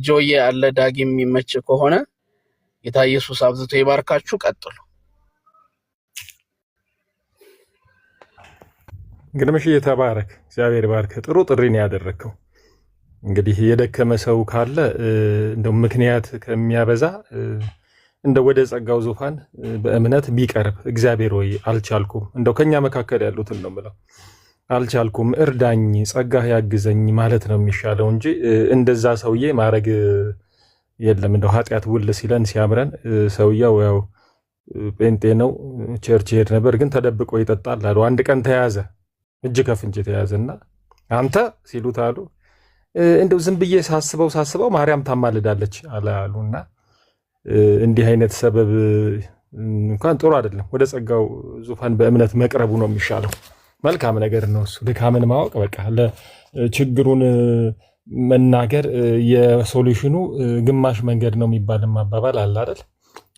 ጆዬ አለ፣ ዳጊም የሚመች ከሆነ ጌታ ኢየሱስ አብዝቶ ይባርካችሁ። ቀጥሉ። ግርምሽ የተባረክ እግዚአብሔር ባርክ። ጥሩ ጥሪ ነው ያደረከው። እንግዲህ የደከመ ሰው ካለ እንደው ምክንያት ከሚያበዛ እንደ ወደ ጸጋው ዙፋን በእምነት ቢቀርብ እግዚአብሔር ወይ አልቻልኩም፣ እንደው ከኛ መካከል ያሉትን ነው የምለው፣ አልቻልኩም እርዳኝ፣ ጸጋህ ያግዘኝ ማለት ነው የሚሻለው እንጂ እንደዛ ሰውዬ ማድረግ የለም። እንደው ኃጢአት ውል ሲለን ሲያምረን ሰውየው ያው ጴንጤ ነው ቸርች ሄድ ነበር ግን ተደብቆ ይጠጣል አሉ። አንድ ቀን ተያዘ፣ እጅ ከፍንጅ ተያዘና አንተ ሲሉት አሉ እንደው ዝም ብዬ ሳስበው ማርያም ታማልዳለች አሉና እንዲህ አይነት ሰበብ እንኳን ጥሩ አይደለም። ወደ ጸጋው ዙፋን በእምነት መቅረቡ ነው የሚሻለው። መልካም ነገር ነው እሱ። ድካምን ማወቅ በቃ ለችግሩን መናገር የሶሉሽኑ ግማሽ መንገድ ነው የሚባልም አባባል አለ አይደል?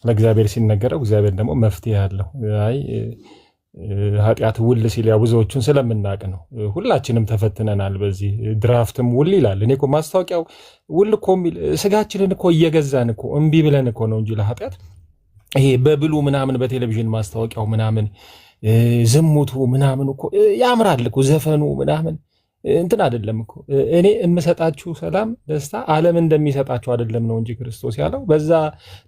ለእግዚአብሔር ሲነገረው እግዚአብሔር ደግሞ መፍትሄ አለው። አይ ኃጢአት ውል ሲል ያው ብዙዎቹን ስለምናቅ ነው። ሁላችንም ተፈትነናል። በዚህ ድራፍትም ውል ይላል። እኔ እኮ ማስታወቂያው ውል እኮ የሚል ስጋችንን እኮ እየገዛን እኮ እምቢ ብለን እኮ ነው እንጂ ለኃጢአት ይሄ በብሉ ምናምን በቴሌቪዥን ማስታወቂያው ምናምን ዝሙቱ ምናምን እኮ ያምራል እኮ ዘፈኑ ምናምን እንትን አይደለም እኮ። እኔ የምሰጣችሁ ሰላም ደስታ ዓለም እንደሚሰጣችሁ አይደለም ነው እንጂ ክርስቶስ ያለው በዛ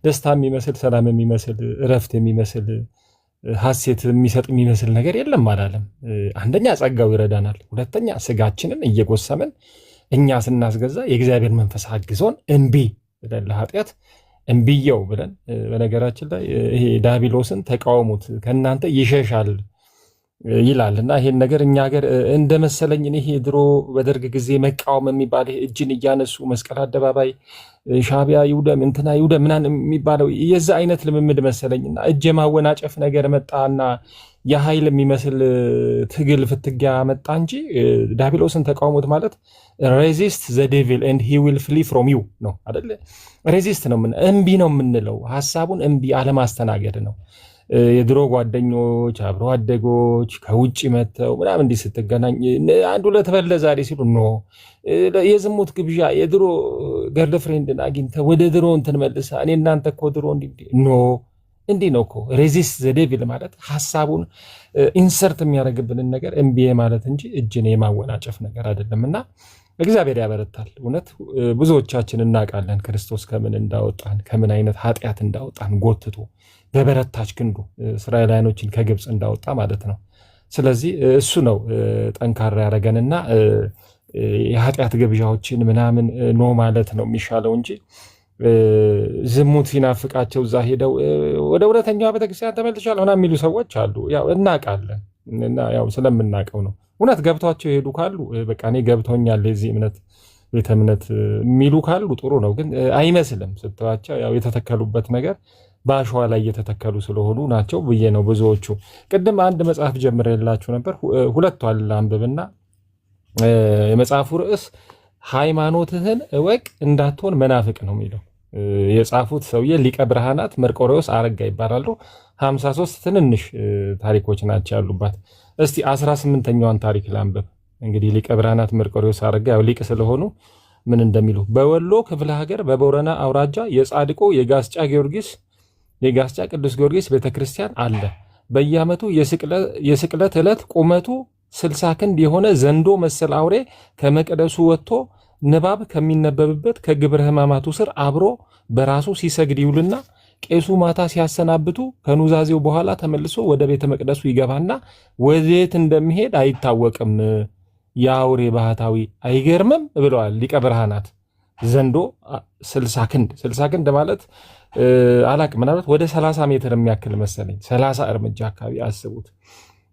ደስታ የሚመስል ሰላም የሚመስል እረፍት የሚመስል ሐሴት የሚሰጥ የሚመስል ነገር የለም አላለም። አንደኛ ጸጋው ይረዳናል፣ ሁለተኛ ስጋችንን እየጎሰምን እኛ ስናስገዛ የእግዚአብሔር መንፈስ አግዞን እምቢ ብለን ለኃጢአት እምቢየው ብለን በነገራችን ላይ ይሄ ዳቢሎስን ተቃወሙት ከእናንተ ይሸሻል ይላል እና ይሄን ነገር እኛ ሀገር እንደመሰለኝ ይሄ ድሮ በደርግ ጊዜ መቃወም የሚባል እጅን እያነሱ መስቀል አደባባይ ሻቢያ ይውደም እንትና ይውደም ምናምን የሚባለው የዛ አይነት ልምምድ መሰለኝና እጅ ማወናጨፍ ነገር መጣና የኃይል የሚመስል ትግል ፍትጊያ መጣ እንጂ ዳቢሎስን ተቃውሞት ማለት ሬዚስት ዘ ዴቪል ኤንድ ሂ ዊል ፍሊ ፍሮም ዩ ነው አይደል? ሬዚስት ነው እምቢ ነው የምንለው፣ ሐሳቡን እምቢ አለማስተናገድ ነው። የድሮ ጓደኞች አብሮ አደጎች ከውጭ መተው ምናምን እንዲህ ስትገናኝ አንድ ሁለት በለ ዛሬ ሲሉ ኖ የዝሙት ግብዣ የድሮ ገርል ፍሬንድን አግኝተህ ወደ ድሮ እንትን መልሳ እኔ እናንተ እኮ ድሮ ኖ እንዲህ ነው እኮ ሬዚስት ዘ ዴቪል ማለት ሐሳቡን ኢንሰርት የሚያደርግብንን ነገር እምቢ ማለት እንጂ እጅን የማወናጨፍ ነገር አይደለም። እና እግዚአብሔር ያበረታል። እውነት ብዙዎቻችን እናውቃለን ክርስቶስ ከምን እንዳወጣን ከምን አይነት ኃጢአት እንዳወጣን ጎትቶ በበረታች ክንዱ እስራኤላውያኖችን ከግብፅ እንዳወጣ ማለት ነው። ስለዚህ እሱ ነው ጠንካራ ያደረገንና የኃጢአት ግብዣዎችን ምናምን ኖ ማለት ነው የሚሻለው እንጂ ዝሙት ሲናፍቃቸው እዛ ሄደው ወደ እውነተኛዋ ቤተክርስቲያን ተመልሻለሁ ምናምን የሚሉ ሰዎች አሉ። ያው እናውቃለን እና ያው ስለምናውቀው ነው። እውነት ገብቷቸው የሄዱ ካሉ በቃ እኔ ገብቶኛል የዚህ እምነት ቤተ እምነት የሚሉ ካሉ ጥሩ ነው። ግን አይመስልም ስትዋቸው ያው የተተከሉበት ነገር በአሸዋ ላይ እየተተከሉ ስለሆኑ ናቸው ብዬ ነው ብዙዎቹ። ቅድም አንድ መጽሐፍ ጀምሬላችሁ ነበር፣ ሁለቱ አለ አንብብና የመጽሐፉ ርዕስ ሃይማኖትህን እወቅ እንዳትሆን መናፍቅ ነው የሚለው። የጻፉት ሰውዬ ሊቀ ብርሃናት መርቆሬዎስ አረጋ ይባላሉ። 53 ትንንሽ ታሪኮች ናቸው ያሉባት። እስቲ 18ኛዋን ታሪክ ላንብብ። እንግዲህ ሊቀ ብርሃናት መርቆሬዎስ አረጋ ያው ሊቅ ስለሆኑ ምን እንደሚሉ በወሎ ክፍለ ሀገር በቦረና አውራጃ የጻድቁ የጋስጫ ቅዱስ ጊዮርጊስ ቤተክርስቲያን አለ። በየዓመቱ የስቅለት ዕለት ቁመቱ 60 ክንድ የሆነ ዘንዶ መሰል አውሬ ከመቅደሱ ወጥቶ ንባብ ከሚነበብበት ከግብረ ሕማማቱ ስር አብሮ በራሱ ሲሰግድ ይውልና ቄሱ ማታ ሲያሰናብቱ ከኑዛዜው በኋላ ተመልሶ ወደ ቤተ መቅደሱ ይገባና ወዴት እንደሚሄድ አይታወቅም። የአውሬ ባህታዊ አይገርምም ብለዋል ሊቀ ብርሃናት። ዘንዶ 60 ክንድ ማለት አላቅ ምናልባት ወደ 30 ሜትር የሚያክል መሰለኝ 30 እርምጃ አካባቢ አስቡት።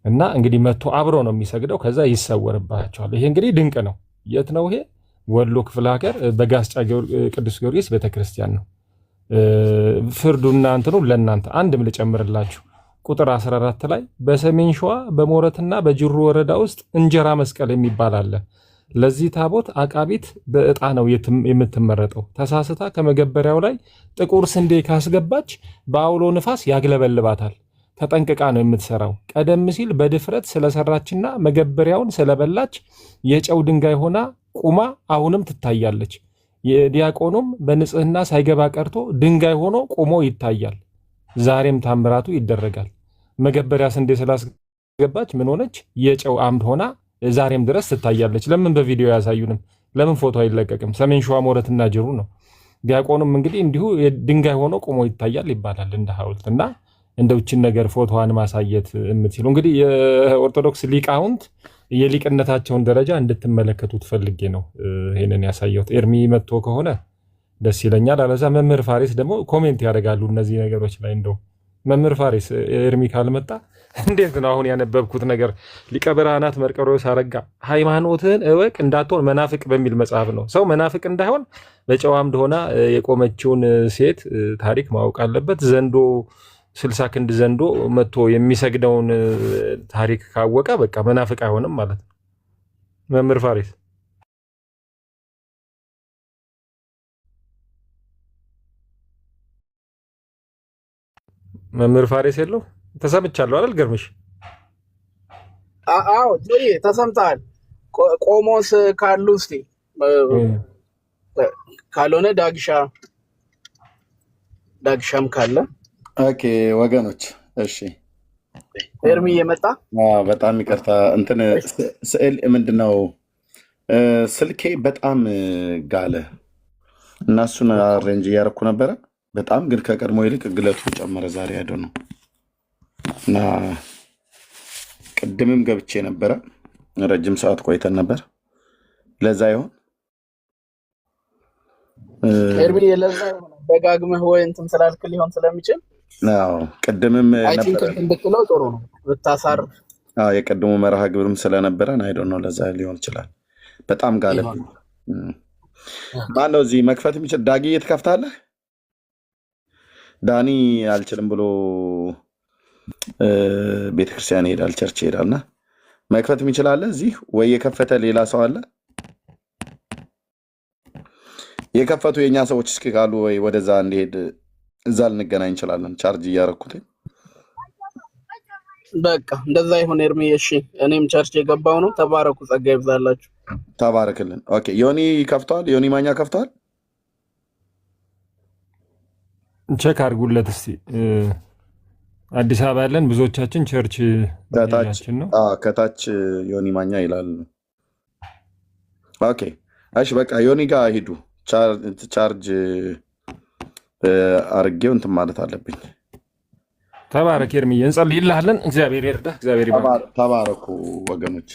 እና እንግዲህ መጥቶ አብሮ ነው የሚሰግደው፣ ከዛ ይሰወርባቸዋል። ይሄ እንግዲህ ድንቅ ነው። የት ነው ይሄ? ወሎ ክፍለ ሀገር በጋስጫ ቅዱስ ጊዮርጊስ ቤተክርስቲያን ነው። ፍርዱና እንትኑ ለእናንተ አንድም ልጨምርላችሁ። ቁጥር 14 ላይ በሰሜን ሸዋ በሞረትና በጅሩ ወረዳ ውስጥ እንጀራ መስቀል የሚባል አለ። ለዚህ ታቦት አቃቢት በዕጣ ነው የምትመረጠው። ተሳስታ ከመገበሪያው ላይ ጥቁር ስንዴ ካስገባች በአውሎ ንፋስ ያግለበልባታል። ተጠንቅቃ ነው የምትሰራው። ቀደም ሲል በድፍረት ስለሰራችና መገበሪያውን ስለበላች የጨው ድንጋይ ሆና ቁማ አሁንም ትታያለች። የዲያቆኑም በንጽህና ሳይገባ ቀርቶ ድንጋይ ሆኖ ቆሞ ይታያል። ዛሬም ታምራቱ ይደረጋል። መገበሪያ ስንዴ ስላስገባች ምን ሆነች? የጨው አምድ ሆና ዛሬም ድረስ ትታያለች። ለምን በቪዲዮ ያሳዩንም? ለምን ፎቶ አይለቀቅም? ሰሜን ሸዋ ሞረትና ጅሩ ነው። ዲያቆኑም እንግዲህ እንዲሁ ድንጋይ ሆኖ ቆሞ ይታያል ይባላል እንደ ሐውልት። እና እንደውችን ነገር ፎቶዋን ማሳየት የምትችሉ እንግዲህ የኦርቶዶክስ ሊቃውንት የሊቅነታቸውን ደረጃ እንድትመለከቱት ፈልጌ ነው ይሄንን ያሳየሁት። ኤርሚ መጥቶ ከሆነ ደስ ይለኛል። አለዛ መምህር ፋሪስ ደግሞ ኮሜንት ያደርጋሉ እነዚህ ነገሮች ላይ። እንደው መምህር ፋሪስ ኤርሚ ካልመጣ እንዴት ነው አሁን ያነበብኩት ነገር? ሊቀ ብርሃናት መርቆሬዎስ አረጋ ሃይማኖትህን እወቅ እንዳትሆን መናፍቅ በሚል መጽሐፍ ነው። ሰው መናፍቅ እንዳይሆን በጨው አምድ ሆና የቆመችውን ሴት ታሪክ ማወቅ አለበት። ዘንዶ 60 ክንድ ዘንዶ መጥቶ የሚሰግደውን ታሪክ ካወቀ በቃ መናፍቅ አይሆንም ማለት ነው። መምህር ፋሪስ መምህር ፋሪስ የለው ተሰምቻለሁ አይደል? ገርምሽ አዎ ጆዬ ተሰምተሃል። ቆሞስ ካሉ እስቲ ካልሆነ ዳግሻም ካለ ኦኬ ወገኖች። እሺ ኤርሚ የመጣ በጣም ይቅርታ እንትን ስዕል ምንድነው ስልኬ በጣም ጋለ እና እሱን አሬንጅ እያደረኩ ነበረ። በጣም ግን ከቀድሞ ይልቅ ግለቱ ጨመረ ዛሬ አይደል ነው። እና ቅድምም ገብቼ ነበረ፣ ረጅም ሰዓት ቆይተን ነበር። ለዛ ይሆን ኤርሚ ለዛ ይሆን ደጋግመህ ወይ እንትን ስላልክ ሊሆን ስለሚችል ቅድምም አይ ቲንክ እንድትለው ጥሩ ነው ብታሳርፍ። የቅድሙ መርሃ ግብርም ስለነበረን አይደል ነው። ለዛ ሊሆን ይችላል። በጣም ጋለ ማነው እዚህ መክፈት የሚችል? ዳጊ ትከፍታለህ? ዳኒ አልችልም ብሎ ቤተክርስቲያን ይሄዳል፣ ቸርች ይሄዳልና መክፈት የሚችላለ እዚህ ወይ የከፈተ ሌላ ሰው አለ? የከፈቱ የኛ ሰዎች እስኪ ካሉ ወይ ወደዛ እንዲሄድ እዛ ልንገናኝ እንችላለን። ቻርጅ እያረኩት በቃ እንደዛ ይሁን ኤርሚ። እሺ እኔም ቸርች የገባው ነው። ተባረኩ፣ ጸጋ ይብዛላችሁ። ተባረክልን። ኦኬ ዮኒ ከፍቷል። ዮኒ ማኛ ከፍቷል። ቼክ አድርጉለት እስቲ። አዲስ አበባ ያለን ብዙዎቻችን ቸርች ነው። ከታች ዮኒ ማኛ ይላል። ኦኬ እሺ በቃ ዮኒ ጋር ሂዱ። ቻርጅ አርጌው እንትን ማለት አለብኝ። ተባረክ ኤርሚዬ፣ እንጸልይልሃለን። እግዚአብሔር ይርዳህ። እግዚአብሔር ይባርክ። ተባረኩ ወገኖች።